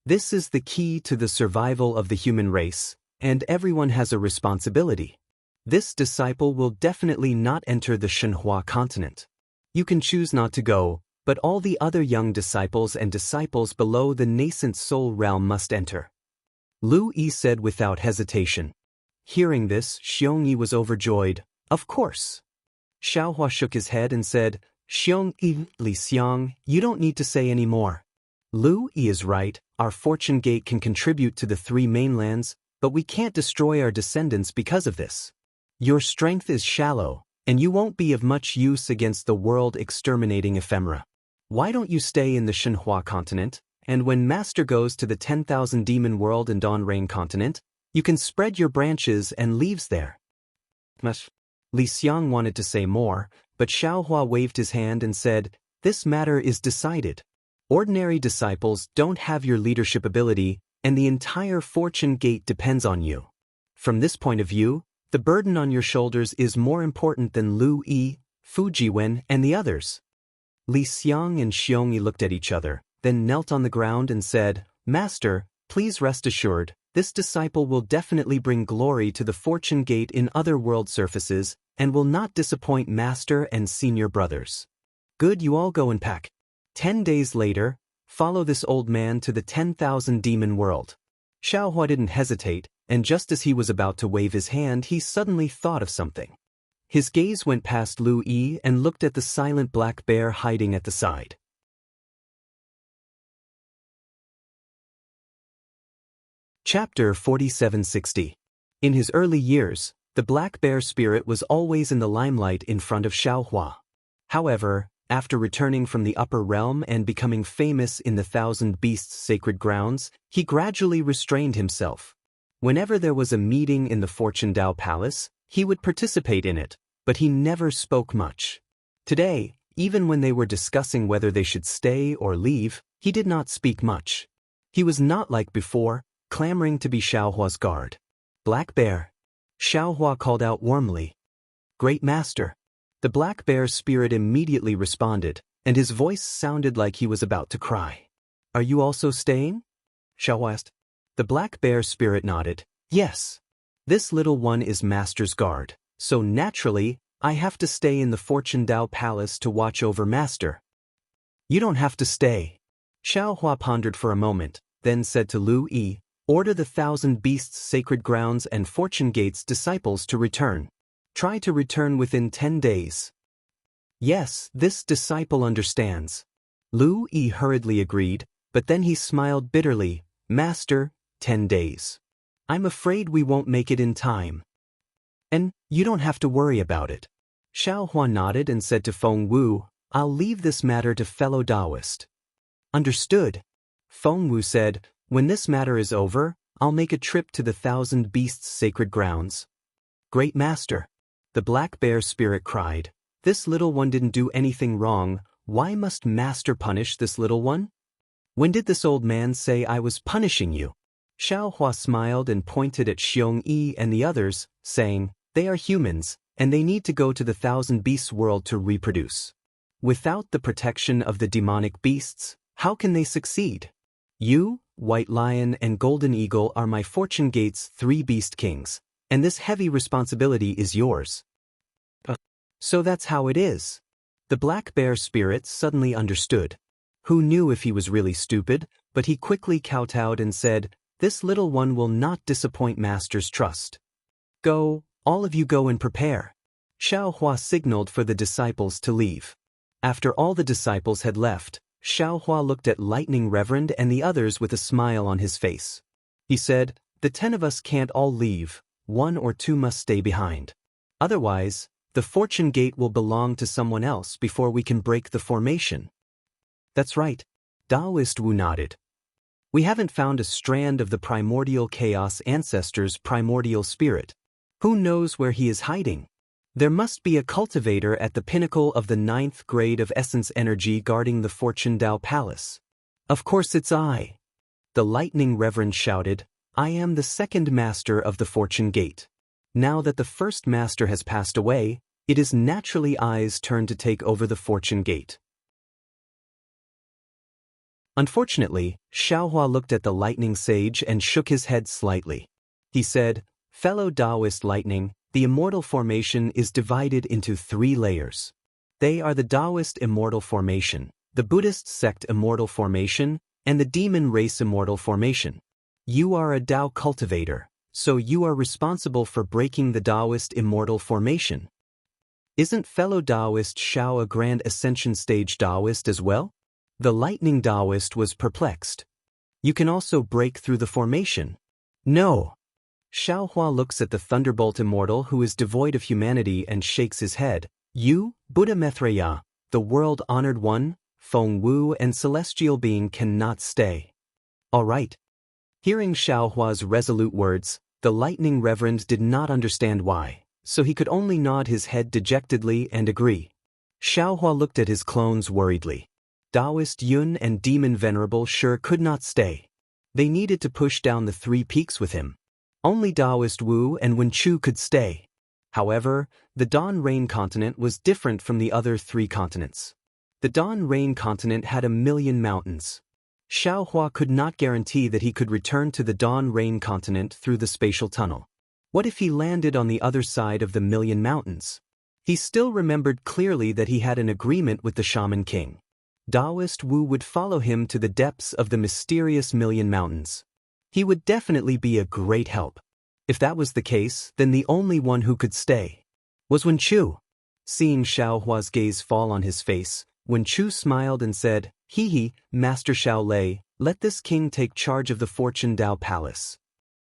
Speaker 1: This is the key to the survival of the human race, and everyone has a responsibility. This disciple will definitely not enter the Shenhua continent. You can choose not to go, but all the other young disciples and disciples below the nascent soul realm must enter. Lu Yi said without hesitation. Hearing this, Xiong Yi was overjoyed. Of course. Xiaohua shook his head and said, Xiong Yi, Li Xiang, you don't need to say any more. Lu Yi is right, our Fortune Gate can contribute to the 3 mainlands, but we can't destroy our descendants because of this. Your strength is shallow, and you won't be of much use against the world-exterminating ephemera. Why don't you stay in the Shenhua continent, and when Master goes to the 10,000 demon world and Dawn Rain continent, you can spread your branches and leaves there. Li Xiang wanted to say more, but Xiaohua waved his hand and said, "This matter is decided. Ordinary disciples don't have your leadership ability, and the entire fortune gate depends on you. From this point of view, the burden on your shoulders is more important than Lu Yi, Fu Jiwen, and the others." Li Xiang and Xiongyi looked at each other, then knelt on the ground and said, "Master, please rest assured, this disciple will definitely bring glory to the fortune gate in other world surfaces, and will not disappoint Master and senior brothers." "Good, you all go and pack. 10 days later, follow this old man to the 10,000 demon world." Xiaohua didn't hesitate, and just as he was about to wave his hand, he suddenly thought of something. His gaze went past Lu Yi and looked at the silent black bear hiding at the side. Chapter 4760. In his early years, the black bear spirit was always in the limelight in front of Xiaohua. However, after returning from the upper realm and becoming famous in the Thousand Beasts sacred grounds, he gradually restrained himself. Whenever there was a meeting in the Fortune Dao Palace, he would participate in it, but he never spoke much. Today, even when they were discussing whether they should stay or leave, he did not speak much. He was not like before, clamoring to be Xiaohua's guard. "Black Bear." Xiaohua called out warmly. "Great Master." The black bear's spirit immediately responded, and his voice sounded like he was about to cry. "Are you also staying?" Xiaohua asked. The black bear spirit nodded. "Yes. This little one is Master's guard, so naturally, I have to stay in the Fortune Dao Palace to watch over Master." "You don't have to stay." Xiaohua pondered for a moment, then said to Lu Yi, "Order the Thousand Beasts sacred grounds and Fortune Gates disciples to return. Try to return within 10 days. "Yes, this disciple understands." Lu Yi hurriedly agreed, but then he smiled bitterly. "Master, 10 days. I'm afraid we won't make it in time." "And you don't have to worry about it." Xiaohua nodded and said to Feng Wu, "I'll leave this matter to fellow Daoist." "Understood." Feng Wu said, "When this matter is over, I'll make a trip to the Thousand Beasts sacred grounds." "Great Master." The black bear spirit cried, "This little one didn't do anything wrong. Why must Master punish this little one?" "When did this old man say I was punishing you?" Xiaohua smiled and pointed at Xiongyi and the others, saying, "They are humans, and they need to go to the Thousand Beasts world to reproduce. Without the protection of the demonic beasts, how can they succeed? You, White Lion and Golden Eagle are my Fortune Gate's 3 beast kings, and this heavy responsibility is yours." "So that's how it is." The black bear spirit suddenly understood. Who knew if he was really stupid, but he quickly kowtowed and said, "This little one will not disappoint Master's trust. Go, all of you go and prepare." Xiaohua signaled for the disciples to leave. After all the disciples had left, Xiaohua looked at Lightning Reverend and the others with a smile on his face. He said, "The 10 of us can't all leave, 1 or 2 must stay behind. Otherwise, the Fortune Gate will belong to someone else before we can break the formation." "That's right." Daoist Wu nodded. "We haven't found a strand of the primordial chaos ancestor's primordial spirit. Who knows where he is hiding? There must be a cultivator at the pinnacle of the 9th grade of essence energy guarding the Fortune Dao Palace. Of course it's I." The Lightning Reverend shouted, "I am the 2nd master of the Fortune Gate. Now that the 1st master has passed away, it is naturally I's turn to take over the Fortune Gate." Unfortunately, Xiaohua looked at the Lightning Sage and shook his head slightly. He said, "Fellow Daoist Lightning, the Immortal formation is divided into 3 layers. They are the Daoist Immortal formation, the Buddhist sect Immortal formation, and the Demon race Immortal formation. You are a Dao cultivator, so you are responsible for breaking the Daoist Immortal formation. Isn't fellow Daoist Xiao a Grand Ascension Stage Daoist as well?" The Lightning Daoist was perplexed. "You can also break through the formation." "No." Xiaohua looks at the Thunderbolt Immortal who is devoid of humanity and shakes his head. "You, Buddha Maitreya, the world-honored one, Feng Wu and celestial being cannot stay. All right. Hearing Xiaohua's resolute words, the lightning reverend did not understand why, so he could only nod his head dejectedly and agree. Xiaohua looked at his clones worriedly. Daoist Yun and Demon Venerable sure could not stay. They needed to push down the 3 peaks with him. Only Daoist Wu and Wenchu could stay. However, the Dawn Rain continent was different from the other 3 continents. The Dawn Rain continent had 1,000,000 mountains. Xiaohua could not guarantee that he could return to the Dawn Rain continent through the spatial tunnel. What if he landed on the other side of the 1,000,000 mountains? He still remembered clearly that he had an agreement with the Shaman King. Daoist Wu would follow him to the depths of the mysterious 1,000,000 mountains. He would definitely be a great help. If that was the case, then the only one who could stay was Wenchu. Seeing Xiaohua's gaze fall on his face, Wenchu smiled and said, "Hee, Master Xiaolei, let this king take charge of the Fortune Dao Palace."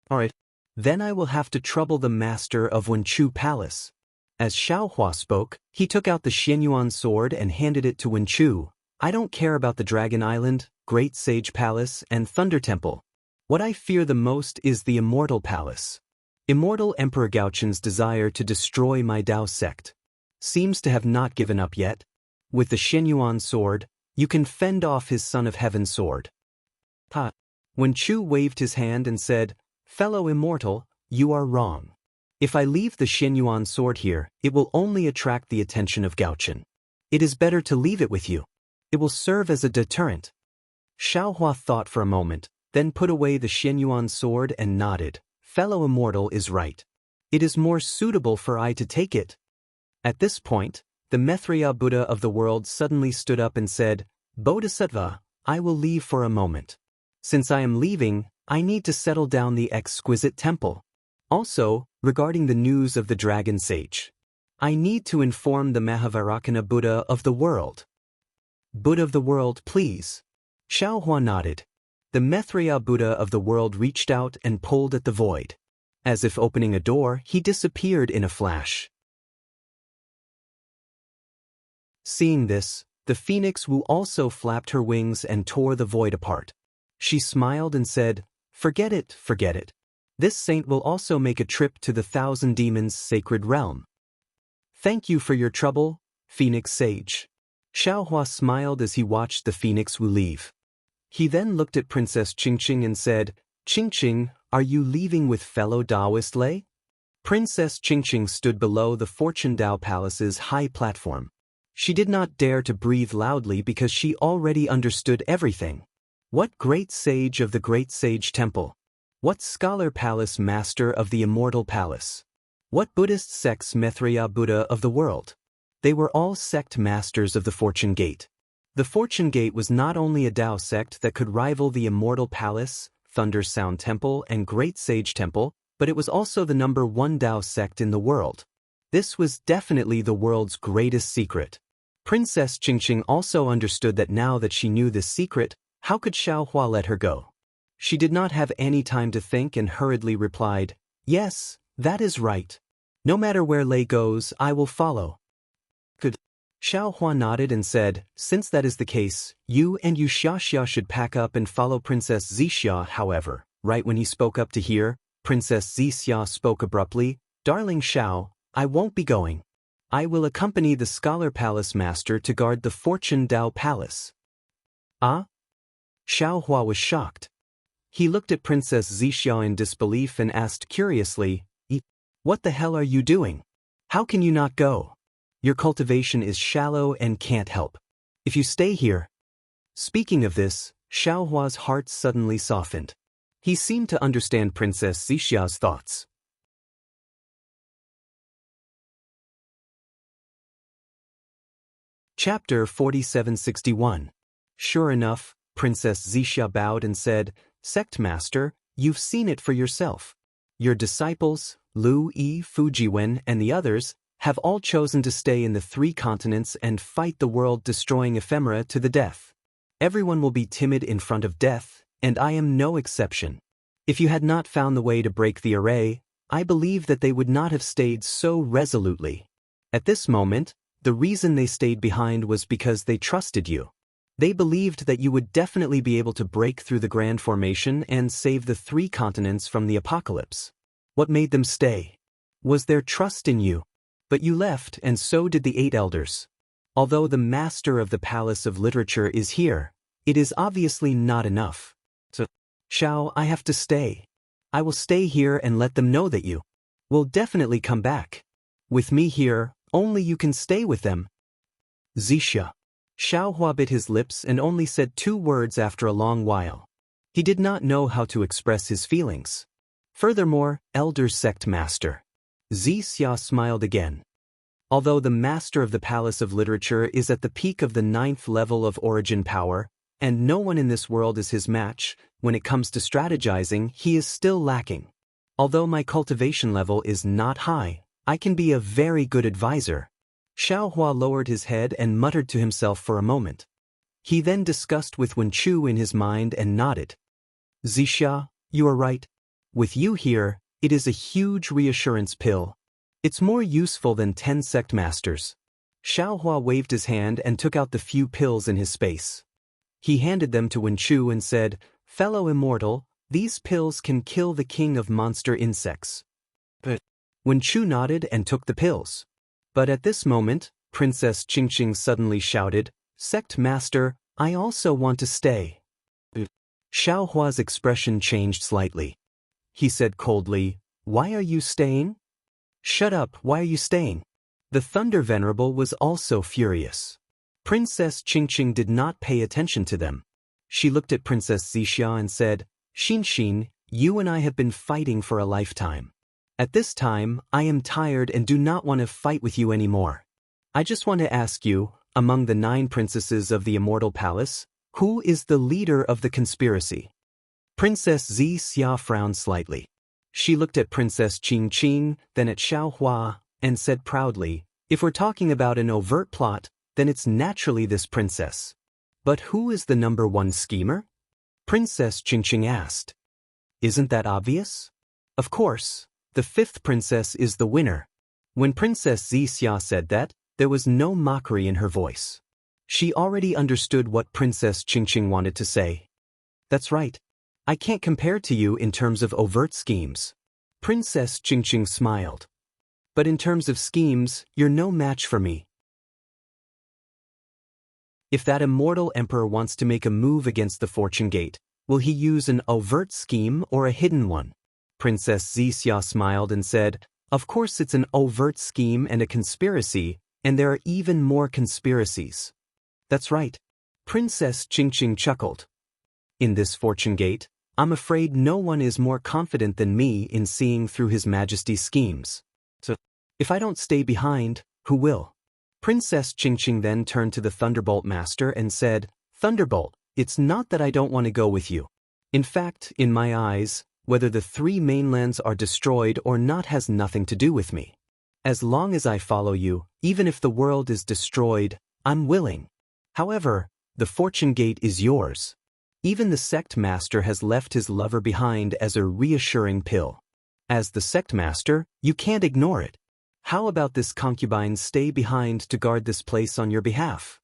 Speaker 1: "All right. Then I will have to trouble the master of Wenchu Palace." As Xiaohua spoke, he took out the Xianyuan sword and handed it to Wenchu. "I don't care about the Dragon Island, Great Sage Palace, and Thunder Temple. What I fear the most is the Immortal Palace. Immortal Emperor Gaochun's desire to destroy my Dao sect seems to have not given up yet. With the Xianyuan sword, you can fend off his Son of Heaven sword." Wenchu waved his hand and said, "Fellow Immortal, you are wrong. If I leave the Xianyuan sword here, it will only attract the attention of Gaochun. It is better to leave it with you. It will serve as a deterrent." Xiaohua thought for a moment, then put away the Xianyuan sword and nodded. "Fellow Immortal is right. It is more suitable for I to take it." At this point, the Maitreya Buddha of the world suddenly stood up and said, "Bodhisattva, I will leave for a moment. Since I am leaving, I need to settle down the exquisite temple. Also, regarding the news of the Dragon Sage, I need to inform the Mahavairocana Buddha of the world." "Buddha of the world, please." Xiaohua nodded. The Maitreya Buddha of the world reached out and pulled at the void. As if opening a door, he disappeared in a flash. Seeing this, the Phoenix Wu also flapped her wings and tore the void apart. She smiled and said, forget it. This saint will also make a trip to the 1,000 Demons' sacred realm." "Thank you for your trouble, Phoenix Sage." Xiaohua smiled as he watched the Phoenix Wu leave. He then looked at Princess Qingqing and said, "Qingqing, are you leaving with fellow Daoist Lei?" Princess Qingqing stood below the Fortune Dao Palace's high platform. She did not dare to breathe loudly because she already understood everything. What great sage of the Great Sage Temple? What scholar palace master of the Immortal Palace? What Buddhist sect's Maitreya Buddha of the world? They were all sect masters of the Fortune Gate. The Fortune Gate was not only a Dao sect that could rival the Immortal Palace, Thunder Sound Temple, and Great Sage Temple, but it was also the #1 Dao sect in the world. This was definitely the world's greatest secret. Princess Qingqing also understood that now that she knew this secret, how could Xiaohua let her go? She did not have any time to think and hurriedly replied, "Yes, that is right. No matter where Lei goes, I will follow." "Good." Xiaohua nodded and said, "Since that is the case, you and Xiaxia should pack up and follow Princess Xianxia." However, right when he spoke up to hear, Princess Xianxia spoke abruptly, "Darling Xiao, I won't be going. I will accompany the Scholar Palace Master to guard the Fortune Dao Palace." "Ah?" Xiaohua was shocked. He looked at Princess Xianxia in disbelief and asked curiously, "What the hell are you doing? How can you not go? Your cultivation is shallow and can't help if you stay here." Speaking of this, Xiaohua's heart suddenly softened. He seemed to understand Princess Xianxia's thoughts. Chapter 4761. Sure enough, Princess Xianxia bowed and said, "Sect Master, you've seen it for yourself. Your disciples, Lu Yi, Fujiwen, and the others, have all chosen to stay in the 3 continents and fight the world-destroying ephemera to the death. Everyone will be timid in front of death, and I am no exception. If you had not found the way to break the array, I believe that they would not have stayed so resolutely. At this moment, the reason they stayed behind was because they trusted you. They believed that you would definitely be able to break through the Grand Formation and save the 3 continents from the apocalypse. What made them stay was their trust in you. But you left, and so did the 8 elders. Although the master of the Palace of Literature is here, it is obviously not enough. So, Xiao, I have to stay. I will stay here and let them know that you will definitely come back. With me here, only you can stay with them. Xianxia. Xiaohua bit his lips and only said 2 words after a long while. He did not know how to express his feelings. Furthermore, Elder Sect Master. Xianxia smiled again. Although the Master of the Palace of Literature is at the peak of the 9th level of origin power, and no one in this world is his match, when it comes to strategizing, he is still lacking. Although my cultivation level is not high, I can be a very good advisor. Xiaohua lowered his head and muttered to himself for a moment. He then discussed with Wenchu in his mind and nodded. Xianxia, you are right. With you here, it is a huge reassurance pill. It's more useful than 10 sect masters. Xiaohua waved his hand and took out the few pills in his space. He handed them to Wenchu and said, "Fellow Immortal, these pills can kill the king of monster insects." But Wenchu nodded and took the pills. But at this moment, Princess Xianxia suddenly shouted, "Sect Master, I also want to stay." Xiaohua's expression changed slightly. He said coldly, "Why are you staying?" "Shut up, why are you staying?" The Thunder Venerable was also furious. Princess Xianxia did not pay attention to them. She looked at Princess Xianxia and said, "Xianxia, you and I have been fighting for a lifetime. At this time, I am tired and do not want to fight with you anymore. I just want to ask you, among the 9 princesses of the Immortal Palace, who is the leader of the conspiracy?" Princess Xianxia frowned slightly. She looked at Princess Xianxia, then at Xiaohua, and said proudly, "If we're talking about an overt plot, then it's naturally this princess. But who is the #1 schemer?" Princess Xianxia asked. "Isn't that obvious? Of course. The 5th princess is the winner." When Princess Xianxia said that, there was no mockery in her voice. She already understood what Princess Xianxia wanted to say. "That's right. I can't compare to you in terms of overt schemes." Princess Xianxia smiled. "But in terms of schemes, you're no match for me. If that immortal emperor wants to make a move against the Fortune Gate, will he use an overt scheme or a hidden one?" Princess Xianxia smiled and said, "Of course it's an overt scheme and a conspiracy, and there are even more conspiracies." "That's right." Princess Xianxia chuckled. "In this Fortune Gate, I'm afraid no one is more confident than me in seeing through His Majesty's schemes. So, if I don't stay behind, who will?" Princess Xianxia then turned to the Thunderbolt Master and said, "Thunderbolt, it's not that I don't want to go with you. In fact, in my eyes, whether the 3 mainlands are destroyed or not has nothing to do with me. As long as I follow you, even if the world is destroyed, I'm willing. However, the Fortune Gate is yours. Even the Sect Master has left his lover behind as a reassuring pill. As the Sect Master, you can't ignore it. How about this concubine stay behind to guard this place on your behalf?"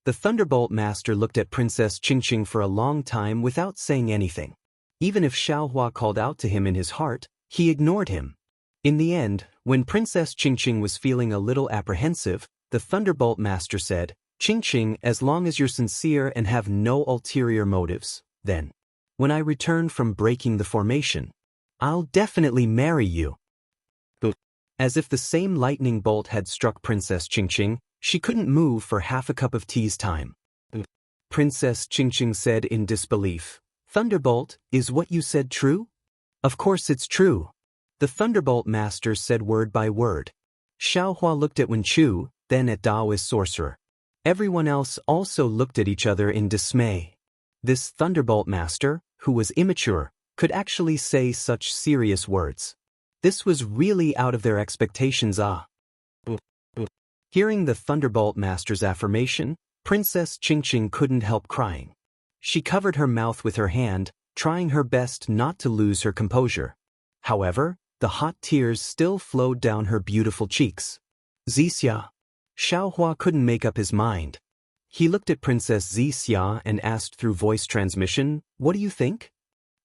Speaker 1: The Thunderbolt Master looked at Princess Xianxia for a long time without saying anything. Even if Xiaohua called out to him in his heart, he ignored him. In the end, when Princess Xianxia was feeling a little apprehensive, the Thunderbolt Master said, "Xianxia, as long as you're sincere and have no ulterior motives, then, when I return from breaking the formation, I'll definitely marry you." As if the same lightning bolt had struck Princess Xianxia, she couldn't move for half a cup of tea's time. Princess Xianxia said in disbelief, "Thunderbolt, is what you said true?" "Of course it's true." The Thunderbolt Master said word by word. Xiaohua looked at Wenchu, then at Daoist Sorcerer. Everyone else also looked at each other in dismay. This Thunderbolt Master, who was immature, could actually say such serious words. This was really out of their expectations. Hearing the Thunderbolt Master's affirmation, Princess Xianxia couldn't help crying. She covered her mouth with her hand, trying her best not to lose her composure. However, the hot tears still flowed down her beautiful cheeks. "Xianxia." Xiaohua couldn't make up his mind. He looked at Princess Xianxia and asked through voice transmission, "What do you think?"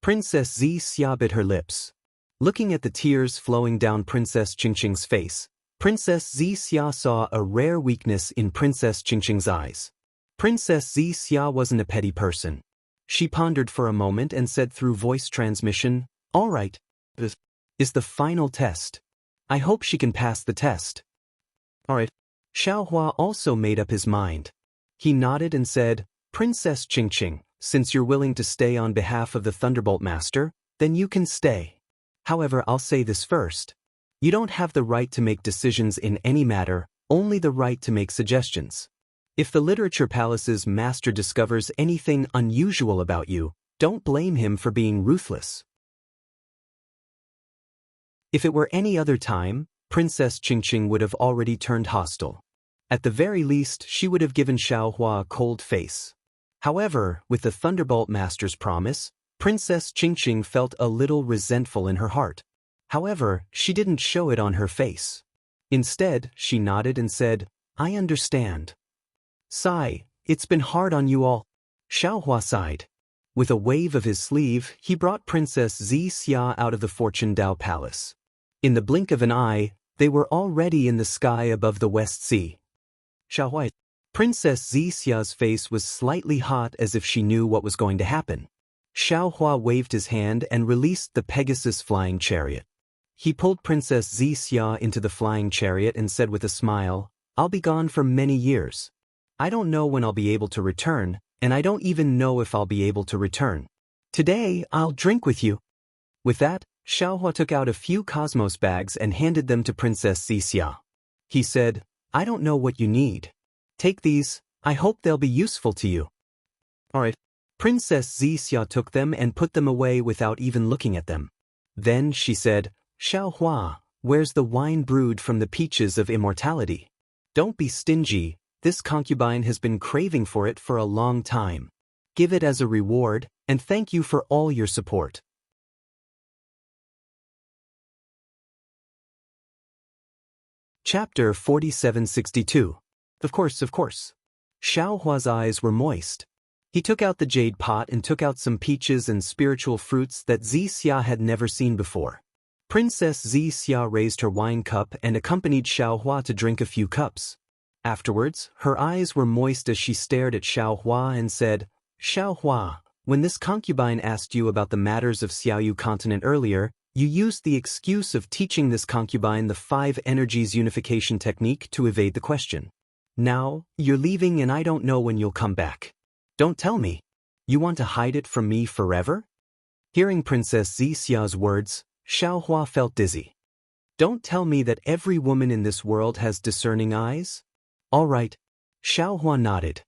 Speaker 1: Princess Xianxia bit her lips. Looking at the tears flowing down Princess Qingqing's face, Princess Xianxia saw a rare weakness in Princess Qingqing's eyes. Princess Xianxia wasn't a petty person. She pondered for a moment and said through voice transmission, "All right. This is the final test. I hope she can pass the test." "All right." Xiaohua also made up his mind. He nodded and said, "Princess Qingqing, since you're willing to stay on behalf of the Thunderbolt Master, then you can stay. However, I'll say this first. You don't have the right to make decisions in any matter, only the right to make suggestions. If the Literature Palace's master discovers anything unusual about you, don't blame him for being ruthless." If it were any other time, Princess Qingqing would have already turned hostile. At the very least, she would have given Xiaohua a cold face. However, with the Thunderbolt Master's promise, Princess Qingqing felt a little resentful in her heart. However, she didn't show it on her face. Instead, she nodded and said, "I understand." "Sigh, it's been hard on you all." Xiaohua sighed. With a wave of his sleeve, he brought Princess Xianxia out of the Fortune Dao Palace. In the blink of an eye, they were already in the sky above the West Sea. Xiaohua. Princess Xianxia's face was slightly hot as if she knew what was going to happen. Xiaohua waved his hand and released the Pegasus flying chariot. He pulled Princess Xianxia into the flying chariot and said with a smile, "I'll be gone for many years. I don't know when I'll be able to return, and I don't even know if I'll be able to return. Today, I'll drink with you." With that, Xiaohua took out a few cosmos bags and handed them to Princess Xianxia. He said, "I don't know what you need. Take these, I hope they'll be useful to you." "All right." Princess Xianxia took them and put them away without even looking at them. Then she said, "Xiaohua, where's the wine brewed from the peaches of immortality? Don't be stingy, this concubine has been craving for it for a long time. Give it as a reward, and thank you for all your support." Chapter 4762. Of course. Xiaohua's eyes were moist. He took out the jade pot and took out some peaches and spiritual fruits that Xianxia had never seen before. Princess Xianxia raised her wine cup and accompanied Xiaohua to drink a few cups. Afterwards, her eyes were moist as she stared at Xiaohua and said, "Xiaohua, when this concubine asked you about the matters of Xiaoyu continent earlier, you used the excuse of teaching this concubine the 5 energies unification technique to evade the question. Now, you're leaving and I don't know when you'll come back. Don't tell me. You want to hide it from me forever?" Hearing Princess Xianxia's words, Xiaohua felt dizzy. "Don't tell me that every woman in this world has discerning eyes?" "All right." Xiaohua nodded.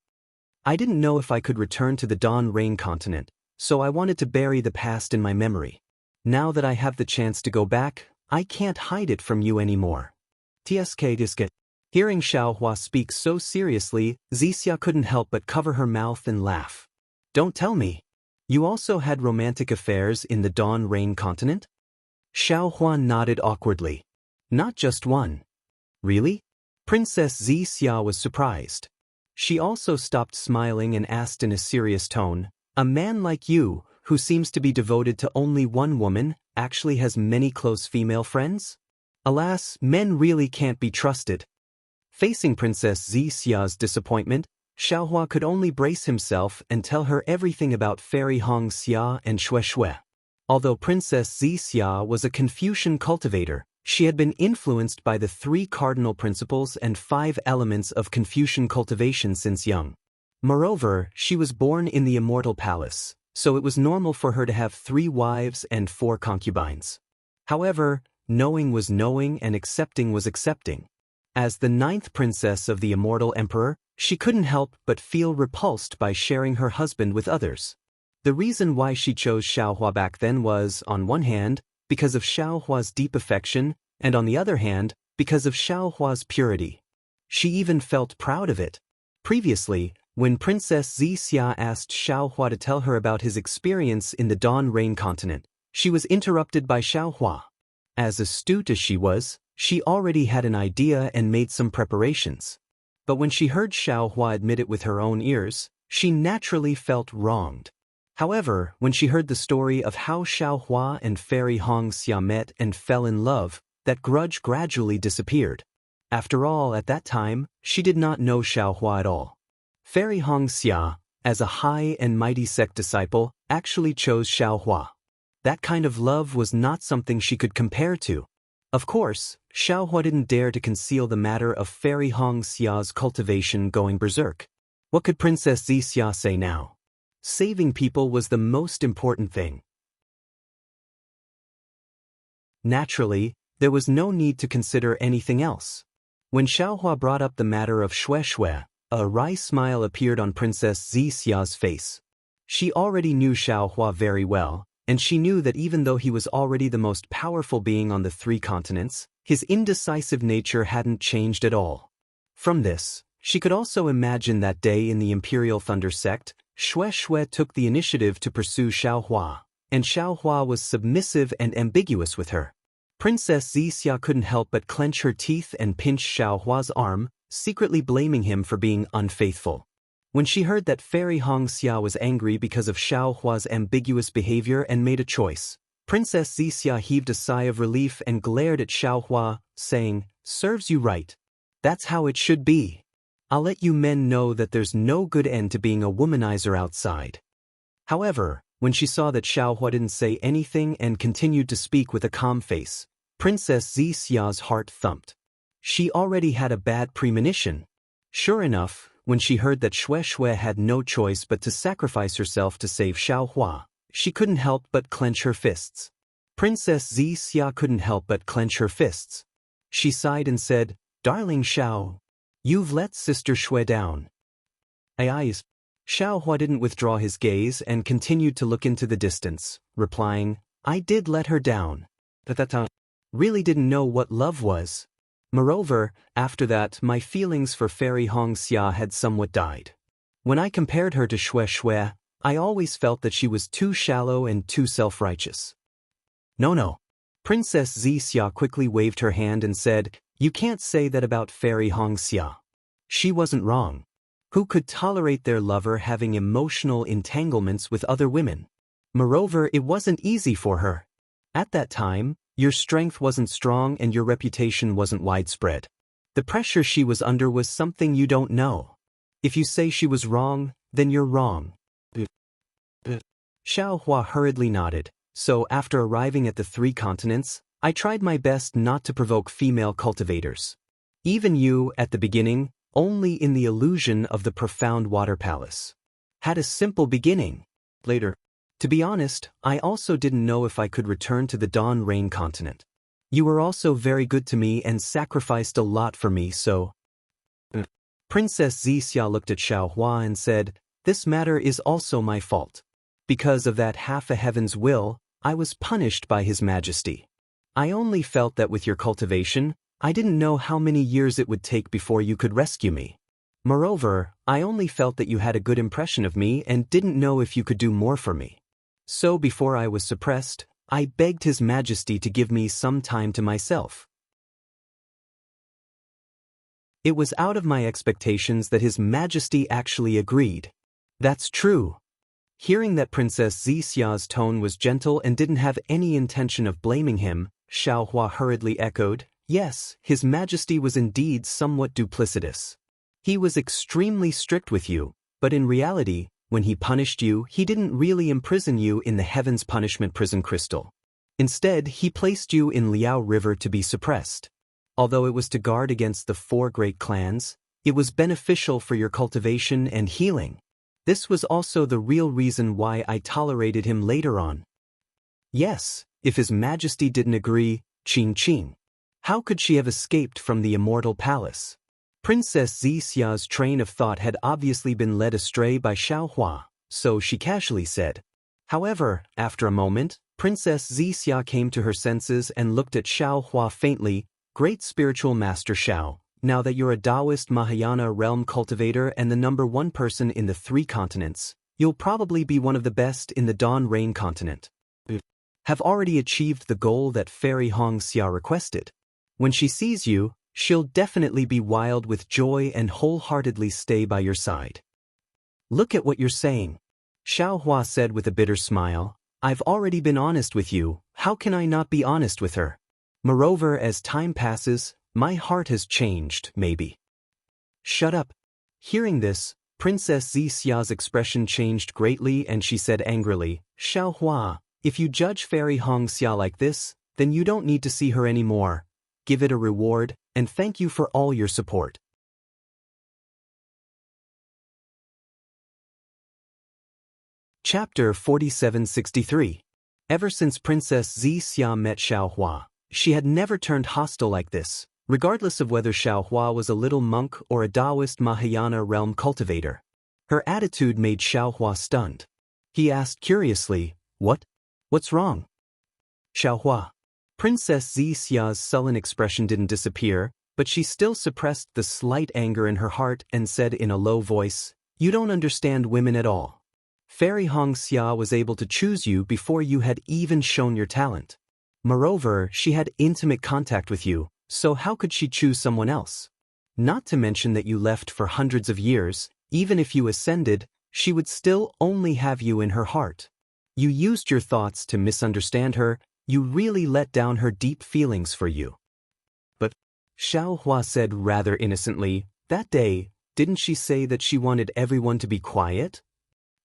Speaker 1: "I didn't know if I could return to the Dawn Rain continent, so I wanted to bury the past in my memory. Now that I have the chance to go back, I can't hide it from you anymore." Tsk. Hearing Xiaohua speak so seriously, Xianxia couldn't help but cover her mouth and laugh. "Don't tell me. You also had romantic affairs in the Dawn Rain continent?" Xiaohua nodded awkwardly. "Not just one." "Really?" Princess Xianxia was surprised. She also stopped smiling and asked in a serious tone, "A man like you, who seems to be devoted to only one woman, actually has many close female friends? Alas, men really can't be trusted." Facing Princess Xianxia's disappointment, Xiaohua could only brace himself and tell her everything about Fairy Hong Xia and Xue Xue. Although Princess Xianxia was a Confucian cultivator, she had been influenced by the 3 cardinal principles and 5 elements of Confucian cultivation since young. Moreover, she was born in the Immortal Palace, so it was normal for her to have 3 wives and 4 concubines. However, knowing was knowing and accepting was accepting. As the 9th princess of the Immortal Emperor, she couldn't help but feel repulsed by sharing her husband with others. The reason why she chose Xiaohua back then was, on one hand, because of Xiaohua's deep affection, and on the other hand, because of Xiaohua's purity. She even felt proud of it. Previously, when Princess Xianxia asked Xiaohua to tell her about his experience in the Dawn Rain continent, she was interrupted by Xiaohua. As astute as she was, she already had an idea and made some preparations. But when she heard Xiaohua admit it with her own ears, she naturally felt wronged. However, when she heard the story of how Xiaohua and Fairy Xianxia met and fell in love, that grudge gradually disappeared. After all, at that time, she did not know Xiaohua at all. Fairy Xianxia, as a high and mighty sect disciple, actually chose Xiaohua. That kind of love was not something she could compare to. Of course, Xiaohua didn't dare to conceal the matter of Fairy Xia's cultivation going berserk. What could Princess Xianxia say now? Saving people was the most important thing. Naturally, there was no need to consider anything else. When Xiaohua brought up the matter of Shui, a wry smile appeared on Princess Xia's face. She already knew Xiaohua very well, and she knew that even though he was already the most powerful being on the 3 continents, his indecisive nature hadn't changed at all. From this, she could also imagine that day in the Imperial Thunder sect, Shui took the initiative to pursue Xiaohua, and Xiaohua was submissive and ambiguous with her. Princess Xianxia couldn't help but clench her teeth and pinch Xiaohua's arm, secretly blaming him for being unfaithful. When she heard that Fairy Xianxia was angry because of Xiaohua's ambiguous behavior and made a choice, Princess Xianxia heaved a sigh of relief and glared at Xiaohua, saying, "Serves you right. That's how it should be. I'll let you men know that there's no good end to being a womanizer outside." However, when she saw that Xiaohua didn't say anything and continued to speak with a calm face, Princess Xianxia's heart thumped. She already had a bad premonition. Sure enough, when she heard that Shui had no choice but to sacrifice herself to save Xiaohua, she couldn't help but clench her fists. Princess Xianxia couldn't help but clench her fists. She sighed and said, "Darling Xiao, you've let Sister Shui down." Eyes. Xiaohua didn't withdraw his gaze and continued to look into the distance, replying, "I did let her down. But that really didn't know what love was. Moreover, after that, my feelings for Fairy Xianxia had somewhat died. When I compared her to Shui, I always felt that she was too shallow and too self-righteous." No. Princess Xianxia quickly waved her hand and said, "You can't say that about Fairy Xianxia. She wasn't wrong. Who could tolerate their lover having emotional entanglements with other women? Moreover, it wasn't easy for her. At that time, your strength wasn't strong and your reputation wasn't widespread. The pressure she was under was something you don't know. If you say she was wrong, then you're wrong." Xiaohua hurriedly nodded. "So after arriving at the 3 continents, I tried my best not to provoke female cultivators. Even you, at the beginning, only in the illusion of the profound water palace. Had a simple beginning. Later. To be honest, I also didn't know if I could return to the Dawn Rain continent. You were also very good to me and sacrificed a lot for me, so." Princess Xianxia looked at Xiaohua and said, "This matter is also my fault. Because of that half a heaven's will, I was punished by His Majesty. I only felt that with your cultivation, I didn't know how many years it would take before you could rescue me. Moreover, I only felt that you had a good impression of me and didn't know if you could do more for me. So before I was suppressed, I begged His Majesty to give me some time to myself. It was out of my expectations that His Majesty actually agreed." "That's true." Hearing that Princess Xianxia's tone was gentle and didn't have any intention of blaming him, Xiaohua hurriedly echoed, "Yes, His Majesty was indeed somewhat duplicitous. He was extremely strict with you, but in reality, when He punished you, He didn't really imprison you in the Heaven's Punishment Prison Crystal. Instead, He placed you in Liao River to be suppressed. Although it was to guard against the 4 great clans, it was beneficial for your cultivation and healing. This was also the real reason why I tolerated him later on." Yes, if His Majesty didn't agree, Qing. How could she have escaped from the Immortal Palace? Princess Xianxia's train of thought had obviously been led astray by Xiaohua, so she casually said. However, after a moment, Princess Xianxia came to her senses and looked at Xiaohua faintly. "Great spiritual master Xiao, now that you're a Daoist Mahayana realm cultivator and the #1 person in the 3 continents, you'll probably be one of the best in the Dawn Rain continent. Have already achieved the goal that Fairy Xianxia requested. When she sees you, She'll definitely be wild with joy and wholeheartedly stay by your side. Look at what you're saying. Xiaohua said with a bitter smile. I've already been honest with you, how can I not be honest with her? Moreover, as time passes, my heart has changed, maybe. Shut up. Hearing this, Princess Xixia's expression changed greatly and she said angrily, Xiaohua, if you judge Fairy Xianxia like this, then you don't need to see her anymore. Give it a reward, and thank you for all your support. Chapter 4763. Ever since Princess Xiixia met Xiaohua, she had never turned hostile like this, regardless of whether Xiaohua was a little monk or a Daoist Mahayana realm cultivator. Her attitude made Xiaohua stunned. He asked curiously, What's wrong? Xiaohua. Princess Xixia's sullen expression didn't disappear, but she still suppressed the slight anger in her heart and said in a low voice, You don't understand women at all. Fairy Xianxia was able to choose you before you had even shown your talent. Moreover, she had intimate contact with you, so how could she choose someone else? Not to mention that you left for hundreds of years, even if you ascended, she would still only have you in her heart. You used your thoughts to misunderstand her, you really let down her deep feelings for you. But, Xiaohua said rather innocently, that day, didn't she say that she wanted everyone to be quiet?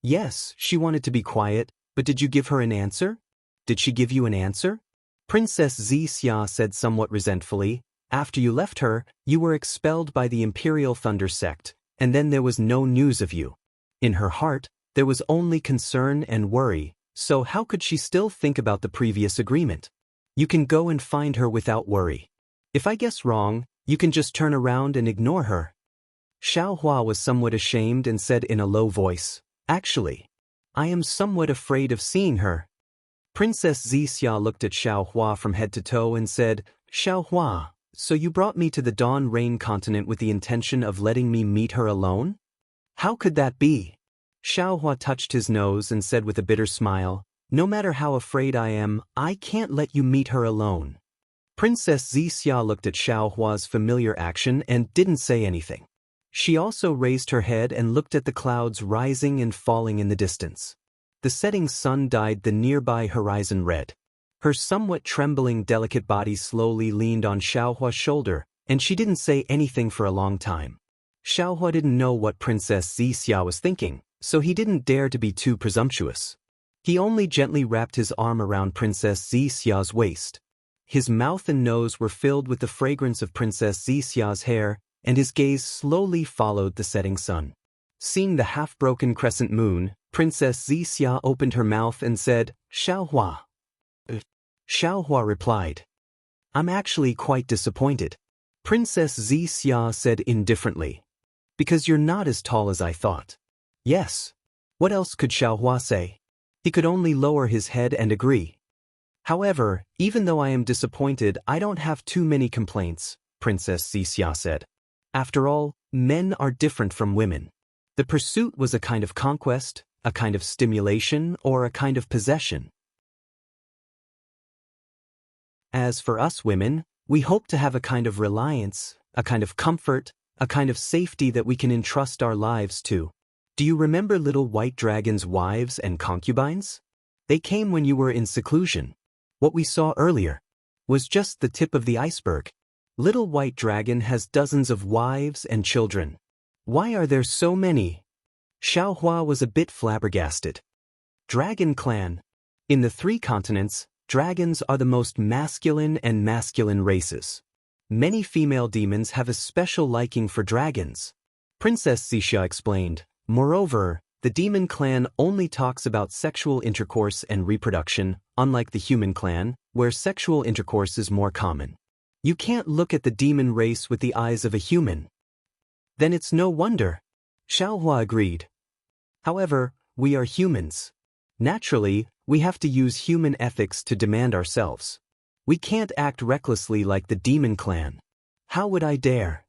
Speaker 1: Yes, she wanted to be quiet, but did you give her an answer? Did she give you an answer? Princess Xiixia said somewhat resentfully, after you left her, you were expelled by the Imperial Thunder sect, and then there was no news of you. In her heart, there was only concern and worry, so how could she still think about the previous agreement? You can go and find her without worry. If I guess wrong, you can just turn around and ignore her. Xiaohua was somewhat ashamed and said in a low voice, Actually, I am somewhat afraid of seeing her. Princess Xiixia looked at Xiaohua from head to toe and said, Xiaohua, so you brought me to the Dawn Rain continent with the intention of letting me meet her alone? How could that be? Xiaohua touched his nose and said with a bitter smile, No matter how afraid I am, I can't let you meet her alone. Princess Xiixia looked at Xiaohua's familiar action and didn't say anything. She also raised her head and looked at the clouds rising and falling in the distance. The setting sun dyed the nearby horizon red. Her somewhat trembling, delicate body slowly leaned on Xiaohua's shoulder, and she didn't say anything for a long time. Xiaohua didn't know what Princess Xiixia was thinking, so he didn't dare to be too presumptuous. He only gently wrapped his arm around Princess Xixia's waist. His mouth and nose were filled with the fragrance of Princess Xixia's hair, and his gaze slowly followed the setting sun. Seeing the half-broken crescent moon, Princess Xiixia opened her mouth and said, Xiaohua. Xiaohua replied, I'm actually quite disappointed. Princess Xiixia said indifferently, Because you're not as tall as I thought. Yes. What else could Xiaohua say? He could only lower his head and agree. However, even though I am disappointed, I don't have too many complaints, Princess Xiixia said. After all, men are different from women. The pursuit was a kind of conquest, a kind of stimulation, or a kind of possession. As for us women, we hope to have a kind of reliance, a kind of comfort, a kind of safety that we can entrust our lives to. Do you remember little white dragons' wives and concubines? They came when you were in seclusion. What we saw earlier was just the tip of the iceberg. Little White Dragon has dozens of wives and children. Why are there so many? Xiaohua was a bit flabbergasted. Dragon Clan. In the 3 continents, dragons are the most masculine and masculine races. Many female demons have a special liking for dragons. Princess Xiixia explained. Moreover, the demon clan only talks about sexual intercourse and reproduction, unlike the human clan, where sexual intercourse is more common. You can't look at the demon race with the eyes of a human. Then it's no wonder. Xiaohua agreed. However, we are humans. Naturally, we have to use human ethics to demand ourselves. We can't act recklessly like the demon clan. How would I dare?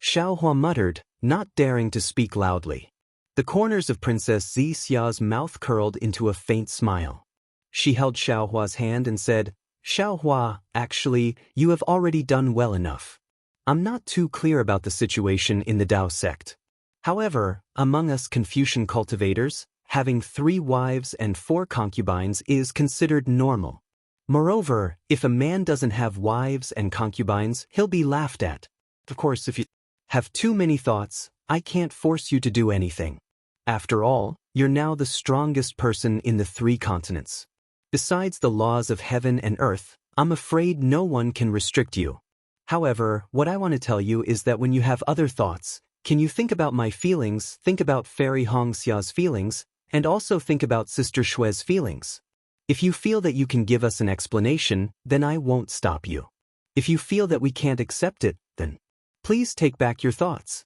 Speaker 1: Xiaohua muttered, not daring to speak loudly. The corners of Princess Xixia's mouth curled into a faint smile. She held Xiaohua's hand and said, Xiaohua, actually, you have already done well enough. I'm not too clear about the situation in the Dao sect. However, among us Confucian cultivators, having 3 wives and 4 concubines is considered normal. Moreover, if a man doesn't have wives and concubines, he'll be laughed at. Of course, if you have too many thoughts, I can't force you to do anything. After all, you're now the strongest person in the 3 continents. Besides the laws of heaven and earth, I'm afraid no one can restrict you. However, what I want to tell you is that when you have other thoughts, can you think about my feelings, think about Fairy Hongxia's feelings, and also think about Sister Shui's feelings? If you feel that you can give us an explanation, then I won't stop you. If you feel that we can't accept it, then please take back your thoughts.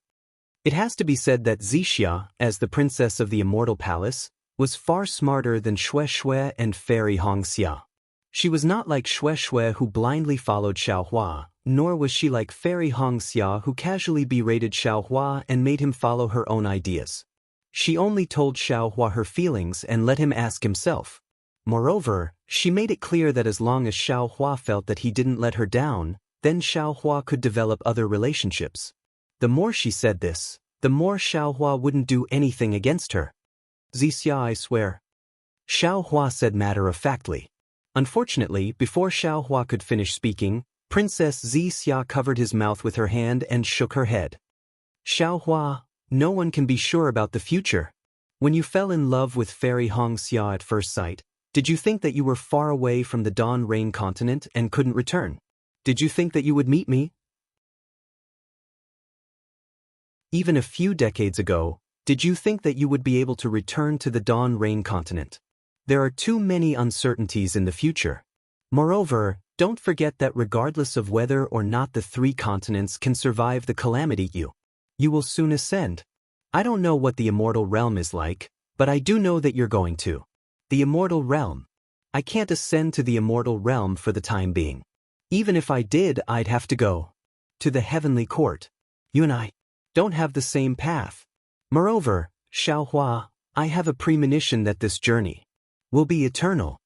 Speaker 1: It has to be said that Xianxia, as the princess of the Immortal Palace, was far smarter than Shui and Fairy Hongxia. She was not like Shui who blindly followed Xiaohua, nor was she like Fairy Hongxia who casually berated Xiaohua and made him follow her own ideas. She only told Xiaohua her feelings and let him ask himself. Moreover, she made it clear that as long as Xiaohua felt that he didn't let her down, then Xiaohua could develop other relationships. The more she said this, the more Xiaohua wouldn't do anything against her. Xianxia, I swear. Xiaohua said matter-of-factly. Unfortunately, before Xiaohua could finish speaking, Princess Xianxia covered his mouth with her hand and shook her head. Xiaohua, no one can be sure about the future. When you fell in love with Fairy Hongxia at first sight, did you think that you were far away from the Dawn Rain continent and couldn't return? Did you think that you would meet me? Even a few decades ago, did you think that you would be able to return to the Dawn Rain continent? There are too many uncertainties in the future. Moreover, don't forget that regardless of whether or not the 3 continents can survive the calamity, you will soon ascend. I don't know what the immortal realm is like, but I do know that you're going to. The immortal realm. I can't ascend to the immortal realm for the time being. Even if I did, I'd have to go to the heavenly court. You and I don't have the same path. Moreover, Xiaohua, I have a premonition that this journey will be eternal.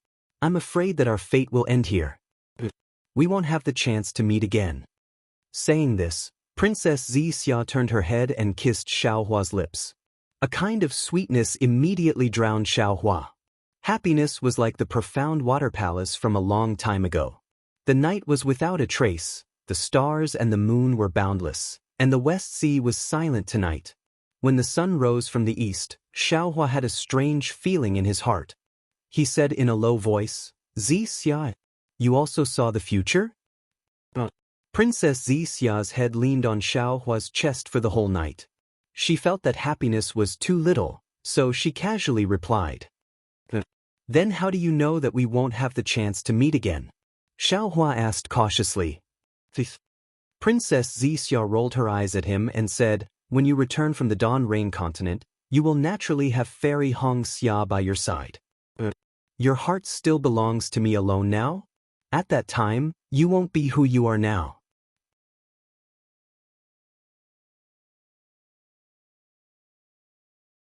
Speaker 1: I'm afraid that our fate will end here. We won't have the chance to meet again. Saying this, Princess Xianxia turned her head and kissed Xiaohua's lips. A kind of sweetness immediately drowned Xiaohua. Happiness was like the profound water palace from a long time ago. The night was without a trace, the stars and the moon were boundless, and the West Sea was silent tonight. When the sun rose from the east, Xiaohua had a strange feeling in his heart. He said in a low voice, Xianxia, you also saw the future? Princess Xianxia's head leaned on Xiaohua's chest for the whole night. She felt that happiness was too little, so she casually replied. Then how do you know that we won't have the chance to meet again? Xiaohua asked cautiously. Princess Xianxia rolled her eyes at him and said, when you return from the Dawn Rain continent, you will naturally have Fairy Hongxia by your side. Your heart still belongs to me alone now? At that time, you won't be who you are now.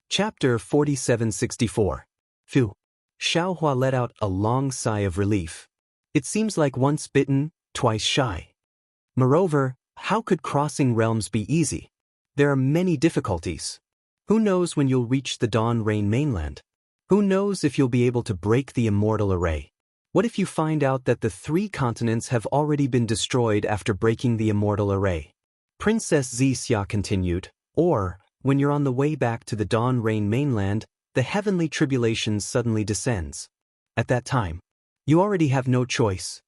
Speaker 1: Chapter 4764. Phew. Xiaohua let out a long sigh of relief. It seems like once bitten, twice shy. Moreover, how could crossing realms be easy? There are many difficulties. Who knows when you'll reach the Dawn Rain mainland? Who knows if you'll be able to break the immortal array? What if you find out that the 3 continents have already been destroyed after breaking the immortal array? Princess Xianxia continued, or, when you're on the way back to the Dawn Rain mainland, the heavenly tribulation suddenly descends. At that time, you already have no choice.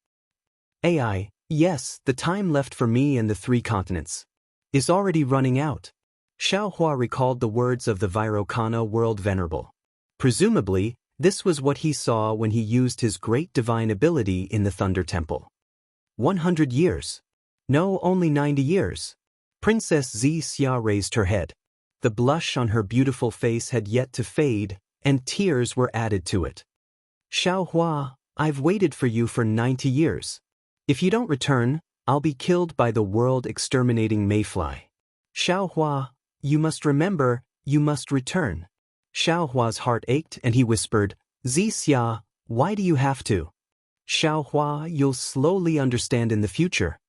Speaker 1: AI, yes, the time left for me and the 3 continents is already running out. Xiaohua recalled the words of the Vairocana World Venerable. Presumably, this was what he saw when he used his great divine ability in the Thunder Temple. 100 years. No, only 90 years. Princess Xianxia raised her head. The blush on her beautiful face had yet to fade, and tears were added to it. Xiaohua, I've waited for you for 90 years. If you don't return, I'll be killed by the world-exterminating mayfly. Xiaohua, you must remember, you must return. Xiaohua's heart ached and he whispered, Xianxia, why do you have to? Xiaohua, you'll slowly understand in the future.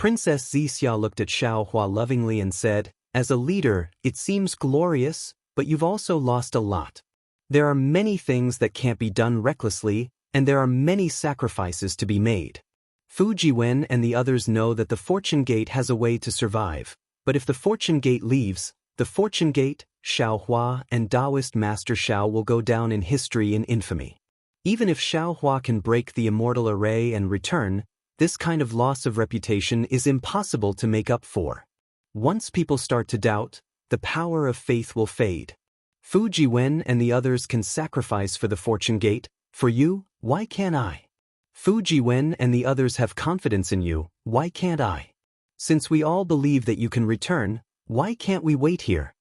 Speaker 1: Princess Xianxia looked at Xiaohua lovingly and said, "As a leader, it seems glorious, but you've also lost a lot. There are many things that can't be done recklessly, and there are many sacrifices to be made. Fu Jiwen and the others know that the Fortune Gate has a way to survive, but if the Fortune Gate leaves, the Fortune Gate, Xiaohua and Daoist Master Xiao will go down in history in infamy. Even if Xiaohua can break the immortal array and return, this kind of loss of reputation is impossible to make up for. Once people start to doubt, the power of faith will fade. Fu Jiwen and the others can sacrifice for the Fortune Gate. For you, why can't I? Fu Jiwen and the others have confidence in you, why can't I? Since we all believe that you can return, why can't we wait here?"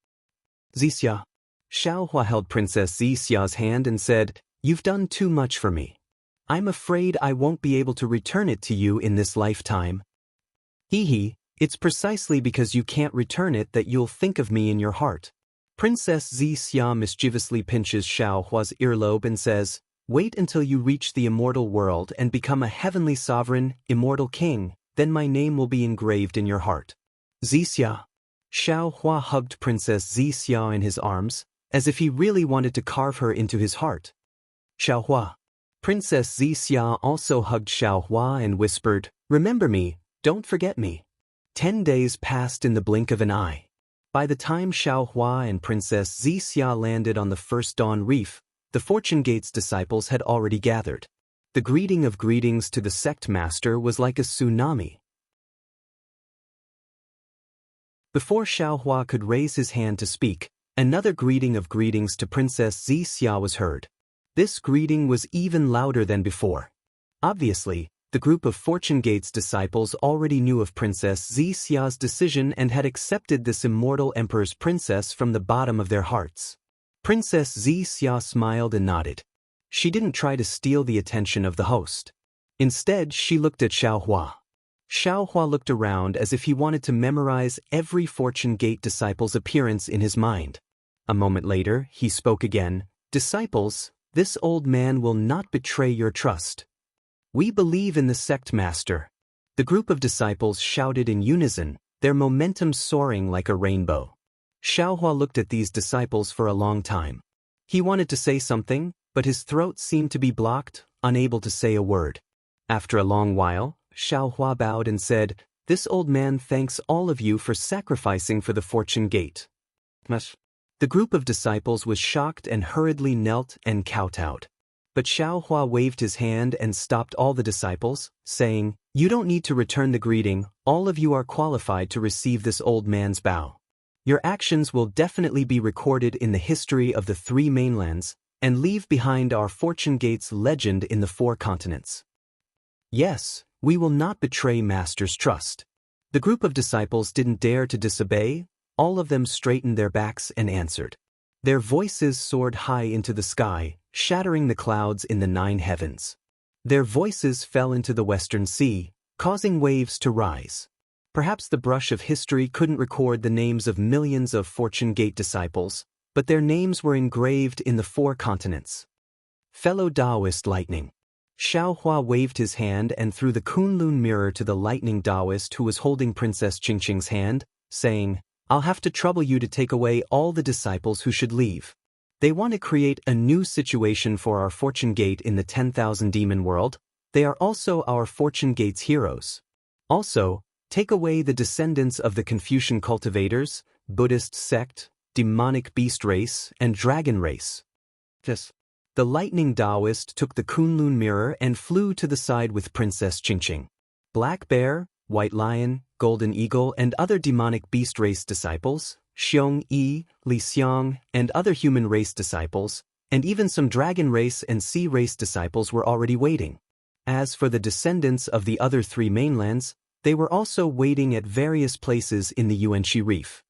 Speaker 1: Xianxia. Xiaohua held Princess Xiaoxia's hand and said, "You've done too much for me. I'm afraid I won't be able to return it to you in this lifetime." "Hee, it's precisely because you can't return it that you'll think of me in your heart." Princess Xianxia mischievously pinches Xiaohua's earlobe and says, "Wait until you reach the immortal world and become a heavenly sovereign, immortal king, then my name will be engraved in your heart." Xianxia. Xiaohua hugged Princess Xianxia in his arms, as if he really wanted to carve her into his heart. Xiaohua. Princess Xianxia also hugged Xiaohua and whispered, "Remember me, don't forget me." 10 days passed in the blink of an eye. By the time Xiaohua and Princess Xianxia landed on the first dawn reef, the Fortune Gate's disciples had already gathered. The greeting of greetings to the sect master was like a tsunami. Before Xiaohua could raise his hand to speak, another greeting of greetings to Princess Xianxia was heard. This greeting was even louder than before. Obviously, the group of Fortune Gate's disciples already knew of Princess Xiaoxia's decision and had accepted this immortal emperor's princess from the bottom of their hearts. Princess Xiaoxia smiled and nodded. She didn't try to steal the attention of the host. Instead, she looked at Xiaohua. Xiaohua looked around as if he wanted to memorize every Fortune Gate disciple's appearance in his mind. A moment later, he spoke again, "Disciples, this old man will not betray your trust. We believe in the sect master." The group of disciples shouted in unison, their momentum soaring like a rainbow. Xiaohua looked at these disciples for a long time. He wanted to say something, but his throat seemed to be blocked, unable to say a word. After a long while, Xiaohua bowed and said, "This old man thanks all of you for sacrificing for the Fortune Gate." The group of disciples was shocked and hurriedly knelt and kowtowed. But Xiaohua waved his hand and stopped all the disciples, saying, "You don't need to return the greeting, all of you are qualified to receive this old man's bow. Your actions will definitely be recorded in the history of the 3 mainlands, and leave behind our Fortune Gate's legend in the 4 continents. Yes, we will not betray Master's trust." The group of disciples didn't dare to disobey. All of them straightened their backs and answered. Their voices soared high into the sky, shattering the clouds in the 9 heavens. Their voices fell into the western sea, causing waves to rise. Perhaps the brush of history couldn't record the names of millions of Fortune Gate disciples, but their names were engraved in the 4 continents. Fellow Daoist lightning. Xiaohua waved his hand and threw the Kunlun mirror to the lightning Daoist who was holding Princess Qingqing's hand, saying, "I'll have to trouble you to take away all the disciples who should leave. They want to create a new situation for our Fortune Gate in the 10,000 demon world. They are also our Fortune Gate's heroes. Also, take away the descendants of the Confucian cultivators, Buddhist sect, demonic beast race, and dragon race." Yes. The lightning Daoist took the Kunlun mirror and flew to the side with Princess Qingqing. Black bear, white lion, golden eagle, and other demonic beast race disciples, Xiong Yi, Li Xiang, and other human race disciples, and even some dragon race and sea race disciples were already waiting. As for the descendants of the other 3 mainlands, they were also waiting at various places in the Yuanxi Reef.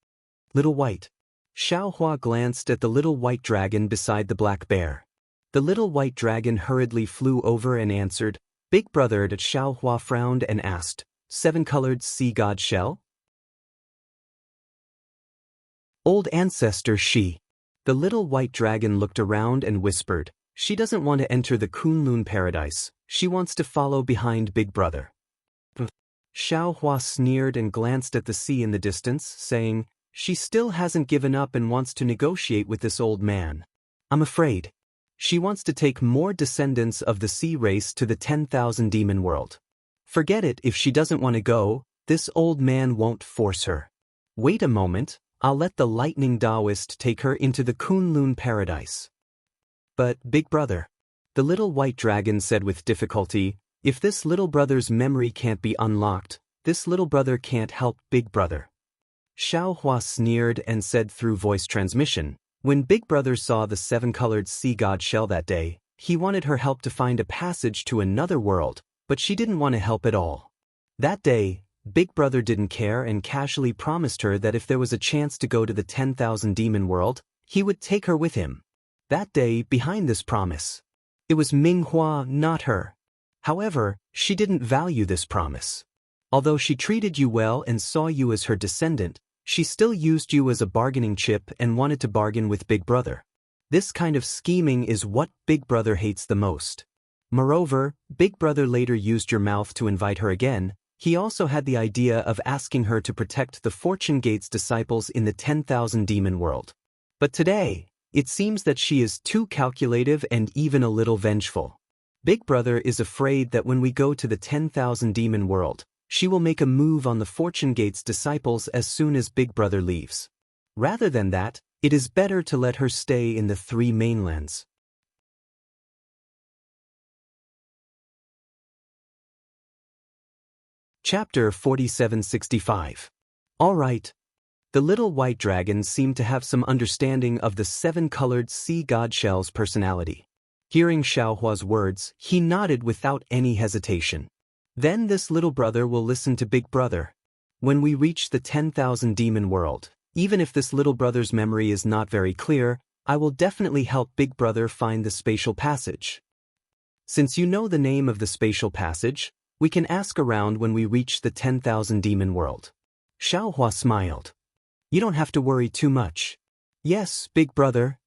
Speaker 1: Little White. Xiaohua glanced at the little white dragon beside the black bear. The little white dragon hurriedly flew over and answered, "Big brother." Xiaohua frowned and asked, "7-colored sea god shell?" Old ancestor she. The little white dragon looked around and whispered, "She doesn't want to enter the Kunlun paradise, she wants to follow behind Big Brother." Xiaohua sneered and glanced at the sea in the distance, saying, "She still hasn't given up and wants to negotiate with this old man. I'm afraid. She wants to take more descendants of the sea race to the 10,000 demon world. Forget it, if she doesn't want to go, this old man won't force her. Wait a moment, I'll let the lightning Daoist take her into the Kunlun paradise." "But, big brother," the little white dragon said with difficulty, "if this little brother's memory can't be unlocked, this little brother can't help big brother." Xiaohua sneered and said through voice transmission, "When Big Brother saw the seven-colored sea god shell that day, he wanted her help to find a passage to another world, but she didn't want to help at all. That day, Big Brother didn't care and casually promised her that if there was a chance to go to the 10,000 demon world, he would take her with him. That day, behind this promise, it was Minghua, not her. However, she didn't value this promise. Although she treated you well and saw you as her descendant, she still used you as a bargaining chip and wanted to bargain with Big Brother. This kind of scheming is what Big Brother hates the most. Moreover, Big Brother later used your mouth to invite her again. He also had the idea of asking her to protect the Fortune Gate's disciples in the 10,000 demon world. But today, it seems that she is too calculative and even a little vengeful. Big Brother is afraid that when we go to the 10,000 demon world, she will make a move on the Fortune Gate's disciples as soon as Big Brother leaves. Rather than that, it is better to let her stay in the three mainlands. Chapter 4765. All right. The little white dragon seemed to have some understanding of the seven-colored sea god shell's personality. Hearing Xiaohua's words, he nodded without any hesitation. "Then this little brother will listen to Big Brother. When we reach the 10,000 demon world, even if this little brother's memory is not very clear, I will definitely help Big Brother find the spatial passage. Since you know the name of the spatial passage, we can ask around when we reach the 10,000 demon world." Xiaohua smiled. "You don't have to worry too much." "Yes, Big Brother."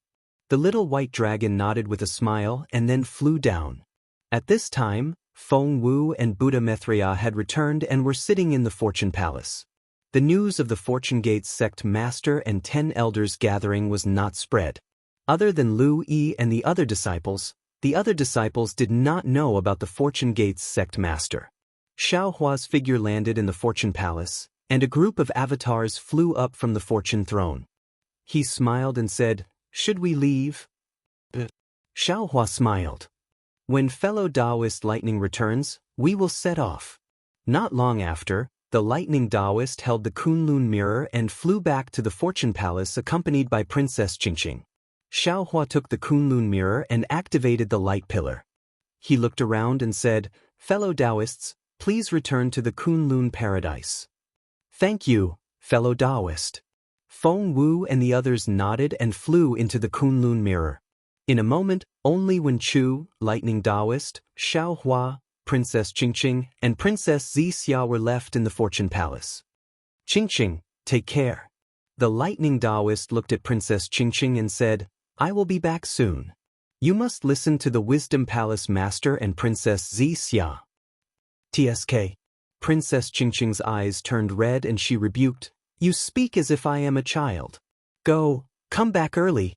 Speaker 1: The little white dragon nodded with a smile and then flew down. At this time, Feng Wu and Buddha Mithra had returned and were sitting in the Fortune Palace. The news of the Fortune Gate's sect master and 10 elders gathering was not spread. Other than Lu Yi and the other disciples did not know about the Fortune Gate's sect master. Xiaohua's figure landed in the Fortune Palace, and a group of avatars flew up from the Fortune Throne. He smiled and said, "Should we leave?" Xiaohua smiled. "When fellow Daoist lightning returns, we will set off." Not long after, the lightning Daoist held the Kunlun mirror and flew back to the Fortune Palace accompanied by Princess Qingqing. Xiaohua took the Kunlun mirror and activated the light pillar. He looked around and said, "Fellow Daoists, please return to the Kunlun paradise." "Thank you, fellow Daoist." Feng Wu and the others nodded and flew into the Kunlun mirror. In a moment, only Wen Chu, Lightning Daoist, Xiaohua, Princess Qingqing, and Princess Xianxia were left in the Fortune Palace. "Qingqing, take care." The Lightning Daoist looked at Princess Qingqing and said, "I will be back soon. You must listen to the Wisdom Palace Master and Princess Xianxia." "TSK." Princess Qingqing's eyes turned red and she rebuked, "You speak as if I am a child. Come back early."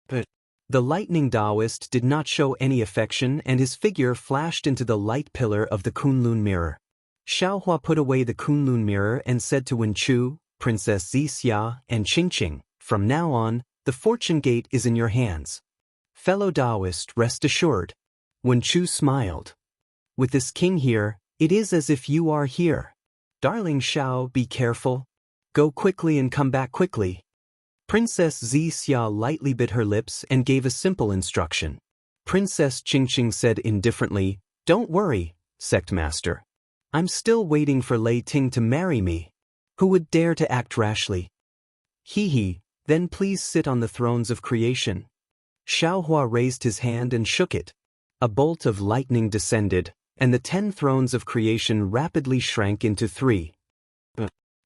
Speaker 1: But the Lightning Daoist did not show any affection and his figure flashed into the light pillar of the Kunlun mirror. Xiaohua put away the Kunlun mirror and said to Wen Chu, Princess Xianxia, and Qingqing, "From now on, the Fortune Gate is in your hands. Fellow Daoist, rest assured." Wen Chu smiled. "With this king here, it is as if you are here. Darling Xiao, be careful. Go quickly and come back quickly." Princess Xianxia lightly bit her lips and gave a simple instruction. Princess Qingqing said indifferently, "Don't worry, Sect Master. I'm still waiting for Lei Ting to marry me. Who would dare to act rashly?" "Hee, then please sit on the thrones of creation." Xiaohua raised his hand and shook it. A bolt of lightning descended, and the 10 thrones of creation rapidly shrank into 3.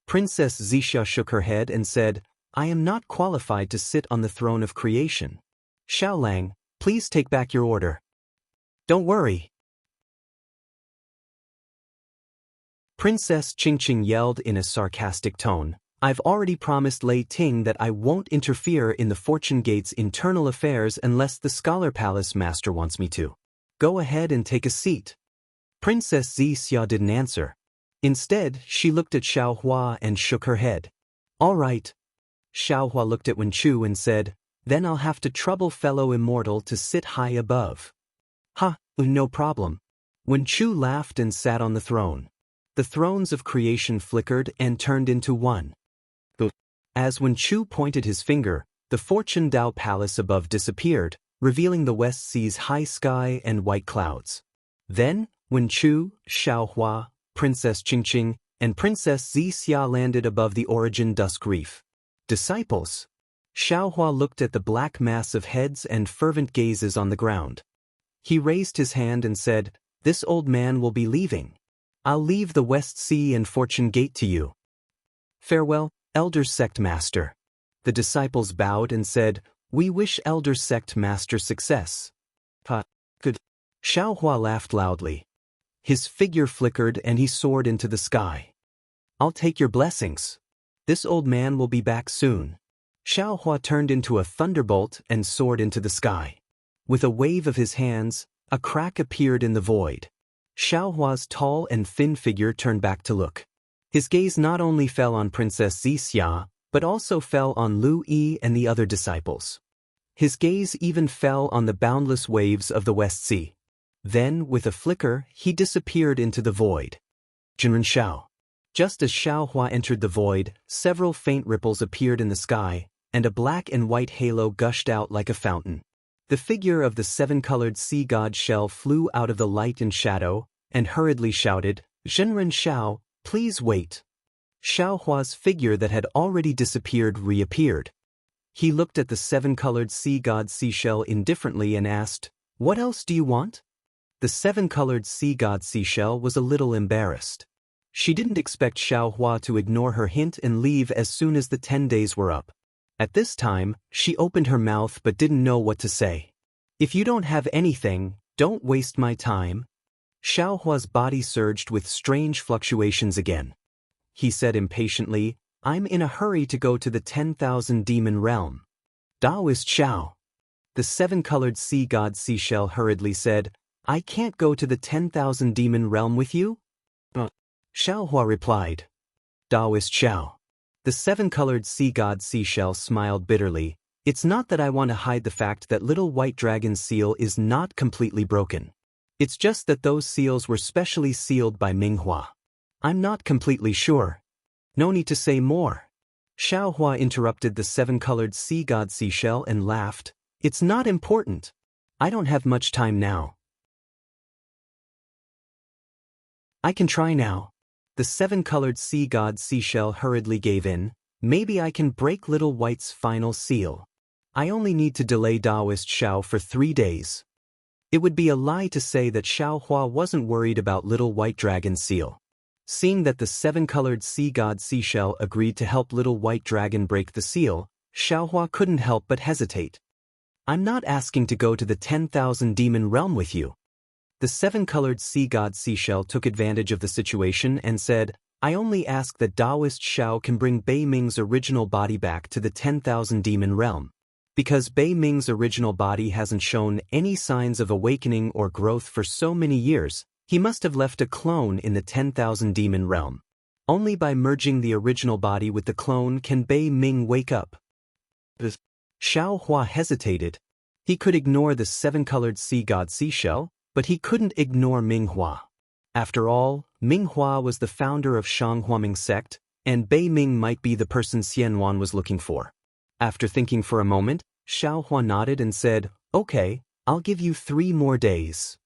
Speaker 1: Princess Xianxia shook her head and said, "I am not qualified to sit on the throne of creation. Xiaolang, please take back your order." "Don't worry." Princess Qingqing yelled in a sarcastic tone. I've already promised Lei Ting that I won't interfere in the Fortune Gate's internal affairs unless the Scholar Palace master wants me to. Go ahead and take a seat. Princess Xianxia didn't answer. Instead, she looked at Xiaohua and shook her head. All right. Xiaohua looked at Wen Chu and said, then I'll have to trouble fellow Immortal to sit high above. Ha, no problem. Wen Chu laughed and sat on the throne. The thrones of creation flickered and turned into one. As Wen Chu pointed his finger, the Fortune Dao Palace above disappeared, revealing the West Sea's high sky and white clouds. Then, Wen Chu, Xiaohua, Princess Qingqing, and Princess Xianxia landed above the Origin Dusk Reef. Disciples. Xiaohua looked at the black mass of heads and fervent gazes on the ground. He raised his hand and said, this old man will be leaving. I'll leave the West Sea and Fortune Gate to you. Farewell, Elder Sect Master. The disciples bowed and said, we wish Elder Sect Master success. Good. Xiaohua laughed loudly. His figure flickered and he soared into the sky. I'll take your blessings. This old man will be back soon. Xiaohua turned into a thunderbolt and soared into the sky. With a wave of his hands, a crack appeared in the void. Xiaohua's tall and thin figure turned back to look. His gaze not only fell on Princess Xianxia, but also fell on Lu Yi and the other disciples. His gaze even fell on the boundless waves of the West Sea. Then, with a flicker, he disappeared into the void. Jinren Shao. Just as Xiaohua entered the void, several faint ripples appeared in the sky, and a black and white halo gushed out like a fountain. The figure of the seven-colored sea god Shell flew out of the light and shadow, and hurriedly shouted, Jinren Shao, please wait. Xiaohua's figure that had already disappeared reappeared. He looked at the seven-colored sea god Seashell indifferently and asked, what else do you want? The seven-colored sea god Seashell was a little embarrassed. She didn't expect Xiaohua to ignore her hint and leave as soon as the 10 days were up. At this time, she opened her mouth but didn't know what to say. If you don't have anything, don't waste my time. Xiaohua's body surged with strange fluctuations again. He said impatiently, I'm in a hurry to go to the 10,000 demon realm. Daoist Xiao. The seven-colored sea god Seashell hurriedly said, I can't go to the 10,000 demon realm with you? Xiaohua replied. Daoist Xiao. The seven-colored sea god Seashell smiled bitterly. It's not that I want to hide the fact that little white dragon's seal is not completely broken. It's just that those seals were specially sealed by Minghua. I'm not completely sure. No need to say more. Xiaohua interrupted the seven-colored sea god Seashell and laughed. It's not important. I don't have much time now. I can try now. The seven-colored sea god Seashell hurriedly gave in. Maybe I can break Little White's final seal. I only need to delay Daoist Xiao for 3 days. It would be a lie to say that Xiaohua wasn't worried about Little White Dragon's seal. Seeing that the seven-colored sea god Seashell agreed to help Little White Dragon break the seal, Xiaohua couldn't help but hesitate. I'm not asking to go to the 10,000 demon realm with you. The seven-colored sea god Seashell took advantage of the situation and said, I only ask that Daoist Xiao can bring Bei Ming's original body back to the 10,000 demon realm. Because Bei Ming's original body hasn't shown any signs of awakening or growth for so many years, he must have left a clone in the 10,000 demon realm. Only by merging the original body with the clone can Bei Ming wake up. Xiaohua hesitated. He could ignore the seven-colored sea god Seashell, but he couldn't ignore Minghua. After all, Minghua was the founder of Shanghuaming sect, and Bei Ming might be the person Xianwan was looking for. After thinking for a moment, Xiaohua nodded and said, Okay, I'll give you 3 more days.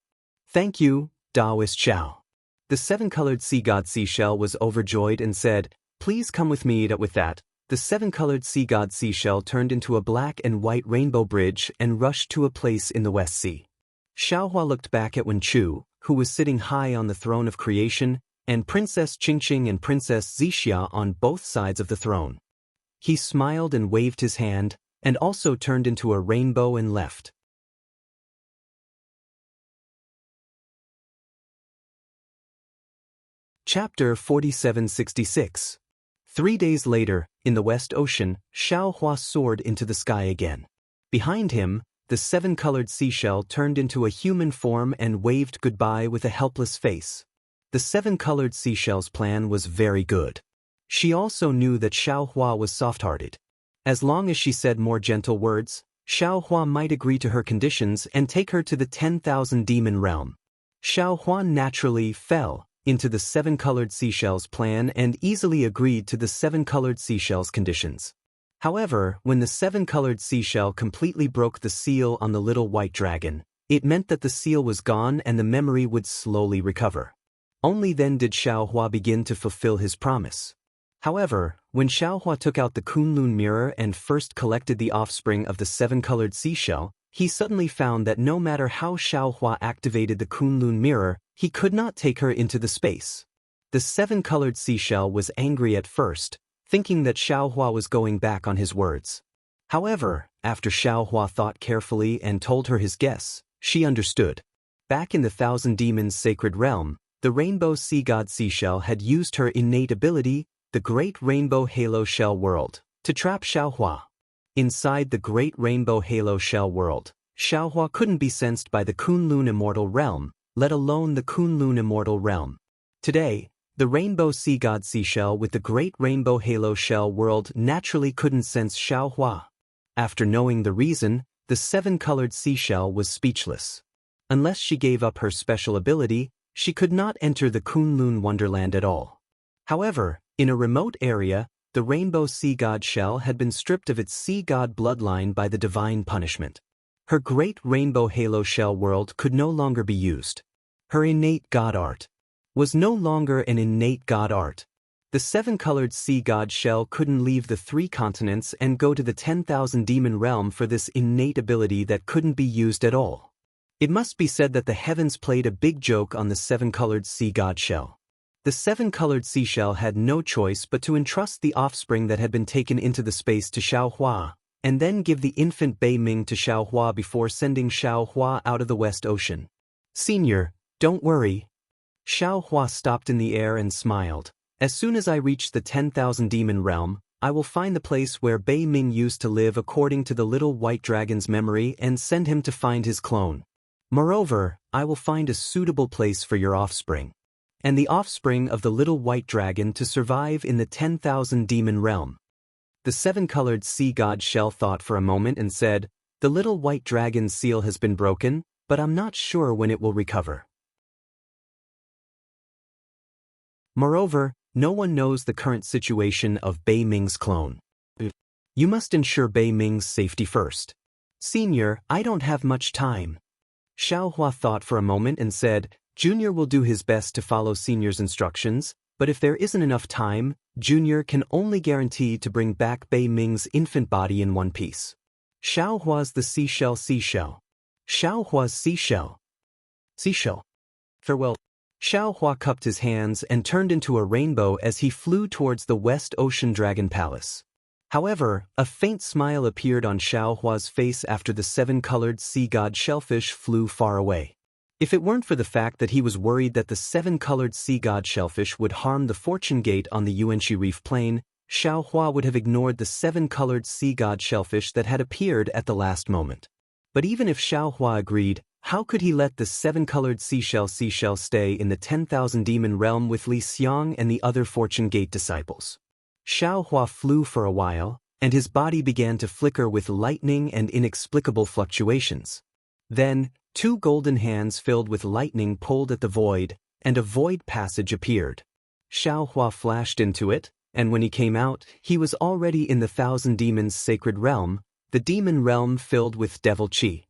Speaker 1: Thank you, Daoist Xiao. The seven-colored sea god Seashell was overjoyed and said, Please come with me. With that, the seven-colored sea god Seashell turned into a black and white rainbow bridge and rushed to a place in the West Sea. Xiaohua looked back at Wen Chu, who was sitting high on the throne of creation, and Princess Qingqing and Princess Xianxia on both sides of the throne. He smiled and waved his hand, and also turned into a rainbow and left. Chapter 4766. 3 days later, in the West Ocean, Xiaohua soared into the sky again. Behind him, the seven-colored seashell turned into a human form and waved goodbye with a helpless face. The seven-colored seashell's plan was very good. She also knew that Xiaohua was soft-hearted. As long as she said more gentle words, Xiaohua might agree to her conditions and take her to the 10,000 demon realm. Xiaohua naturally fell into the seven-colored seashell's plan and easily agreed to the seven-colored seashell's conditions. However, when the seven-colored seashell completely broke the seal on the little white dragon, it meant that the seal was gone and the memory would slowly recover. Only then did Xiaohua begin to fulfill his promise. However, when Xiaohua took out the Kunlun mirror and first collected the offspring of the seven-colored seashell, he suddenly found that no matter how Xiaohua activated the Kunlun mirror, he could not take her into the space. The seven-colored seashell was angry at first, thinking that Xiaohua was going back on his words. However, after Xiaohua thought carefully and told her his guess, she understood. Back in the Thousand Demons' sacred realm, the rainbow sea god seashell had used her innate ability, the Great Rainbow Halo Shell World, to trap Xiaohua. Inside the Great Rainbow Halo Shell World, Xiaohua couldn't be sensed by the Kunlun Immortal Realm, let alone the Kunlun Immortal Realm. Today, the Rainbow Sea God Seashell with the Great Rainbow Halo Shell World naturally couldn't sense Xiaohua. After knowing the reason, the seven-colored seashell was speechless. Unless she gave up her special ability, she could not enter the Kunlun Wonderland at all. However, in a remote area, the Rainbow Sea God Shell had been stripped of its sea god bloodline by the divine punishment. Her Great Rainbow Halo Shell World could no longer be used. Her innate god art was no longer an innate god art. The seven-colored sea god shell couldn't leave the 3 continents and go to the 10,000 demon realm for this innate ability that couldn't be used at all. It must be said that the heavens played a big joke on the seven-colored sea god shell. The seven-colored seashell had no choice but to entrust the offspring that had been taken into the space to Xiaohua, and then give the infant Bei Ming to Xiaohua before sending Xiaohua out of the West Ocean. "Senior, don't worry." Xiaohua stopped in the air and smiled. "As soon as I reach the 10,000 demon realm, I will find the place where Bei Ming used to live according to the little white dragon's memory and send him to find his clone. Moreover, I will find a suitable place for your offspring and the offspring of the little white dragon to survive in the 10,000 demon realm." The seven-colored sea god shell thought for a moment and said, "The little white dragon's seal has been broken, but I'm not sure when it will recover. Moreover, no one knows the current situation of Bei Ming's clone. You must ensure Bei Ming's safety first." "Senior, I don't have much time." Xiaohua thought for a moment and said, "Junior will do his best to follow Senior's instructions, but if there isn't enough time, Junior can only guarantee to bring back Bei Ming's infant body in one piece." Xiaohua's the seashell. Xiaohua's seashell. Farewell. Xiaohua cupped his hands and turned into a rainbow as he flew towards the West Ocean Dragon Palace. However, a faint smile appeared on Xiaohua's face after the seven-colored sea god shellfish flew far away. If it weren't for the fact that he was worried that the seven-colored sea god shellfish would harm the fortune gate on the Yuanxi Reef Plain, Xiaohua would have ignored the seven-colored sea god shellfish that had appeared at the last moment. But even if Xiaohua agreed, how could he let the seven-colored seashell stay in the 10,000 demon realm with Li Xiang and the other fortune gate disciples? Xiaohua flew for a while, and his body began to flicker with lightning and inexplicable fluctuations. Then, 2 golden hands filled with lightning pulled at the void, and a void passage appeared. Xiaohua flashed into it, and when he came out, he was already in the Thousand Demons' sacred realm, the demon realm filled with devil chi.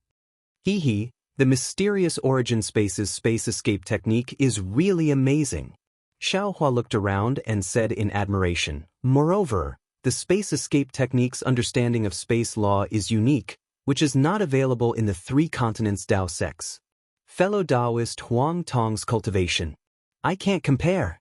Speaker 1: The mysterious origin space's space escape technique is really amazing. Xiaohua looked around and said in admiration, "Moreover, the space escape technique's understanding of space law is unique, which is not available in the 3 continents Dao sects. Fellow Daoist Huang Tong's cultivation. I can't compare."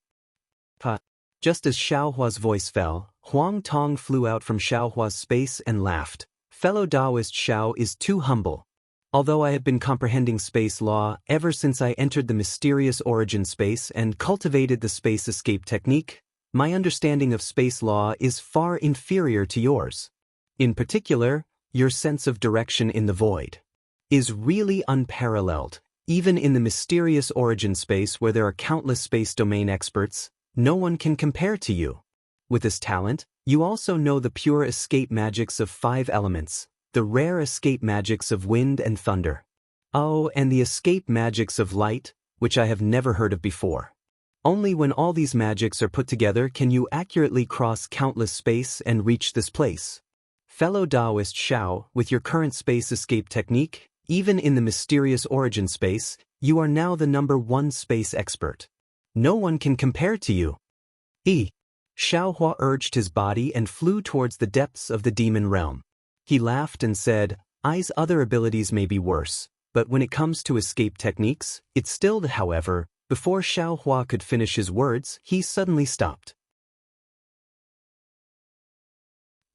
Speaker 1: Just as Xiaohua's voice fell, Huang Tong flew out from Xiaohua's space and laughed. "Fellow Daoist Xiao is too humble. Although I have been comprehending space law ever since I entered the mysterious origin space and cultivated the space escape technique, my understanding of space law is far inferior to yours. In particular, your sense of direction in the void is really unparalleled. Even in the mysterious origin space where there are countless space domain experts, no one can compare to you. With this talent, you also know the pure escape magics of 5 elements, the rare escape magics of wind and thunder. Oh, and the escape magics of light, which I have never heard of before. Only when all these magics are put together can you accurately cross countless space and reach this place. Fellow Daoist Xiao, with your current space escape technique, even in the mysterious origin space, you are now the #1 space expert. No one can compare to you. Xiaohua urged his body and flew towards the depths of the demon realm. He laughed and said, I's other abilities may be worse, but when it comes to escape techniques, it's still the however. Before Xiaohua could finish his words, he suddenly stopped.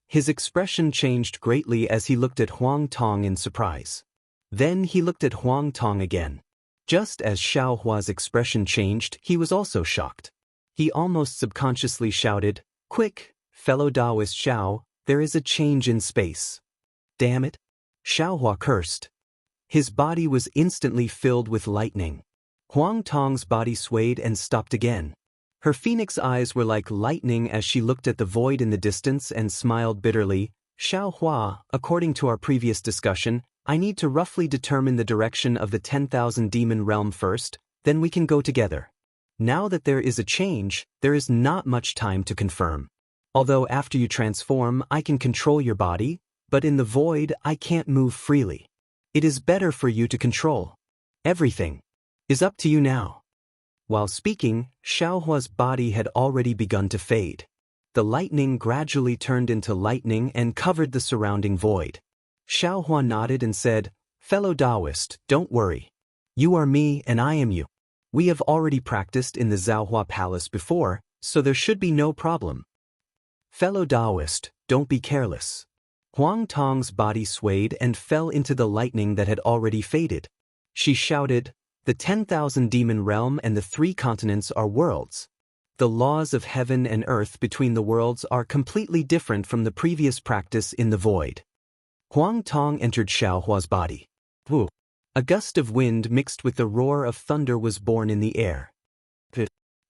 Speaker 1: His expression changed greatly as he looked at Huang Tong in surprise. Then he looked at Huang Tong again. Just as Xiaohua's expression changed, he was also shocked. He almost subconsciously shouted, Quick, fellow Daoist Xiao, there is a change in space. Damn it! Xiaohua cursed. His body was instantly filled with lightning. Huang Tong's body swayed and stopped again. Her phoenix eyes were like lightning as she looked at the void in the distance and smiled bitterly. Xiaohua, according to our previous discussion, I need to roughly determine the direction of the 10,000 demon realm first, then we can go together. Now that there is a change, there is not much time to confirm. Although after you transform, I can control your body, but in the void, I can't move freely. It is better for you to control. Everything is up to you now. While speaking, Xiaohua's body had already begun to fade. The lightning gradually turned into lightning and covered the surrounding void. Xiaohua nodded and said, Fellow Daoist, don't worry. You are me and I am you. We have already practiced in the Zhaohua Palace before, so there should be no problem. Fellow Daoist, don't be careless. Huang Tong's body swayed and fell into the lightning that had already faded. She shouted, The 10,000 demon realm and the 3 continents are worlds. The laws of heaven and earth between the worlds are completely different from the previous practice in the void. Huang Tong entered Xiaohua's body. Woo! A gust of wind mixed with the roar of thunder was born in the air.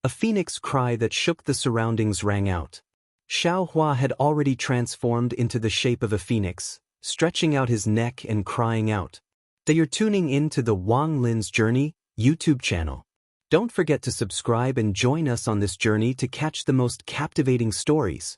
Speaker 1: A phoenix cry that shook the surroundings rang out. Xiaohua had already transformed into the shape of a phoenix, stretching out his neck and crying out. You're tuning in to the Wang Lin's Journey YouTube channel. Don't forget to subscribe and join us on this journey to catch the most captivating stories.